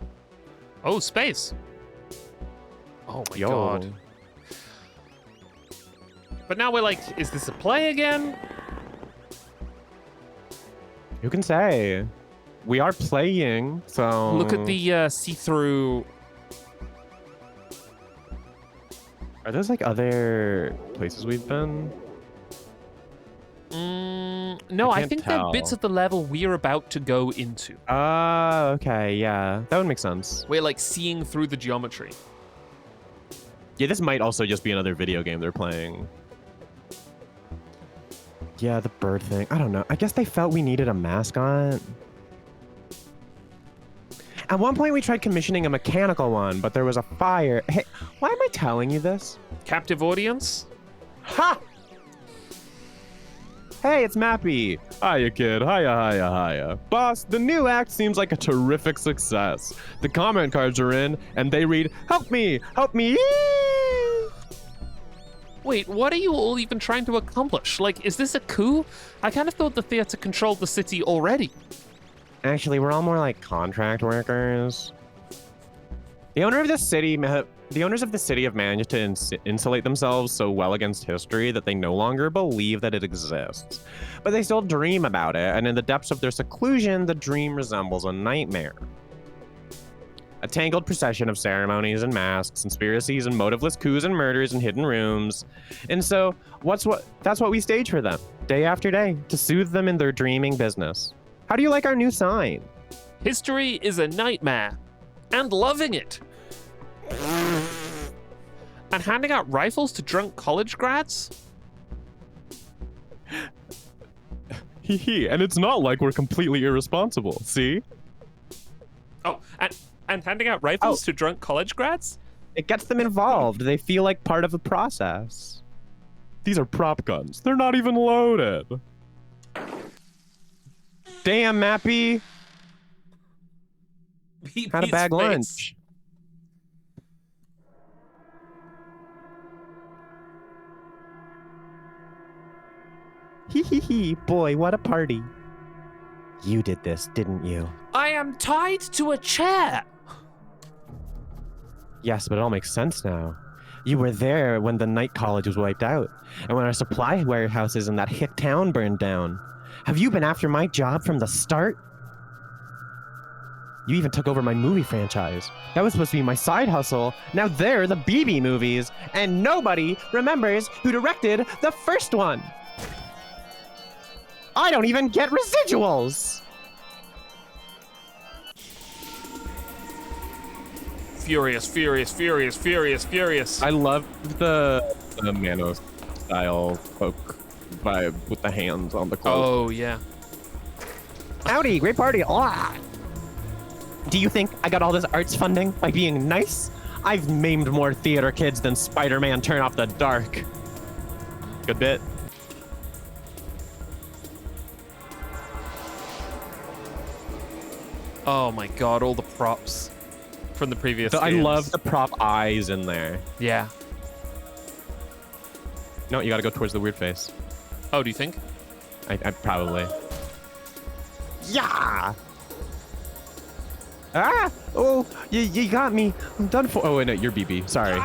Oh, space. Oh my god. But now we're like, is this a play again? You can say. We are playing, so... Look at the see-through... Are those like other places we've been? No, I think they're bits of the level we're about to go into. Okay, yeah. That would make sense. We're like seeing through the geometry. Yeah, this might also just be another video game they're playing. Yeah, the bird thing. I don't know. I guess they felt we needed a mascot. At one point, we tried commissioning a mechanical one, but there was a fire. Hey, why am I telling you this? Captive audience? Ha! Hey, it's Mappy. Hiya, kid. Hiya. Boss, the new act seems like a terrific success. The comment cards are in, and they read, "Help me! Help me!" Wait, what are you all even trying to accomplish? Like, is this a coup? I kind of thought the theater controlled the city already. Actually, we're all more like contract workers. The owners of the city have managed to insulate themselves so well against history that they no longer believe that it exists. But they still dream about it, and in the depths of their seclusion, the dream resembles a nightmare. A tangled procession of ceremonies and masks, conspiracies and motiveless coups and murders in hidden rooms. And so, that's what we stage for them, day after day, to soothe them in their dreaming business. How do you like our new sign? History is a nightmare. And loving it. And handing out rifles to drunk college grads? Hee, and it's not like we're completely irresponsible, see? Oh, and handing out rifles to drunk college grads? It gets them involved. They feel like part of the process. These are prop guns. They're not even loaded. Damn, Mappy. Had a bag lunch. Hee, boy, what a party. You did this, didn't you? I am tied to a chair. Yes, but it all makes sense now. You were there when the night college was wiped out, and when our supply warehouses in that hick town burned down. Have you been after my job from the start? You even took over my movie franchise. That was supposed to be my side hustle. Now they're the BB movies, and nobody remembers who directed the first one. I don't even get residuals. Furious. I love the Manos style folk vibe with the hands on the clothes. Oh, yeah. Howdy, great party. Ah. Do you think I got all this arts funding by being nice? I've maimed more theater kids than Spider-Man Turn Off the Dark. Good bit. Oh my god, all the props from the previous I games. love the prop eyes in there. Yeah. No, you gotta go towards the weird face. Oh, do you think? I probably. Yeah! Ah! Oh, you got me. I'm done for. Oh, wait, no, you're BB. Sorry.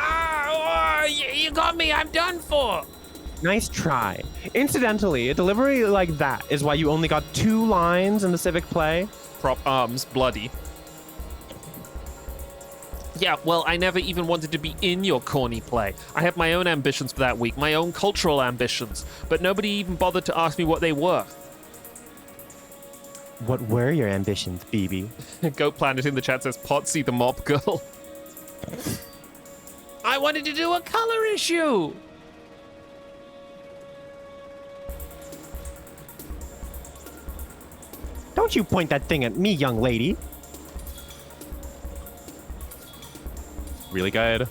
You got me. I'm done for. Nice try. Incidentally, a delivery like that is why you only got 2 lines in the civic play. Prop arms bloody. Yeah, well, I never even wanted to be in your corny play. I have my own ambitions for that week, my own cultural ambitions, but nobody even bothered to ask me what they were. What were your ambitions, BB? Goat Planet in the chat says, Potsy the Mop Girl. I wanted to do a color issue! Don't you point that thing at me, young lady. Really good.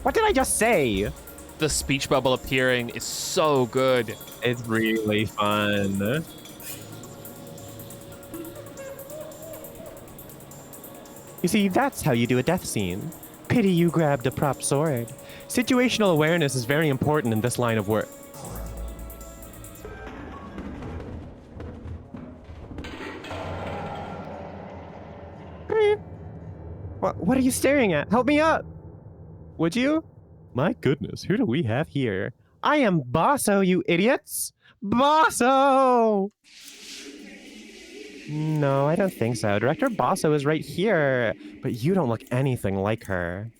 What did I just say? The speech bubble appearing is so good. It's really fun. You see, that's how you do a death scene. Pity you grabbed a prop sword. Situational awareness is very important in this line of work. What are you staring at? Help me up! Would you? My goodness, who do we have here? I am Bosso, you idiots! Bosso! No, I don't think so. Director Bosso is right here, but you don't look anything like her.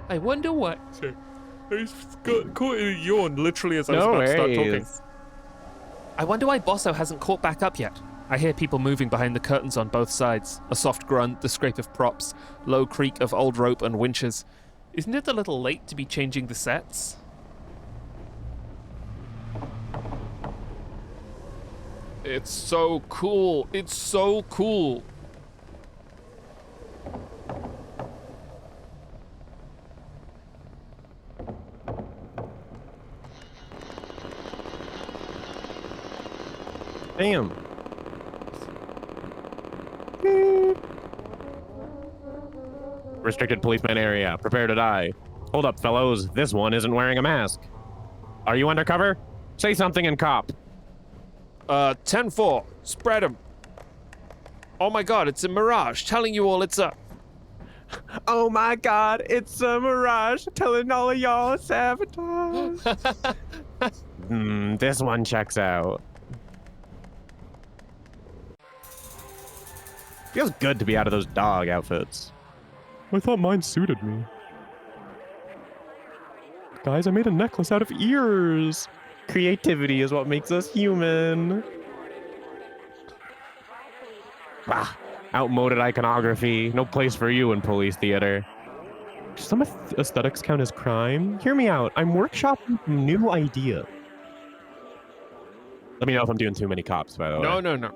I wonder what... I just got caught in a yawn literally as I was about to start talking. I wonder why Bosso hasn't caught back up yet. I hear people moving behind the curtains on both sides. A soft grunt, the scrape of props, low creak of old rope and winches. Isn't it a little late to be changing the sets? It's so cool. It's so cool. Damn. Restricted policeman area. Prepare to die. Hold up, fellows. This one isn't wearing a mask. Are you undercover? Say something in cop. 10-4. Spread 'em. Oh my god, it's a mirage. Telling you all it's a... Oh my god, it's a mirage. Telling all of y'all sabotage. This one checks out. Feels good to be out of those dog outfits. I thought mine suited me. Guys, I made a necklace out of ears. Creativity is what makes us human. Bah, outmoded iconography. No place for you in police theater. Do some aesthetics count as crime? Hear me out. I'm workshopping some new idea. Let me know if I'm doing too many cops, by the way. No.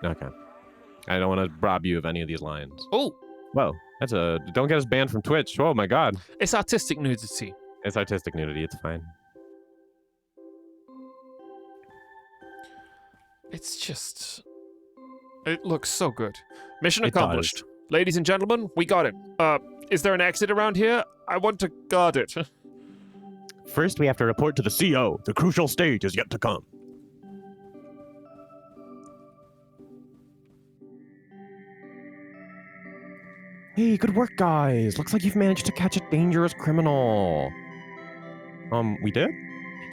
Okay. I don't want to rob you of any of these lines. Oh. Whoa, that's a... Don't get us banned from Twitch. Oh my god. It's artistic nudity. It's artistic nudity. It's fine. It's just... It looks so good. Mission It accomplished. does. Ladies and gentlemen, we got it. Is there an exit around here? I want to guard it. First, we have to report to the CO. The crucial stage is yet to come. Hey, good work, guys. Looks like you've managed to catch a dangerous criminal. We did?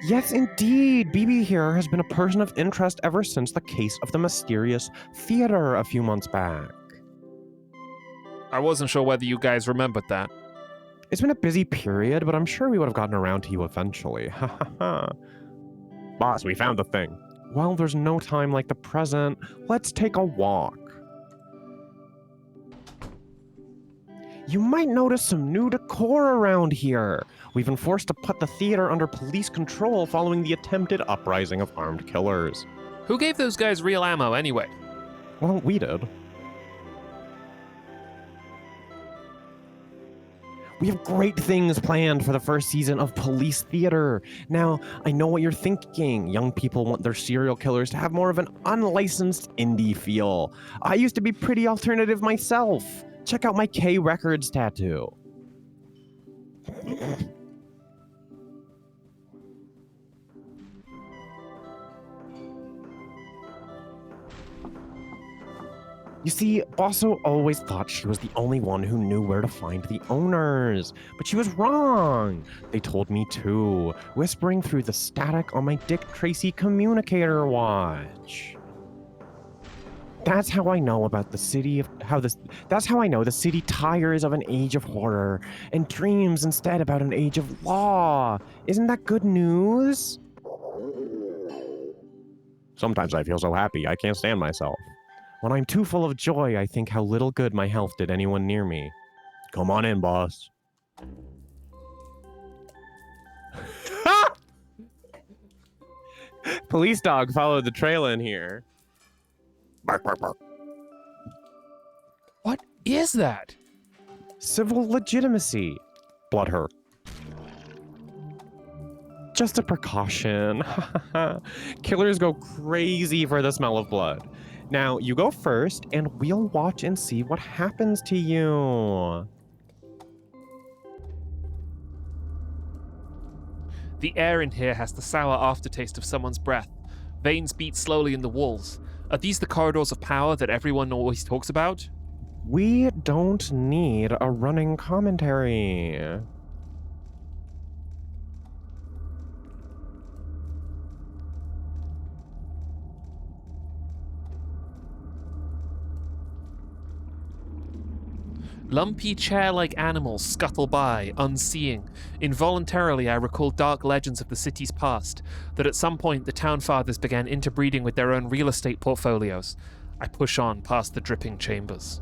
Yes, indeed. BB here has been a person of interest ever since the case of the mysterious theater a few months back. I wasn't sure whether you guys remembered that. It's been a busy period, but I'm sure we would have gotten around to you eventually. Ha ha ha. Boss, we found the thing. Well, there's no time like the present. Let's take a walk. You might notice some new decor around here. We've been forced to put the theater under police control following the attempted uprising of armed killers. Who gave those guys real ammo anyway? Well, we did. We have great things planned for the first season of Police Theater. Now, I know what you're thinking. Young people want their serial killers to have more of an unlicensed indie feel. I used to be pretty alternative myself. Check out my K Records tattoo. You see, Bosso always thought she was the only one who knew where to find the owners. But she was wrong. They told me too, whispering through the static on my Dick Tracy communicator watch. That's how I know about the city of that's how I know the city tires of an age of horror and dreams instead about an age of law. Isn't that good news? Sometimes I feel so happy I can't stand myself. When I'm too full of joy, I think how little good my health did anyone near me. Come on in, boss. Police dog followed the trail in here. Bark, bark, bark. What is that? Civil legitimacy. Blood her. Just a precaution. Killers go crazy for the smell of blood. Now, you go first, and we'll watch and see what happens to you. The air in here has the sour aftertaste of someone's breath. Veins beat slowly in the walls. Are these the corridors of power that everyone always talks about? We don't need a running commentary. Lumpy chair-like animals scuttle by, unseeing. Involuntarily, I recall dark legends of the city's past, that at some point the town fathers began interbreeding with their own real estate portfolios. I push on past the dripping chambers.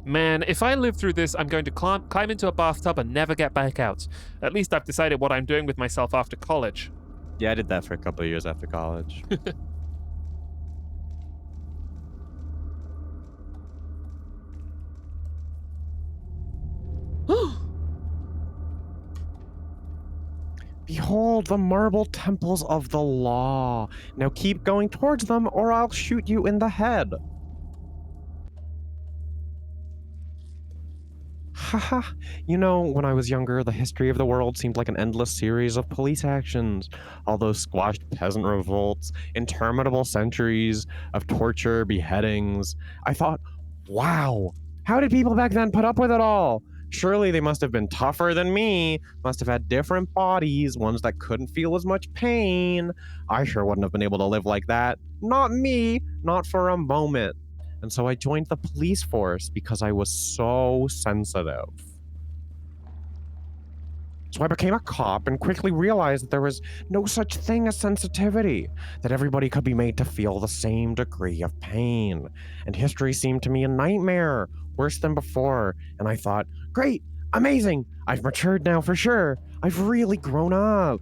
Man, if I live through this, I'm going to climb into a bathtub and never get back out. At least I've decided what I'm doing with myself after college. Yeah, I did that for a couple of years after college. Behold the marble temples of the law. Now keep going towards them or I'll shoot you in the head. Haha, you know, when I was younger, the history of the world seemed like an endless series of police actions. All those squashed peasant revolts, interminable centuries of torture, beheadings. I thought, wow, how did people back then put up with it all? Surely they must have been tougher than me, must have had different bodies, ones that couldn't feel as much pain. I sure wouldn't have been able to live like that. Not me, not for a moment. And so I joined the police force because I was so sensitive. So I became a cop and quickly realized that there was no such thing as sensitivity, that everybody could be made to feel the same degree of pain. And history seemed to me a nightmare, worse than before. And I thought, great, amazing, I've matured now for sure. I've really grown up.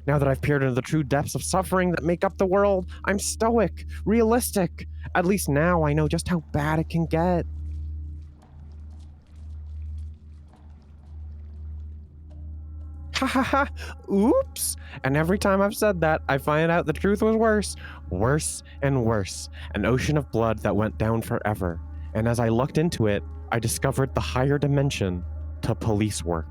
Now that I've peered into the true depths of suffering that make up the world, I'm stoic, realistic. At least now I know just how bad it can get. Ha ha ha, oops. And every time I've said that, I find out the truth was worse. Worse and worse. An ocean of blood that went down forever. And as I looked into it, I discovered the higher dimension to police work.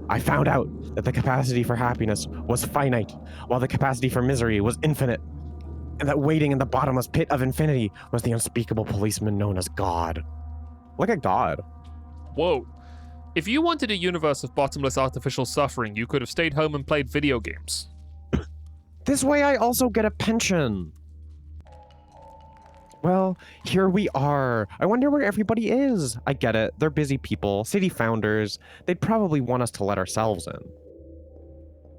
I found out that the capacity for happiness was finite, while the capacity for misery was infinite, and that waiting in the bottomless pit of infinity was the unspeakable policeman known as God. Look at God. Whoa. If you wanted a universe of bottomless artificial suffering, you could have stayed home and played video games. This way I also get a pension. Well, here we are. I wonder where everybody is. I get it. They're busy people, city founders. They'd probably want us to let ourselves in.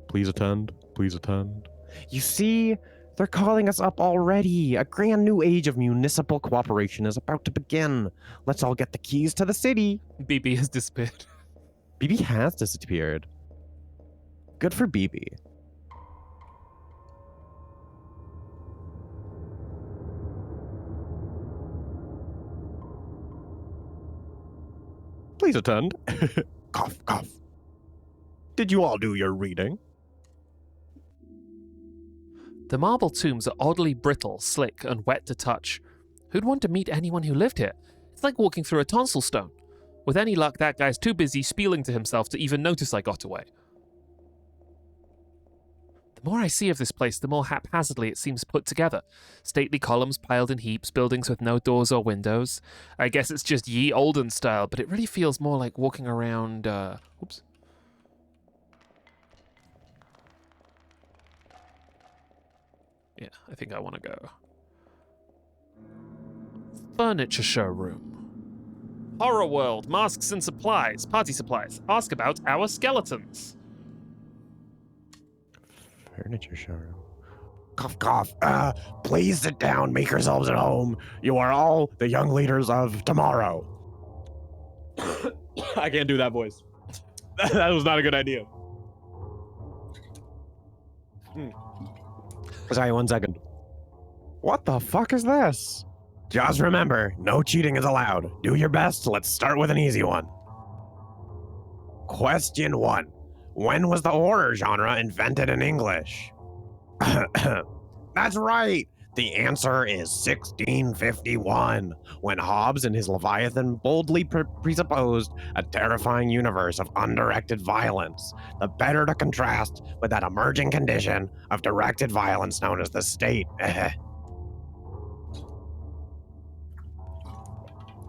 Please attend. Please attend. You see, they're calling us up already. A grand new age of municipal cooperation is about to begin. Let's all get the keys to the city. BB has disappeared. BB has disappeared. Good for BB. Please attend. Cough, cough. Did you all do your reading? The marble tombs are oddly brittle, slick, and wet to touch. Who'd want to meet anyone who lived here? It's like walking through a tonsil stone. With any luck, that guy's too busy spieling to himself to even notice I got away. The more I see of this place, the more haphazardly it seems put together. Stately columns piled in heaps, buildings with no doors or windows. I guess it's just ye olden style, but it really feels more like walking around, oops. Yeah, I think I want to go. Furniture showroom. Horror world, masks and supplies, party supplies. Ask about our skeletons. Furniture showroom. Cough, cough. Please sit down, make yourselves at home. You are all the young leaders of tomorrow. I can't do that voice. That was not a good idea. Sorry, 1 second. What the fuck is this? Just remember, no cheating is allowed. Do your best. Let's start with an easy one. Question 1. When was the horror genre invented in English? That's right. The answer is 1651, when Hobbes and his Leviathan boldly presupposed a terrifying universe of undirected violence, the better to contrast with that emerging condition of directed violence known as the state.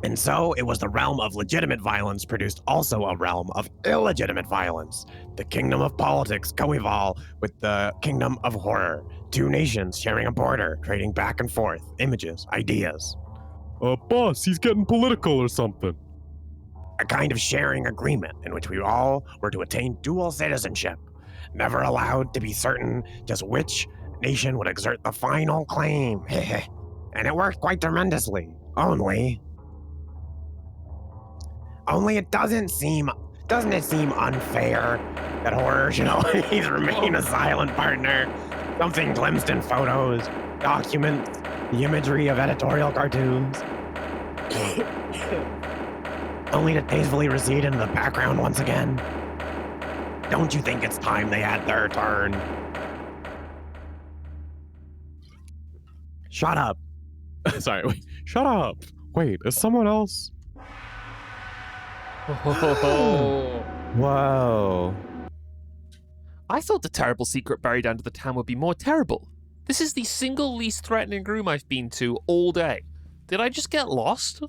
And so it was the realm of legitimate violence produced also a realm of illegitimate violence. The kingdom of politics co-evolve with the kingdom of horror. Two nations sharing a border, trading back and forth, images, ideas. Boss, he's getting political or something. A kind of sharing agreement in which we all were to attain dual citizenship, never allowed to be certain just which nation would exert the final claim. And it worked quite tremendously. Only it doesn't it seem unfair that horror should always remain a silent partner? Something glimpsed in photos, documents, the imagery of editorial cartoons. Only to tastefully recede into the background once again. Don't you think it's time they had their turn? Shut up. Sorry, wait. Shut up. Wait, is someone else? Whoa. I thought the terrible secret buried under the town would be more terrible. This is the single least threatening room I've been to all day. Did I just get lost?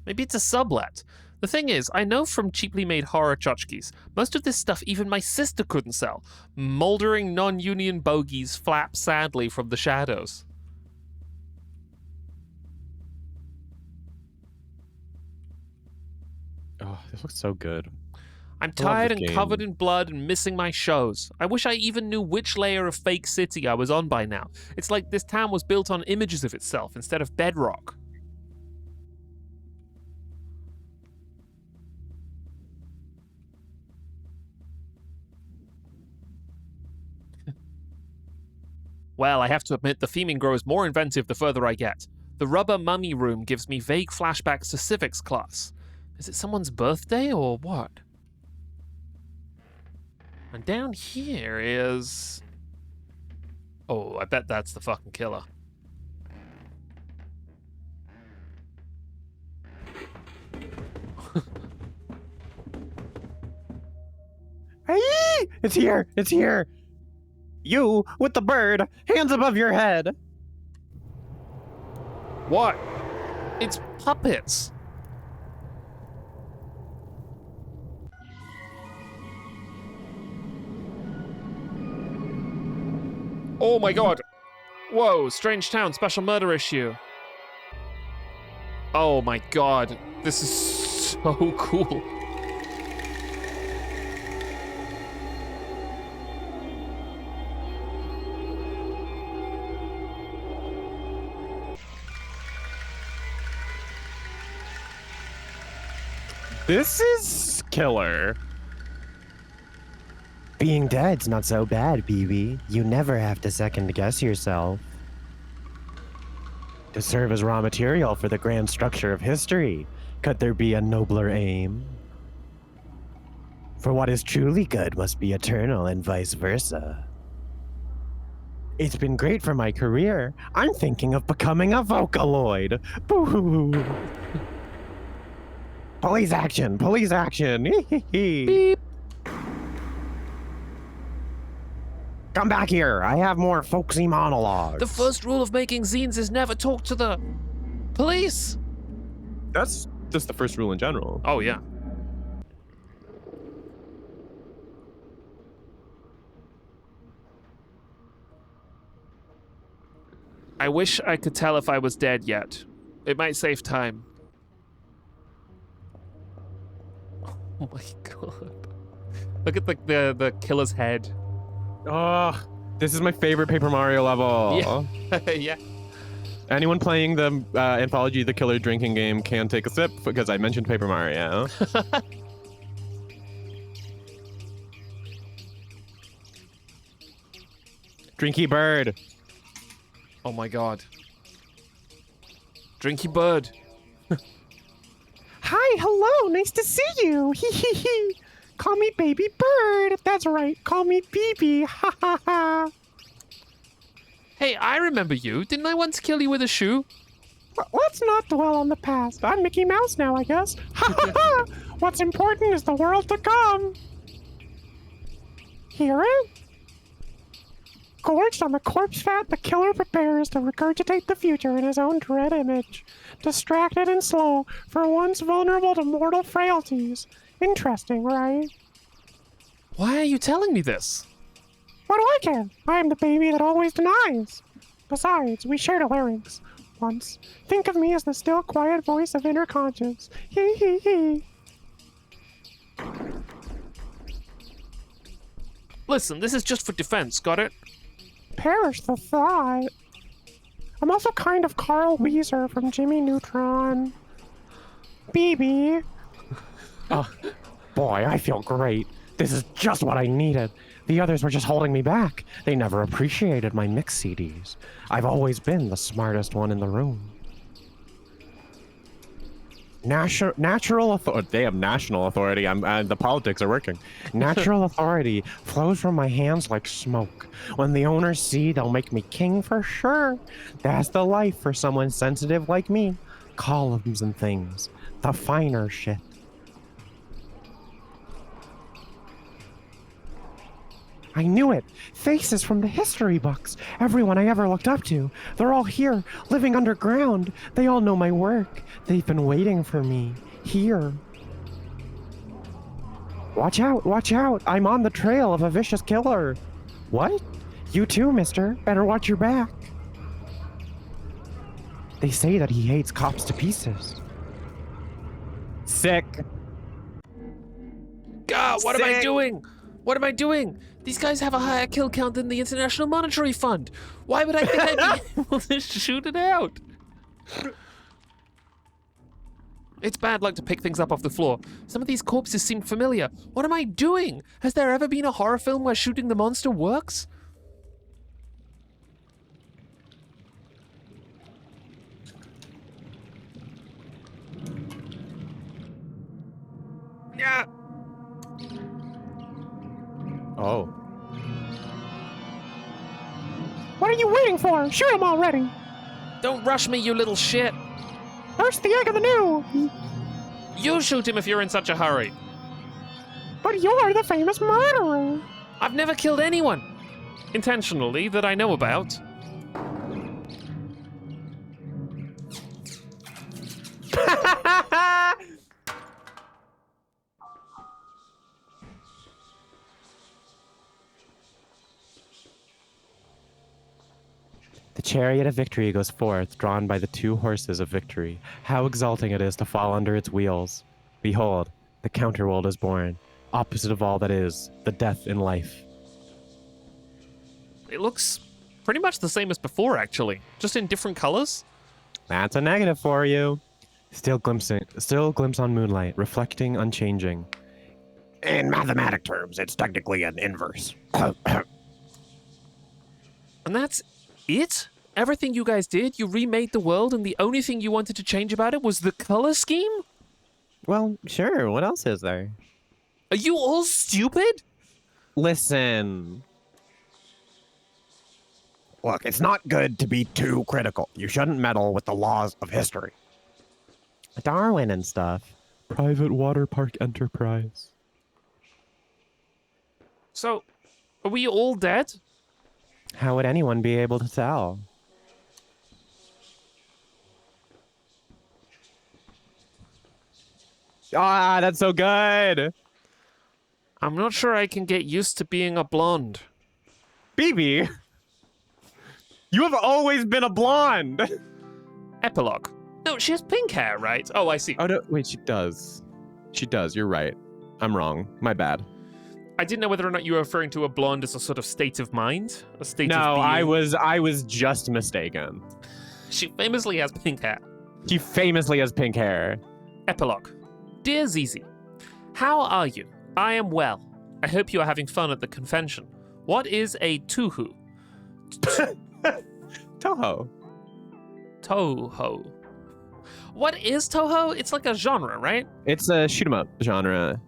Maybe it's a sublet. The thing is, I know from cheaply made horror tchotchkes, most of this stuff even my sister couldn't sell. Mouldering non-union bogies flap sadly from the shadows. Oh, this looks so good. I'm tired and covered in blood and missing my shows. I wish I even knew which layer of fake city I was on by now. It's like this town was built on images of itself instead of bedrock. Well, I have to admit the theming grows more inventive the further I get. The rubber mummy room gives me vague flashbacks to civics class. Is it someone's birthday or what? And down here is... Oh, I bet that's the fucking killer. Hey! It's here! It's here! You, with the bird, hands above your head! What? It's puppets! Oh my god! Whoa, Strange Town special murder issue. Oh my god, this is so cool. This is killer. Being dead's not so bad, BB. You never have to second guess yourself. To serve as raw material for the grand structure of history, could there be a nobler aim? For what is truly good must be eternal and vice versa. It's been great for my career. I'm thinking of becoming a Vocaloid. Boo-hoo. Police action! Police action! Beep. Come back here. I have more folksy monologues. The first rule of making zines is never talk to the police. That's just the first rule in general. Oh, yeah. I wish I could tell if I was dead yet. It might save time. Oh my god. Look at the killer's head. Oh, this is my favorite Paper Mario level. Yeah. Yeah. Anyone playing the Anthology, the killer drinking game can take a sip because I mentioned Paper Mario. Drinky bird. Oh my god. Drinky bird. Hi, hello, nice to see you. Hee hee hee. Call me Baby Bird. That's right, call me BB. Ha ha ha. Hey, I remember you. Didn't I once kill you with a shoe? Let's not dwell on the past. I'm Mickey Mouse now, I guess. Ha ha ha. What's important is the world to come. Hear it? Gorged on the corpse fat, the killer prepares to regurgitate the future in his own dread image. Distracted and slow, for once vulnerable to mortal frailties. Interesting, right? Why are you telling me this? What do I care? I am the baby that always denies. Besides, we shared a larynx once. Think of me as the still quiet voice of inner conscience. Hee hee hee. Listen, this is just for defense, got it? Perish the thought. I'm also kind of Carl Weezer from Jimmy Neutron. BB. Oh, boy, I feel great. This is just what I needed. The others were just holding me back. They never appreciated my mix CDs. I've always been the smartest one in the room. National authority. Damn, national authority. The politics are working. Natural authority flows from my hands like smoke. When the owners see, they'll make me king for sure. That's the life for someone sensitive like me. Columns and things. The finer shit. I knew it. Faces from the history books. Everyone I ever looked up to. They're all here, living underground. They all know my work. They've been waiting for me. Here. Watch out, watch out. I'm on the trail of a vicious killer. What? You too, mister. Better watch your back. They say that he hates cops to pieces. Sick. God, what am I doing? What am I doing? These guys have a higher kill count than the International Monetary Fund. Why would I think I'd be able to shoot it out? It's bad luck to pick things up off the floor. Some of these corpses seem familiar. What am I doing? Has there ever been a horror film where shooting the monster works? Yeah. Oh. What are you waiting for? Shoot him already. Don't rush me, you little shit. First the egg of the new. You shoot him if you're in such a hurry. But you're the famous murderer. I've never killed anyone. Intentionally, that I know about. The chariot of victory goes forth, drawn by the two horses of victory. How exalting it is to fall under its wheels. Behold, the counterworld is born, opposite of all that is, the death in life. It looks pretty much the same as before, actually, just in different colors. That's a negative for you. Still glimpse on moonlight, reflecting, unchanging. In mathematic terms, it's technically an inverse. And that's it? Everything you guys did, you remade the world, and the only thing you wanted to change about it was the color scheme? Well, sure. What else is there? Are you all stupid? Listen. Look, it's not good to be too critical. You shouldn't meddle with the laws of history. Darwin and stuff. Private water park enterprise. So, are we all dead? How would anyone be able to tell? Ah, that's so good! I'm not sure I can get used to being a blonde. BB! You have always been a blonde! Epilogue. No, she has pink hair, right? Oh, I see. Oh, no, wait, she does. She does, you're right. I'm wrong. My bad. I didn't know whether or not you were referring to a blonde as a sort of state of mind, a state of No, being. I was just mistaken. She famously has pink hair. She famously has pink hair. Epilogue. Dear Zizi, how are you? I am well. I hope you are having fun at the convention. What is a tuhu? Toho. Toho. What is Toho? It's like a genre, right? It's a shoot 'em up genre.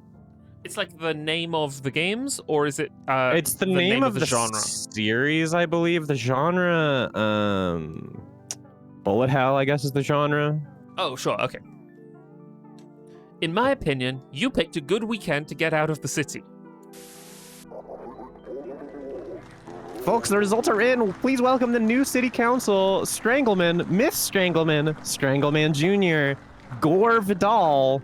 It's like the name of the games, or is it? It's the name of the genre series, I believe. The genre, bullet hell, I guess, is the genre. Oh, sure. Okay. In my opinion, you picked a good weekend to get out of the city. Folks, the results are in. Please welcome the new city council, Strangleman, Miss Strangleman, Strangleman Jr., Gore Vidal,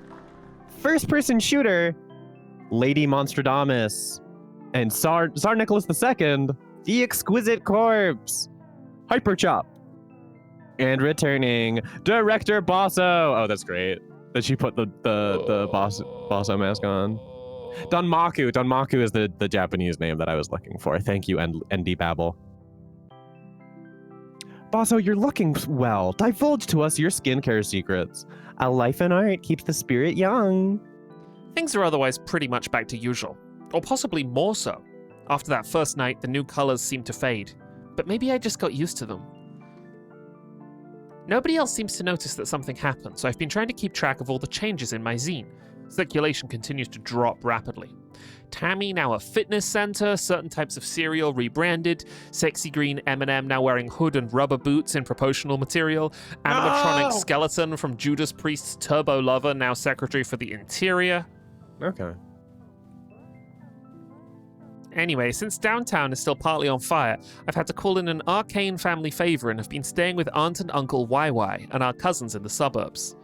first person shooter, Lady Monstradamus, and Tsar Nicholas II, the Exquisite Corpse, Hyperchop, and returning Director Bosso. Oh, that's great that she put the Bosso mask on. Danmaku. Danmaku is the Japanese name that I was looking for. Thank you, ND Babel. Bosso, you're looking well. Divulge to us your skincare secrets. A life in art keeps the spirit young. Things are otherwise pretty much back to usual, or possibly more so. After that first night, the new colors seemed to fade, but maybe I just got used to them. Nobody else seems to notice that something happened, so I've been trying to keep track of all the changes in my zine. Circulation continues to drop rapidly. Tammy now a fitness center, certain types of cereal rebranded, sexy green M&M now wearing hood and rubber boots in proportional material, animatronic skeleton from Judas Priest's Turbo Lover now secretary for the interior. Okay. Anyway, since downtown is still partly on fire, I've had to call in an arcane family favor and have been staying with Aunt and Uncle YY and our cousins in the suburbs.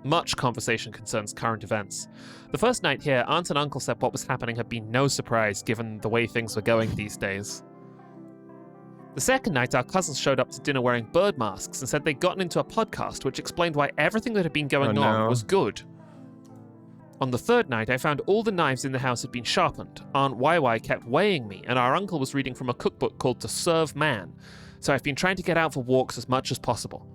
Much conversation concerns current events. The first night here, Aunt and Uncle said what was happening had been no surprise given the way things were going these days. The second night, our cousins showed up to dinner wearing bird masks and said they'd gotten into a podcast which explained why everything that had been going on was good. On the third night, I found all the knives in the house had been sharpened. Aunt YY kept weighing me, and our uncle was reading from a cookbook called To Serve Man, so I've been trying to get out for walks as much as possible.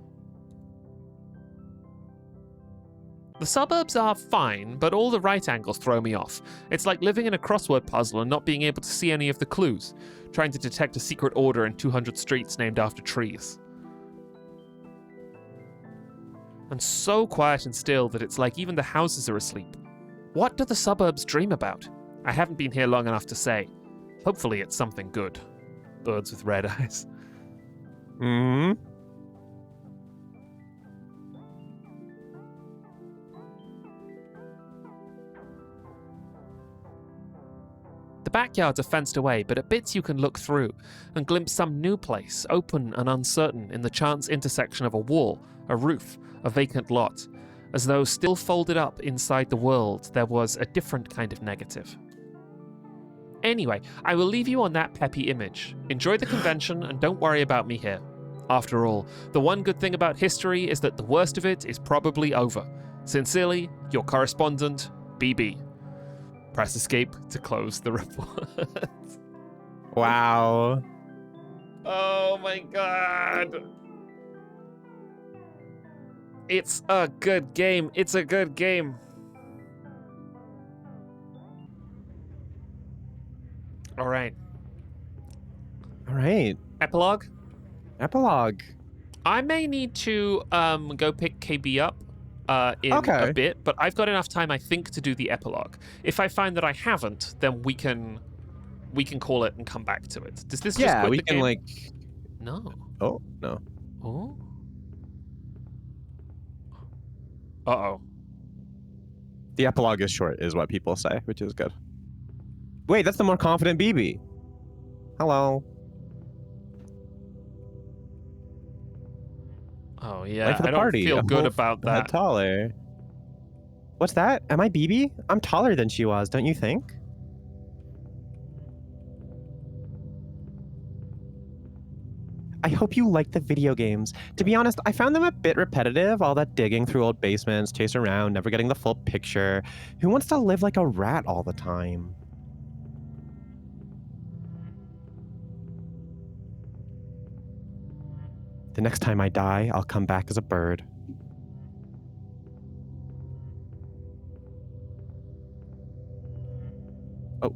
The suburbs are fine, but all the right angles throw me off. It's like living in a crossword puzzle and not being able to see any of the clues, trying to detect a secret order in 200 streets named after trees. And so quiet and still that it's like even the houses are asleep. What do the suburbs dream about? I haven't been here long enough to say. Hopefully it's something good. Birds with red eyes. Mm-hmm. The backyards are fenced away, but at bits you can look through and glimpse some new place, open and uncertain in the chance intersection of a wall, a roof, a vacant lot, as though still folded up inside the world there was a different kind of negative. Anyway, I will leave you on that peppy image. Enjoy the convention and don't worry about me here. After all, the one good thing about history is that the worst of it is probably over. Sincerely, your correspondent, BB. Press escape to close the report. Wow. Oh my god. It's a good game. It's a good game. All right. All right. Epilogue? Epilogue. I may need to go pick KB up in a bit, but I've got enough time, I think, to do the epilogue. If I find that I haven't, then we can call it and come back to it. Does this just quit we the can game? like. No. Oh no. Oh. Uh-oh. The epilogue is short, is what people say, which is good. Wait, that's the more confident BB. Hello. Oh yeah, Life of the I don't party. feel A good wolf about head that. taller. What's that? Am I BB? I'm taller than she was, don't you think? I hope you like the video games. To be honest, I found them a bit repetitive, all that digging through old basements, chase around, never getting the full picture. Who wants to live like a rat all the time? The next time I die, I'll come back as a bird. Oh.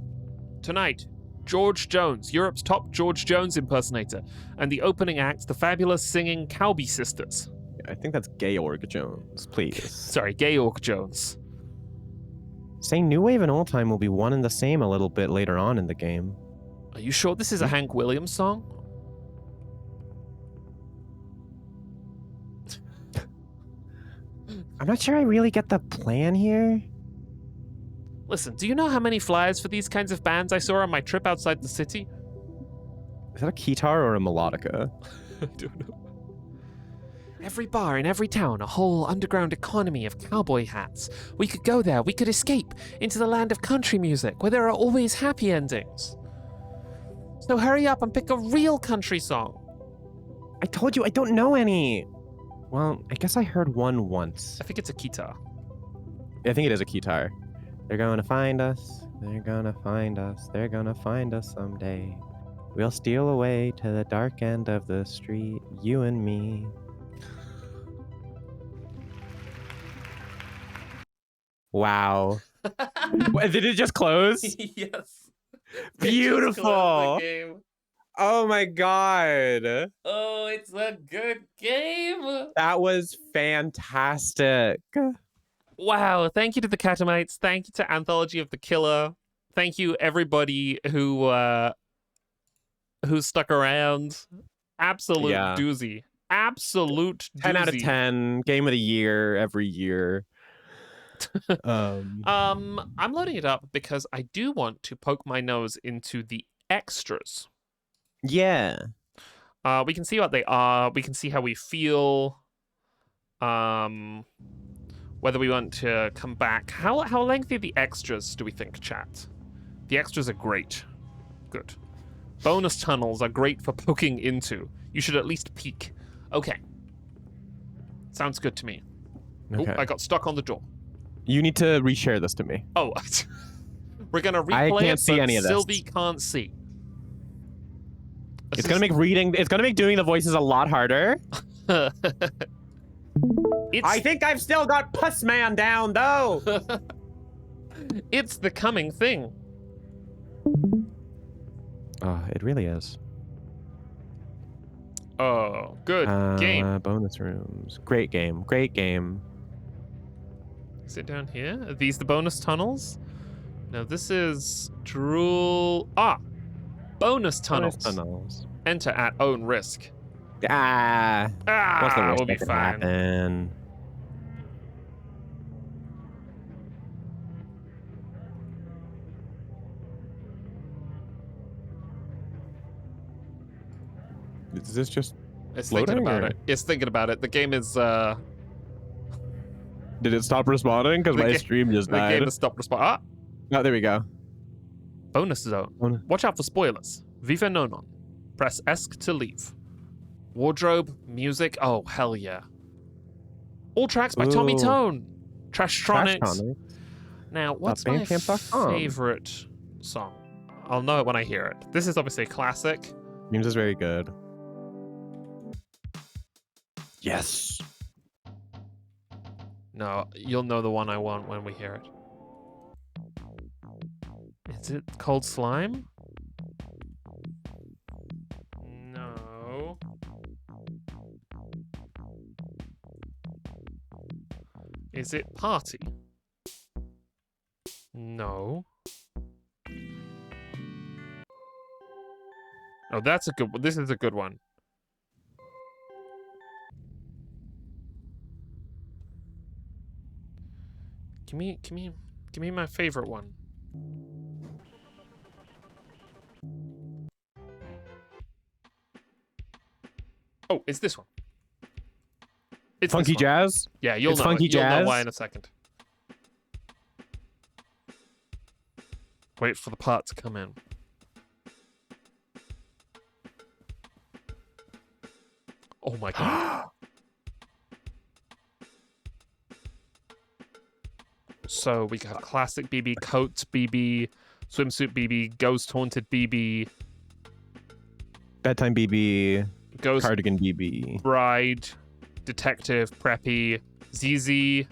Tonight, George Jones, Europe's top George Jones impersonator, and the opening act, the fabulous singing Cowby Sisters. I think that's Georg Jones, please. Sorry, Georg Jones. Saying New Wave and Old Time will be one and the same a little bit later on in the game. Are you sure this is a Hank Williams song? I'm not sure I really get the plan here. Listen, do you know how many flyers for these kinds of bands I saw on my trip outside the city? Is that a guitar or a melodica? I don't know. Every bar in every town, a whole underground economy of cowboy hats. We could go there, we could escape into the land of country music, where there are always happy endings. So hurry up and pick a real country song. I told you I don't know any. Well, I guess I heard one once. I think it's a guitar. I think it is a guitar. They're gonna find us. They're gonna find us. They're gonna find us someday. We'll steal away to the dark end of the street, you and me. Wow. Did it just close? Yes. Beautiful. Oh my god. Oh, it's a good game. That was fantastic. Wow. Thank you to the Catamites. Thank you to Anthology of the Killer. Thank you everybody who stuck around. Absolute doozy. Absolute doozy. 10 out of 10. Game of the year every year. I'm loading it up because I do want to poke my nose into the extras. Yeah. We can see what they are. We can see how we feel. Whether we want to come back. How lengthy are the extras, do we think, chat? The extras are great. Good. Bonus tunnels are great for poking into. You should at least peek. Okay. Sounds good to me. Okay. Oh, I got stuck on the door. You need to reshare this to me. Oh, we're gonna replay I can't it, see but any of this. Sylvi can't see. It's gonna make reading. It's gonna make doing the voices a lot harder. I think I've still got Puss Man down though. It's the coming thing. Oh, it really is. Oh, good game. Bonus rooms. Great game. Great game. Is it down here? Are these the bonus tunnels? No, this is drool. Bonus tunnels. Bonus tunnels. Enter at own risk. What's the worst we'll be that could fine. happen? Is this just It's loading, thinking about or- it. It's thinking about it. The game is Did it stop responding? Because The my ga- stream just the died. game has stopped responding. Oh, there we go. Bonus zone. Bonus. Watch out for spoilers. Vive nonon. Press ESC to leave. Wardrobe, music. Oh, hell yeah. All tracks by Tommy Ooh. Tone. Trashtronics. Trashtronics. Now, what's my Bandcamp.com. favorite song? I'll know it when I hear it. This is obviously a classic. Memes is very good. Yes. No, you'll know the one I want when we hear it. Is it Cold Slime? No. Is it Party? No. Oh, that's a good one. This is a good one. Give me my favorite one. Oh, it's this one. It's Funky this one. Jazz? Yeah, you'll It's know. Funky You'll know Jazz? why in a second. Wait for the part to come in. Oh my god. So we got classic BB, coat BB, swimsuit BB, ghost haunted BB, Bedtime BB, ghost Cardigan BB. bride, detective, preppy, ZZ,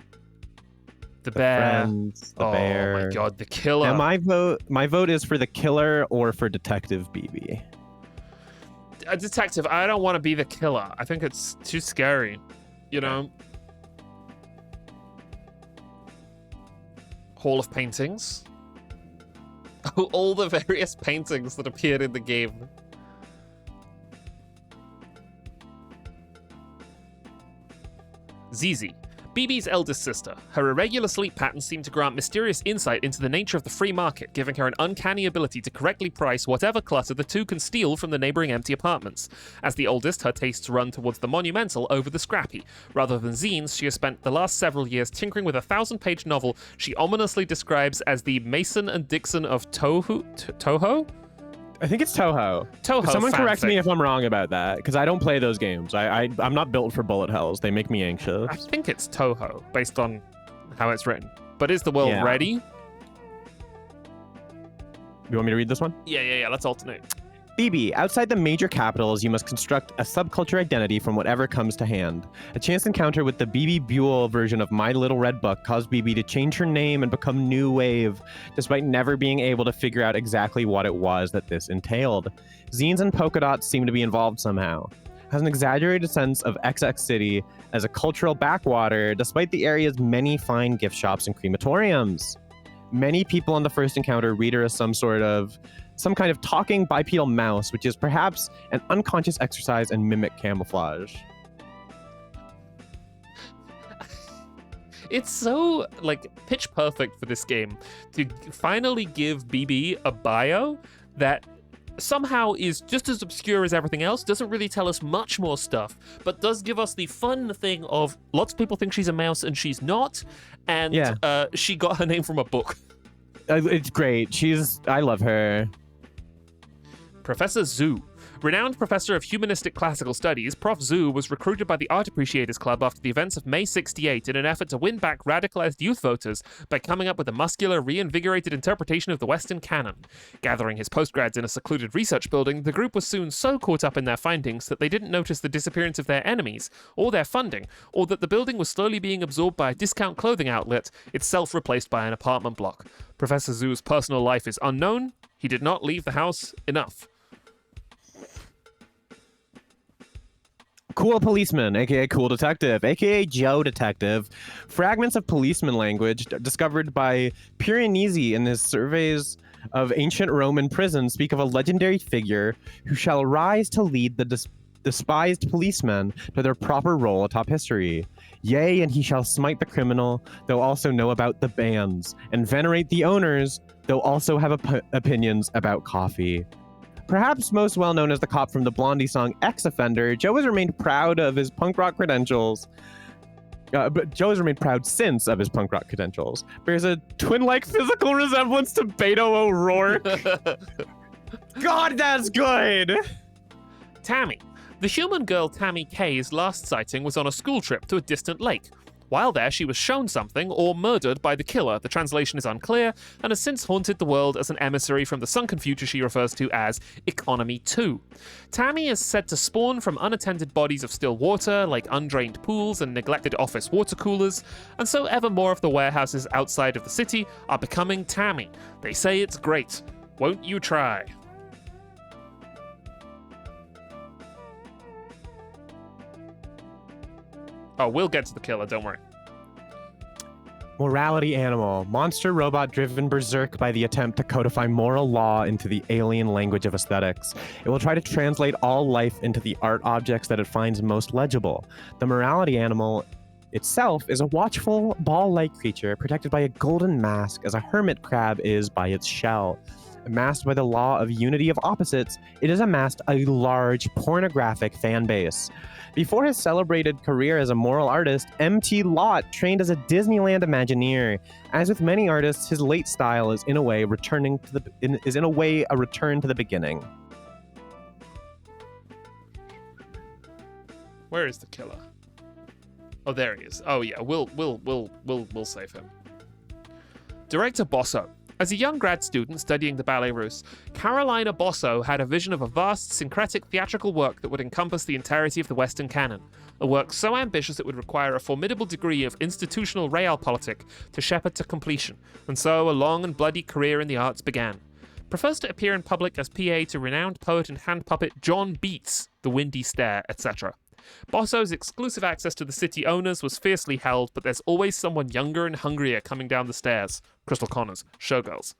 the bear. Friends, the bear. Oh my god, the killer. Now my vote is for the killer or for Detective BB. A detective, I don't want to be the killer. I think it's too scary, you know? Hall of Paintings. All the various paintings that appeared in the game. ZZ. BB's eldest sister. Her irregular sleep patterns seem to grant mysterious insight into the nature of the free market, giving her an uncanny ability to correctly price whatever clutter the two can steal from the neighboring empty apartments. As the oldest, her tastes run towards the monumental over the scrappy. Rather than zines, she has spent the last several years tinkering with a 1,000-page novel she ominously describes as the Mason and Dixon of Toho? I think it's Toho. Toho. Someone correct fanfic. me if I'm wrong about that, because I don't play those games. I'm not built for bullet hells. They make me anxious. I think it's Toho, based on how it's written. But is the world Yeah. ready? You want me to read this one? Yeah. Let's alternate. BB, outside the major capitals, you must construct a subculture identity from whatever comes to hand. A chance encounter with the BB Buell version of My Little Red Book caused BB to change her name and become New Wave, despite never being able to figure out exactly what it was that this entailed. Zines and polka dots seem to be involved somehow. Has an exaggerated sense of XX City as a cultural backwater, despite the area's many fine gift shops and crematoriums. Many people on the first encounter read her as some kind of talking bipedal mouse, which is perhaps an unconscious exercise in mimic camouflage. It's so, pitch perfect for this game to finally give BB a bio that somehow is just as obscure as everything else, doesn't really tell us much more stuff, but does give us the fun thing of lots of people think she's a mouse and she's not, and she got her name from a book. It's great. I love her. Professor Zhu. Renowned professor of humanistic classical studies, Prof. Zhu was recruited by the Art Appreciators Club after the events of May '68 in an effort to win back radicalized youth voters by coming up with a muscular, reinvigorated interpretation of the Western canon. Gathering his postgrads in a secluded research building, the group was soon so caught up in their findings that they didn't notice the disappearance of their enemies, or their funding, or that the building was slowly being absorbed by a discount clothing outlet, itself replaced by an apartment block. Professor Zhu's personal life is unknown. He did not leave the house enough. Cool policeman, aka cool detective, aka Joe detective. Fragments of policeman language discovered by Piranesi in his surveys of ancient Roman prisons speak of a legendary figure who shall rise to lead the despised policemen to their proper role atop history. Yea, and he shall smite the criminal, though also know about the bands, and venerate the owners, though also have opinions about coffee. Perhaps most well known as the cop from the Blondie song Ex-Offender, Joe has remained proud of his punk rock credentials. But Joe has remained proud since of his punk rock credentials. Bears a twin-like physical resemblance to Beto O'Rourke. God, that's good! Tammy. The human girl Tammy Kay's last sighting was on a school trip to a distant lake. While there, she was shown something or murdered by the killer. The translation is unclear and has since haunted the world as an emissary from the sunken future she refers to as Economy 2. Tammy is said to spawn from unattended bodies of still water, like undrained pools and neglected office water coolers, and so ever more of the warehouses outside of the city are becoming Tammy. They say it's great. Won't you try? Oh, we'll get to the killer, don't worry. Morality animal. Monster robot driven berserk by the attempt to codify moral law into the alien language of aesthetics. It will try to translate all life into the art objects that it finds most legible. The morality animal itself is a watchful, ball-like creature protected by a golden mask as a hermit crab is by its shell. Amassed by the law of unity of opposites, it has amassed a large pornographic fan base. Before his celebrated career as a moral artist, M.T. Lott trained as a Disneyland Imagineer. As with many artists, his late style is in a way a return to the beginning. Where is the killer? Oh, there he is. Oh yeah, we'll save him. Director Bosso. As a young grad student studying the Ballet Russe, Carolina Bosso had a vision of a vast, syncretic theatrical work that would encompass the entirety of the Western canon. A work so ambitious it would require a formidable degree of institutional realpolitik to shepherd to completion, and so a long and bloody career in the arts began. Prefers to appear in public as PA to renowned poet and hand puppet John Beats, The Windy Stare, etc. Bosso's exclusive access to the city owners was fiercely held, but there's always someone younger and hungrier coming down the stairs. Crystal Connors, Showgirls.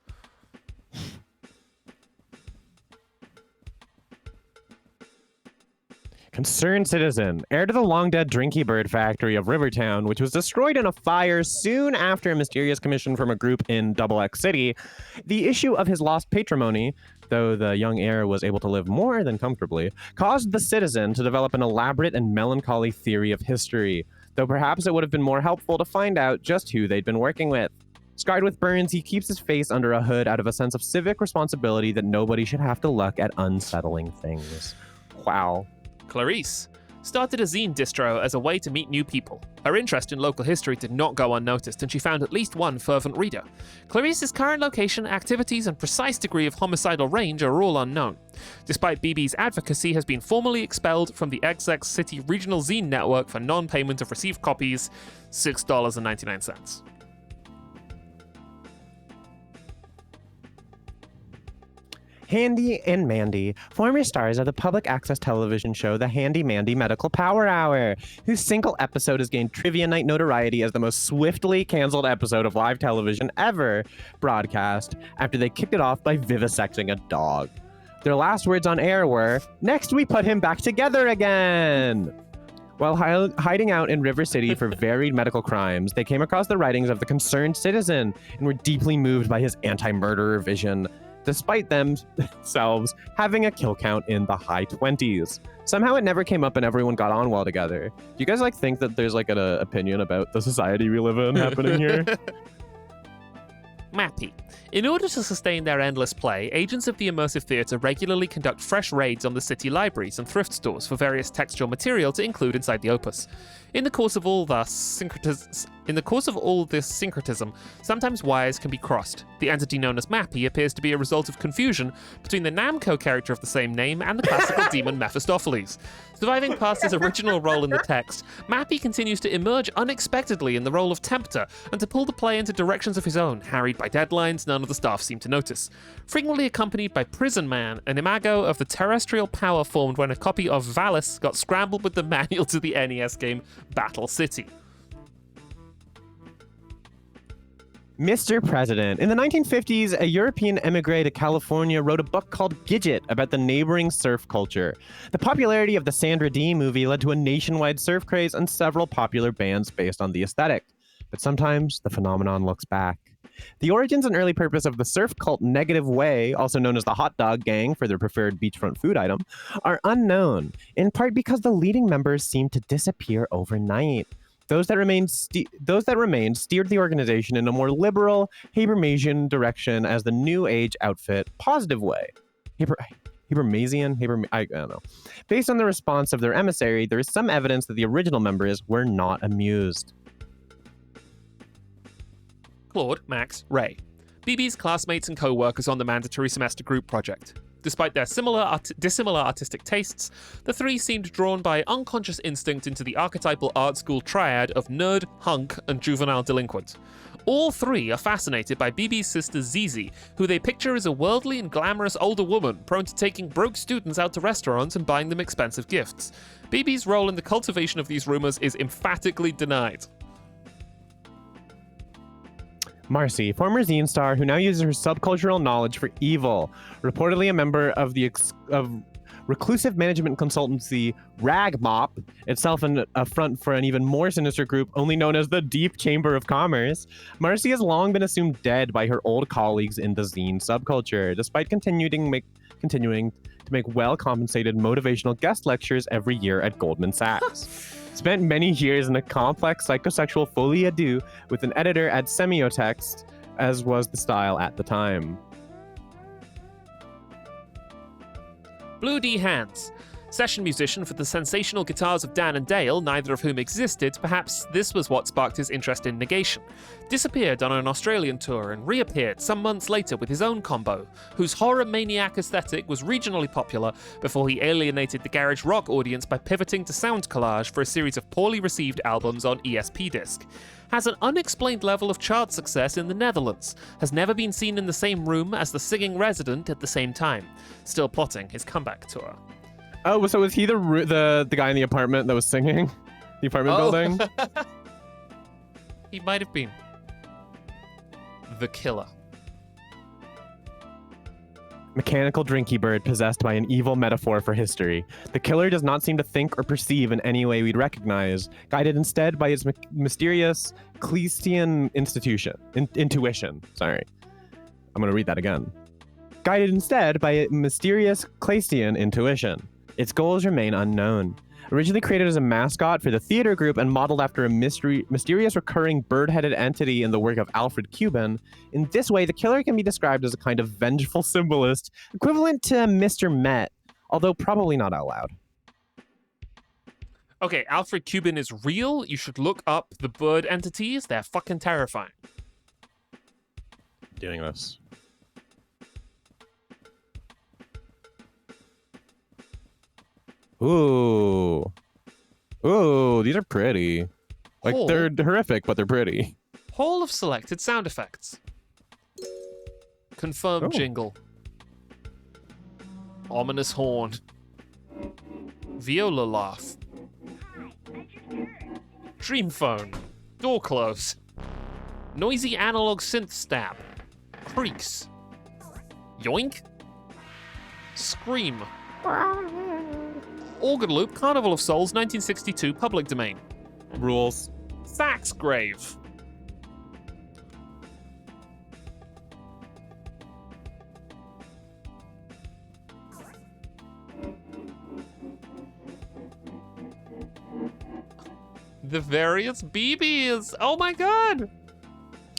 Concerned citizen, heir to the long-dead Drinky Bird factory of Rivertown, which was destroyed in a fire soon after a mysterious commission from a group in Double X City, the issue of his lost patrimony, though the young heir was able to live more than comfortably, caused the citizen to develop an elaborate and melancholy theory of history, though perhaps it would have been more helpful to find out just who they'd been working with. Scarred with burns, he keeps his face under a hood out of a sense of civic responsibility that nobody should have to look at unsettling things. Wow. Clarice started a zine distro as a way to meet new people. Her interest in local history did not go unnoticed, and she found at least one fervent reader. Clarice's current location, activities, and precise degree of homicidal range are all unknown. Despite BB's advocacy, has been formally expelled from the XX City Regional Zine Network for non-payment of received copies, $6.99. Handy and Mandy, former stars of the public access television show The Handy Mandy Medical Power Hour, whose single episode has gained Trivia Night notoriety as the most swiftly canceled episode of live television ever broadcast after they kicked it off by vivisecting a dog. Their last words on air were, "Next we put him back together again." While hiding out in River City for varied medical crimes, they came across the writings of the Concerned Citizen and were deeply moved by his anti-murderer vision, despite themselves having a kill count in the high 20s. Somehow it never came up and everyone got on well together. Do you guys think that there's an opinion about the society we live in happening here? Mappy. In order to sustain their endless play, agents of the immersive theatre regularly conduct fresh raids on the city libraries and thrift stores for various textual material to include inside the opus. In the course of all this syncretism, sometimes wires can be crossed. The entity known as Mappy appears to be a result of confusion between the Namco character of the same name and the classical demon Mephistopheles. Surviving past his original role in the text, Mappy continues to emerge unexpectedly in the role of Tempter and to pull the play into directions of his own, harried by deadlines none of the staff seem to notice. Frequently accompanied by Prison Man, an imago of the terrestrial power formed when a copy of Valis got scrambled with the manual to the NES game Battle City. Mr. President. In the 1950s, a European emigre to California wrote a book called Gidget about the neighboring surf culture. The popularity of the Sandra Dee movie led to a nationwide surf craze and several popular bands based on the aesthetic. But sometimes the phenomenon looks back. The origins and early purpose of the surf cult Negative Way, also known as the Hot Dog Gang for their preferred beachfront food item, are unknown, in part because the leading members seemed to disappear overnight. Those that remained steered the organization in a more liberal, Habermasian direction as the New Age outfit Positive Way. Habermasian? I don't know. Based on the response of their emissary, there is some evidence that the original members were not amused. Claude, Max, Ray. BB's classmates and co-workers on the mandatory semester group project. Despite their dissimilar artistic tastes, the three seemed drawn by unconscious instinct into the archetypal art school triad of nerd, hunk, and juvenile delinquent. All three are fascinated by BB's sister Zizi, who they picture as a worldly and glamorous older woman prone to taking broke students out to restaurants and buying them expensive gifts. BB's role in the cultivation of these rumors is emphatically denied. Marcy, former zine star who now uses her subcultural knowledge for evil, reportedly a member of the reclusive management consultancy Rag Mop, itself a front for an even more sinister group only known as the Deep Chamber of Commerce. Marcy has long been assumed dead by her old colleagues in the zine subculture, despite continuing to make well-compensated motivational guest lectures every year at Goldman Sachs. Spent many years in a complex psychosexual folie à deux with an editor at Semiotext, as was the style at the time. Blue D Hands. Session musician for the sensational guitars of Dan and Dale, neither of whom existed, perhaps this was what sparked his interest in negation. Disappeared on an Australian tour and reappeared some months later with his own combo, whose horror maniac aesthetic was regionally popular before he alienated the garage rock audience by pivoting to sound collage for a series of poorly received albums on ESP disc. Has an unexplained level of chart success in the Netherlands, has never been seen in the same room as the singing resident at the same time, still plotting his comeback tour. Oh, so was he the guy in the apartment that was singing? The apartment building? He might have been. The killer. Mechanical drinky bird possessed by an evil metaphor for history. The killer does not seem to think or perceive in any way we'd recognize, guided instead by its mysterious Cleistian intuition. Sorry. I'm going to read that again. Guided instead by a mysterious Cleistian intuition. Its goals remain unknown. Originally created as a mascot for the theater group and modeled after a mysterious recurring bird-headed entity in the work of Alfred Cuban, in this way, the killer can be described as a kind of vengeful symbolist, equivalent to Mr. Met, although probably not out loud. Okay, Alfred Cuban is real. You should look up the bird entities. They're fucking terrifying. Doing this. Ooh. Ooh, these are pretty. Like, they're horrific, but they're pretty. Hall of selected sound effects. Confirmed jingle. Ominous horn. Viola laugh. Dream phone. Door close. Noisy analog synth stab. Creaks. Yoink. Scream. Organ loop, Carnival of Souls, 1962, public domain. Rules. Sax grave. The various BBs. Oh my god.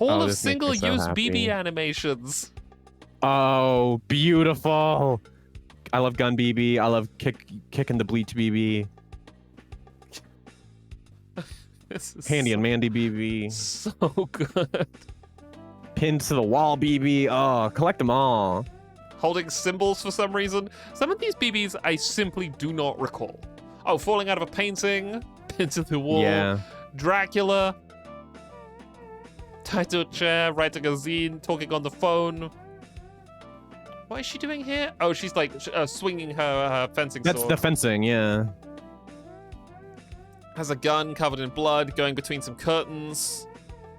All of single-use BB animations. Oh, beautiful. I love gun BB. I love kicking the bleach BB. Handy and Mandy BB. So good. Pins to the wall BB. Oh, collect them all. Holding symbols for some reason. Some of these BBs I simply do not recall. Oh, falling out of a painting. Pins to the wall. Yeah. Dracula. Tied to a chair, writing a zine, talking on the phone. What is she doing here? Oh, she's like swinging her fencing sword. That's the fencing, yeah. Has a gun covered in blood, going between some curtains.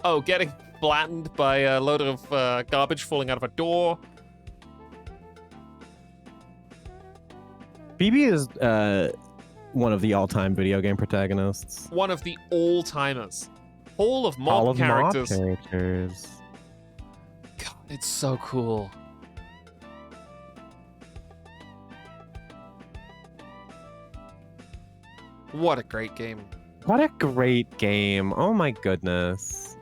Oh, getting flattened by a load of garbage falling out of a door. BB is one of the all-time video game protagonists. One of the all-timers. Hall of mob characters. Mob characters. God, it's so cool. What a great game. What a great game. Oh my goodness.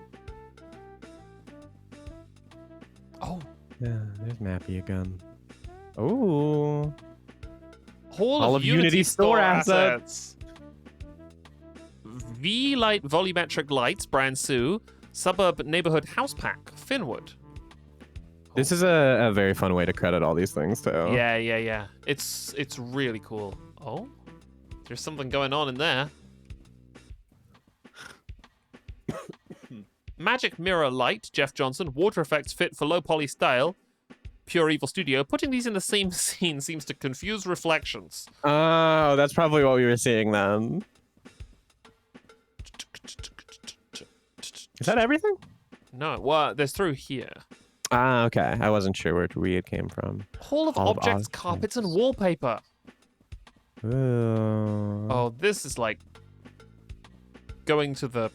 Oh. Yeah, there's Mappy again. Oh. Hall of Unity store assets. V-Light volumetric lights, brand Sue. Suburb neighborhood house pack, Finwood. This is a very fun way to credit all these things, too. Yeah. It's really cool. Oh, there's something going on in there. Magic Mirror Light, Jeff Johnson. Water effects fit for low poly style. Pure Evil Studio. Putting these in the same scene seems to confuse reflections. Oh, that's probably what we were seeing then. Is that everything? No, well, there's through here. Ah, okay. I wasn't sure where it came from. Hall of Objects, Carpets, and Wallpaper. Ooh. Oh, this is like going to the...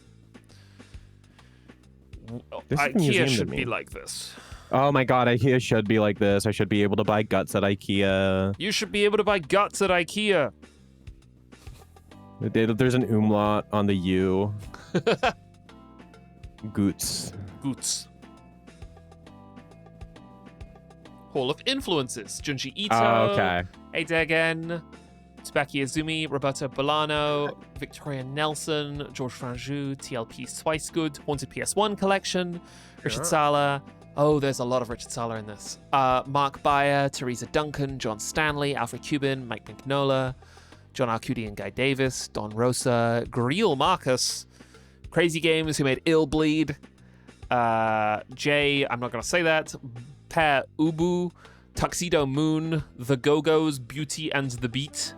IKEA should be like this. Oh my god, IKEA should be like this. I should be able to buy guts at IKEA. You should be able to buy guts at IKEA. There's an umlaut on the U. Goots. Goots. Hall of Influences. Junji Ito. Oh, okay. Eidegen. Tsubaki Izumi. Roberto Bolano. Victoria Nelson. George Franjou. TLP Swicegood. Haunted PS1 Collection. Richard Sala. Oh, there's a lot of Richard Sala in this. Mark Bayer. Teresa Duncan. John Stanley. Alfred Cuban. Mike Mignola. John Arcudi and Guy Davis. Don Rosa. Griel Marcus. Crazy Games, who made Ill Bleed. Jay, I'm not going to say that. Per Ubu. Tuxedo Moon. The Go-Go's. Beauty and the Beat.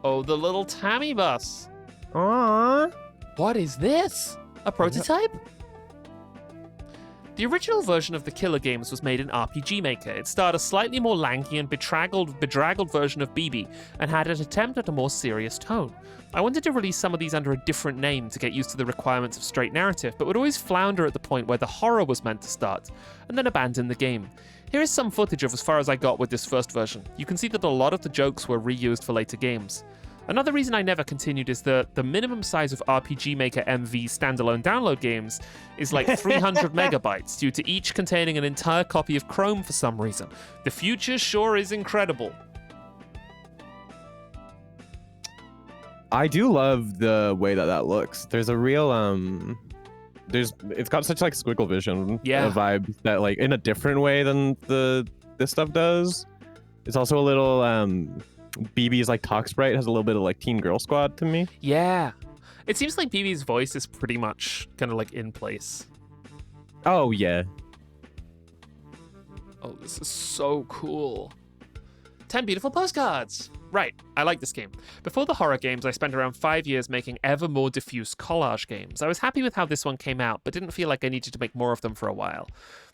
Oh, the little Tammy bus. Aww. What is this? A prototype? The original version of the Killer games was made in RPG Maker. It starred a slightly more lanky and bedraggled version of BB and had an attempt at a more serious tone. I wanted to release some of these under a different name to get used to the requirements of straight narrative, but would always flounder at the point where the horror was meant to start, and then abandon the game. Here is some footage of as far as I got with this first version. You can see that a lot of the jokes were reused for later games. Another reason I never continued is that the minimum size of RPG Maker MV standalone download games is like 300 megabytes, due to each containing an entire copy of Chrome for some reason. The future sure is incredible. I do love the way that looks. There's a real it's got such like squiggle vision vibe that like in a different way than this stuff does. It's also a little BB's like talk sprite has a little bit of like Teen Girl Squad to me. Yeah. It seems like BB's voice is pretty much kind of like in place. Oh, yeah. Oh, this is so cool. 10 beautiful postcards. Right, I like this game. Before the horror games, I spent around 5 years making ever more diffuse collage games. I was happy with how this one came out, but didn't feel like I needed to make more of them for a while.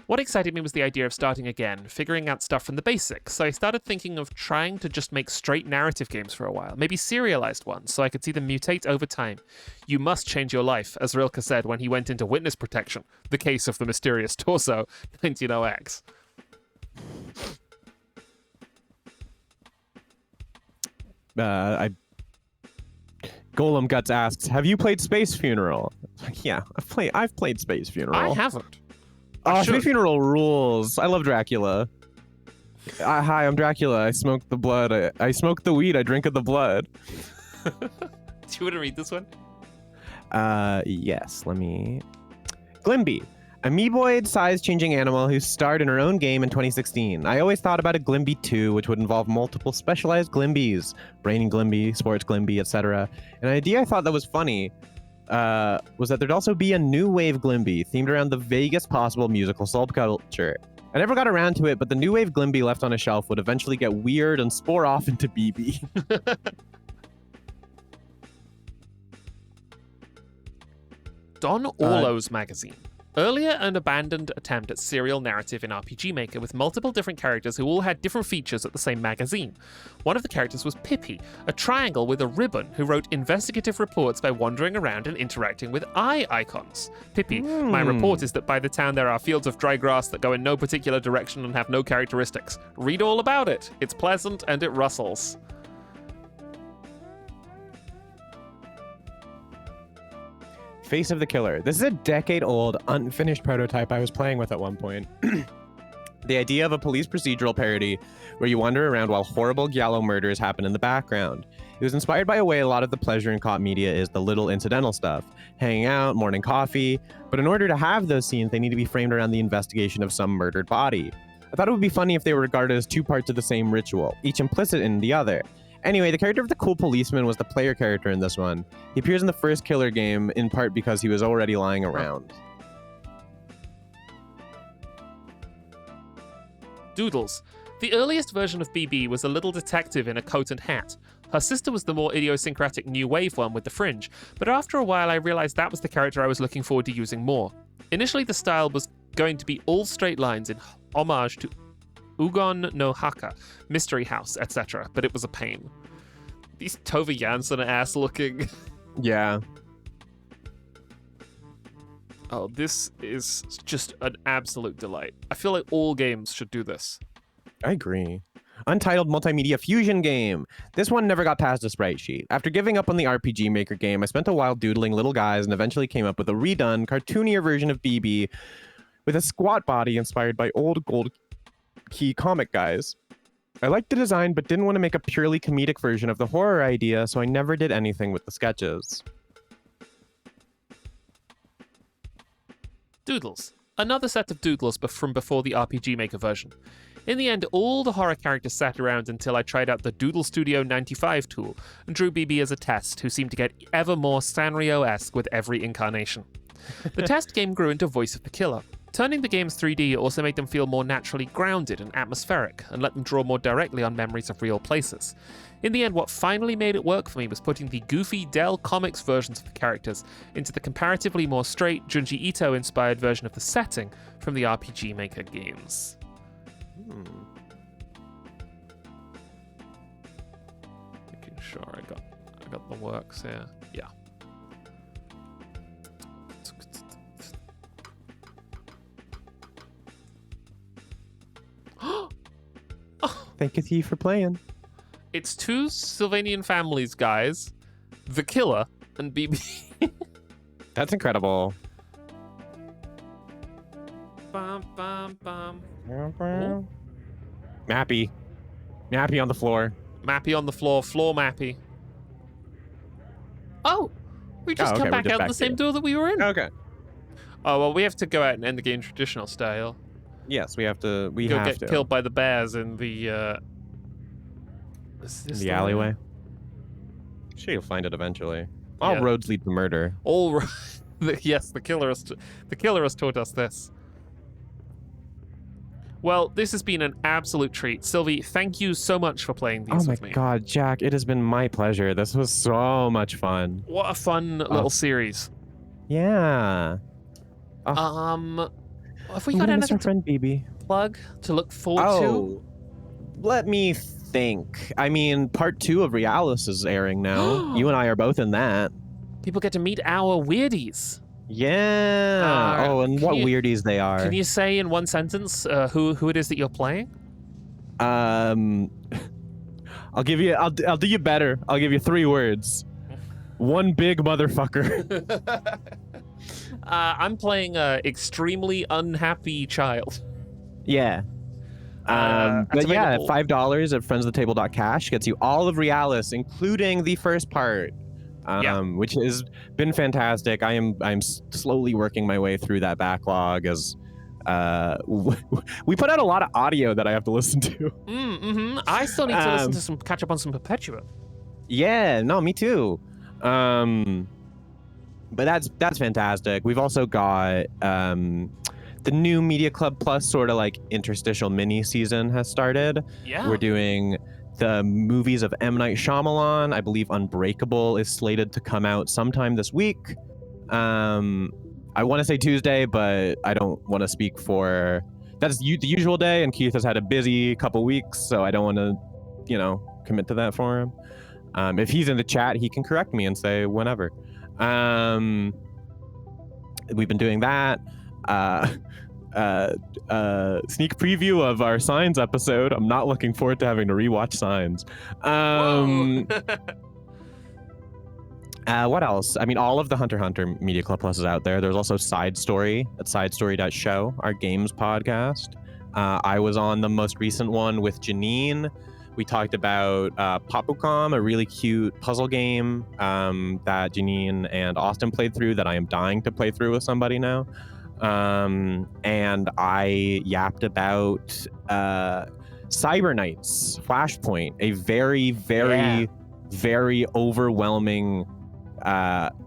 What excited me was the idea of starting again, figuring out stuff from the basics, so I started thinking of trying to just make straight narrative games for a while, maybe serialized ones, so I could see them mutate over time. You must change your life, as Rilke said when he went into witness protection, the case of the mysterious torso, 1900X. Golem Guts asks, "Have you played Space Funeral?" Yeah, I've played Space Funeral. I haven't. Space Funeral rules. I love Dracula. Hi, I'm Dracula. I smoke the blood. I smoke the weed. I drink of the blood. Do you want to read this one? Yes. Let me. Glimby. Amoeboid size-changing animal who starred in her own game in 2016. I always thought about a Glimby 2, which would involve multiple specialized Glimbys, Brainy Glimby, Sports Glimby, etc. An idea I thought that was funny was that there'd also be a new wave Glimby themed around the vaguest possible musical subculture. I never got around to it, but the new wave Glimby left on a shelf would eventually get weird and spore off into BB. Don Orlo's magazine. Earlier and abandoned attempt at serial narrative in RPG Maker with multiple different characters who all had different features at the same magazine. One of the characters was Pippi, a triangle with a ribbon who wrote investigative reports by wandering around and interacting with eye icons. Pippi, my report is that by the town there are fields of dry grass that go in no particular direction and have no characteristics. Read all about it. It's pleasant and it rustles. Face of the Killer. This is a decade-old, unfinished prototype I was playing with at one point. The idea of a police procedural parody where you wander around while horrible giallo murders happen in the background. It was inspired by a way a lot of the pleasure in cop media is the little incidental stuff. Hanging out, morning coffee. But in order to have those scenes, they need to be framed around the investigation of some murdered body. I thought it would be funny if they were regarded as two parts of the same ritual, each implicit in the other. Anyway, the character of the cool policeman was the player character in this one. He appears in the first Killer game, in part because he was already lying around. Doodles. The earliest version of BB was a little detective in a coat and hat. Her sister was the more idiosyncratic new wave one with the fringe, but after a while I realized that was the character I was looking forward to using more. Initially the style was going to be all straight lines in homage to Ugon no Haka, Mystery House, etc., but it was a pain. These Tove Jansson ass looking. Yeah. Oh, this is just an absolute delight. I feel like all games should do this. I agree. Untitled Multimedia Fusion Game. This one never got past a sprite sheet. After giving up on the RPG Maker game, I spent a while doodling little guys and eventually came up with a redone, cartoonier version of BB with a squat body inspired by old Gold Key comic guys. I liked the design, but didn't want to make a purely comedic version of the horror idea, so I never did anything with the sketches. Doodles. Another set of doodles from before the RPG Maker version. In the end, all the horror characters sat around until I tried out the Doodle Studio 95 tool and drew BB as a test, who seemed to get ever more Sanrio-esque with every incarnation. The test game grew into Voice of the Killer. Turning the games 3D also made them feel more naturally grounded and atmospheric, and let them draw more directly on memories of real places. In the end, what finally made it work for me was putting the goofy Dell Comics versions of the characters into the comparatively more straight Junji Ito-inspired version of the setting from the RPG Maker games. Making sure I got the works here. Yeah. Thank you for playing. It's two Sylvanian families, guys. The Killer and BB. That's incredible. Bum, bum, bum. Mappy on the floor. Mappy on the floor. Floor Mappy. Oh! We just come back out the same door that we were in. Okay. Oh, well, we have to go out and end the game traditional style. Yes, we have to. We Go have get to. killed by the bears in the, is this The alleyway. Sure, you'll find it eventually. All Yeah. roads lead to murder. All yes, the killer has taught us this. Well, this has been an absolute treat. Sylvi, thank you so much for playing these with me. Oh my god, Jack, it has been my pleasure. This was so much fun. What a fun little series. Yeah. Have we got anything to friend BB? plug to look forward to? Let me think. I mean, part 2 of Realis is airing now. You and I are both in that. People get to meet our weirdies. Yeah. And what weirdies they are. Can you say in one sentence who it is that you're playing? I'll do you better. I'll give you 3 words. One big motherfucker. I'm playing a extremely unhappy child. Yeah. But yeah, $5 at friendsofthetable.cash gets you all of Realis, including the first part, which has been fantastic. I'm slowly working my way through that backlog as we put out a lot of audio that I have to listen to. I still need to listen to catch up on some Perpetua. Yeah, no, me too. But that's fantastic. We've also got the new Media Club Plus sort of like interstitial mini season has started. Yeah. We're doing the movies of M. Night Shyamalan. I believe Unbreakable is slated to come out sometime this week. I want to say Tuesday, but I don't want to speak for... That's the usual day, and Keith has had a busy couple weeks, so I don't want to, commit to that for him. If he's in the chat, he can correct me and say whenever. We've been doing that. Sneak preview of our Signs episode. I'm not looking forward to having to rewatch Signs. What else? I mean, all of the Hunter x Hunter Media Club Plus is out there. There's also Side Story at sidestory.show, our games podcast. I was on the most recent one with Janine. We talked about Papucom, a really cute puzzle game that Janine and Austin played through that I am dying to play through with somebody now. And I yapped about Cyber Knights Flashpoint, a very, very, very overwhelming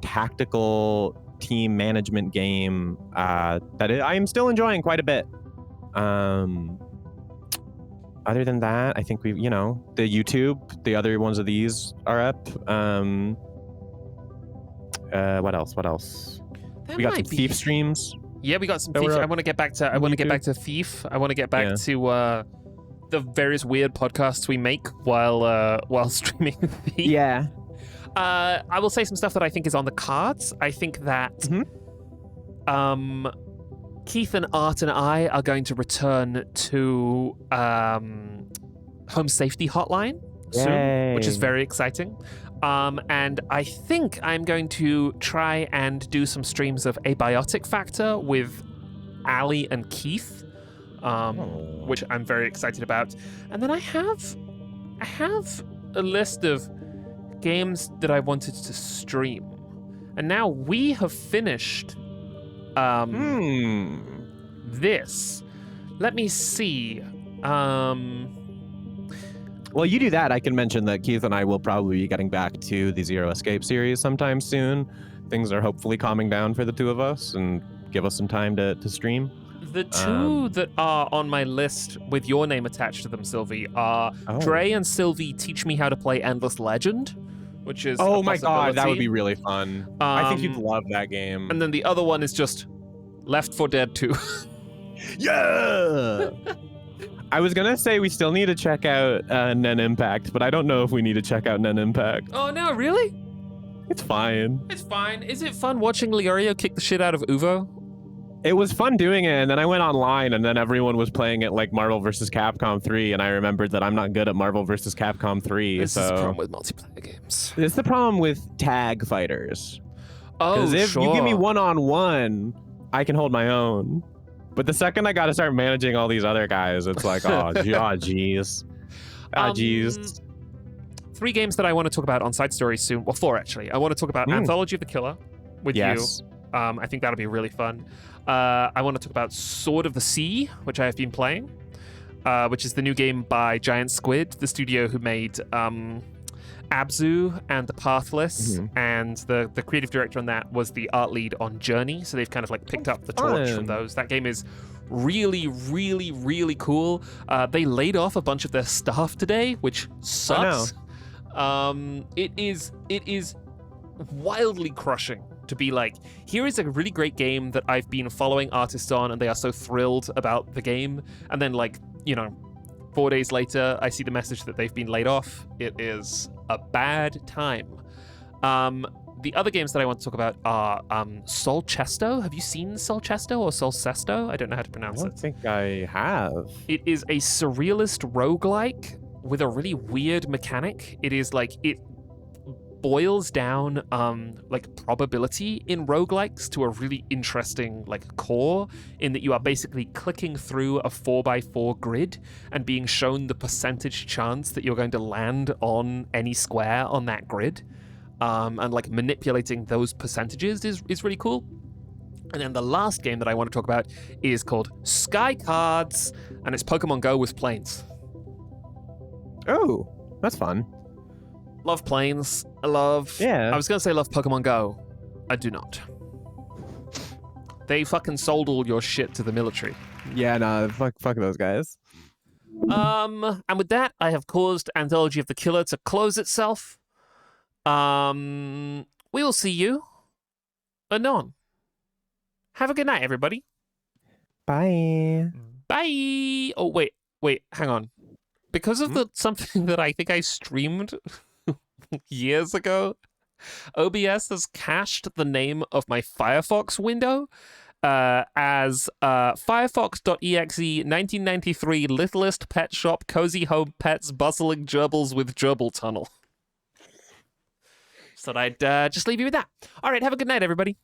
tactical team management game that I am still enjoying quite a bit. Other than that, I think the YouTube, the other ones of these are up. What else? We got some Thief streams. Yeah, we got some Thief. I want to get back to Thief. I want to get back to the various weird podcasts we make while streaming Thief. Yeah. I will say some stuff that I think is on the cards. I think that Keith and Art and I are going to return to Home Safety Hotline soon, which is very exciting. And I think I'm going to try and do some streams of Abiotic Factor with Ali and Keith, which I'm very excited about. And then I have a list of games that I wanted to stream. And now we have finished this. Let me see. Well, you do that. I can mention that Keith and I will probably be getting back to the Zero Escape series sometime soon. Things are hopefully calming down for the two of us and give us some time to stream. The two that are on my list with your name attached to them, Sylvi, are Dre and Sylvi Teach Me How to Play Endless Legend, which is oh my god, that would be really fun. I think you'd love that game. And then the other one is just Left 4 Dead 2. Yeah. I was gonna say we still need to check out Nen Impact, but I don't know if we need to check out Nen Impact. Oh no, really? It's fine. It's fine. Is it fun watching Leorio kick the shit out of Uvo? It was fun doing it, and then I went online, and then everyone was playing it like Marvel vs. Capcom 3, and I remembered that I'm not good at Marvel vs. Capcom 3. This so is the problem with multiplayer games. It's the problem with tag fighters. Oh, Because if sure. you give me one-on-one, I can hold my own. But the second I got to start managing all these other guys, it's like, oh, jeez. Jeez. 3 games that I want to talk about on Side Stories soon. Well, 4, actually. I want to talk about Anthology of the Killer with you. I think that'll be really fun. I want to talk about Sword of the Sea, which I have been playing, which is the new game by Giant Squid, the studio who made Abzu and The Pathless, and the creative director on that was the art lead on Journey, so they've kind of like picked up the torch from those. That game is really, really, really cool. They laid off a bunch of their staff today, which sucks. It is wildly crushing to be like, here is a really great game that I've been following artists on, and they are so thrilled about the game, and then 4 days later, I see the message that they've been laid off. It is a bad time. The other games that I want to talk about are Solcesto. Have you seen Solcesto or Solcesto? I don't know how to pronounce it. I don't think I have. It is a surrealist roguelike with a really weird mechanic. It is like, it boils down probability in roguelikes to a really interesting core, in that you are basically clicking through a 4x4 grid and being shown the percentage chance that you're going to land on any square on that grid, and manipulating those percentages is really cool. And then the last game that I want to talk about is called Sky Cards, and it's Pokemon Go with planes. Oh, that's fun. Love planes. I was going to say love Pokemon Go. I do not. They fucking sold all your shit to the military. Yeah, no, fuck those guys. And with that, I have caused Anthology of the Killer to close itself. We will see you anon. Have a good night, everybody. Bye. Bye. Oh, wait, hang on. Because of something that I think I streamed years ago, OBS has cached the name of my Firefox window as firefox.exe 1993 Littlest Pet Shop Cozy Home Pets Bustling Gerbils with Gerbil Tunnel. So I'd just leave you with that. All right, have a good night, everybody.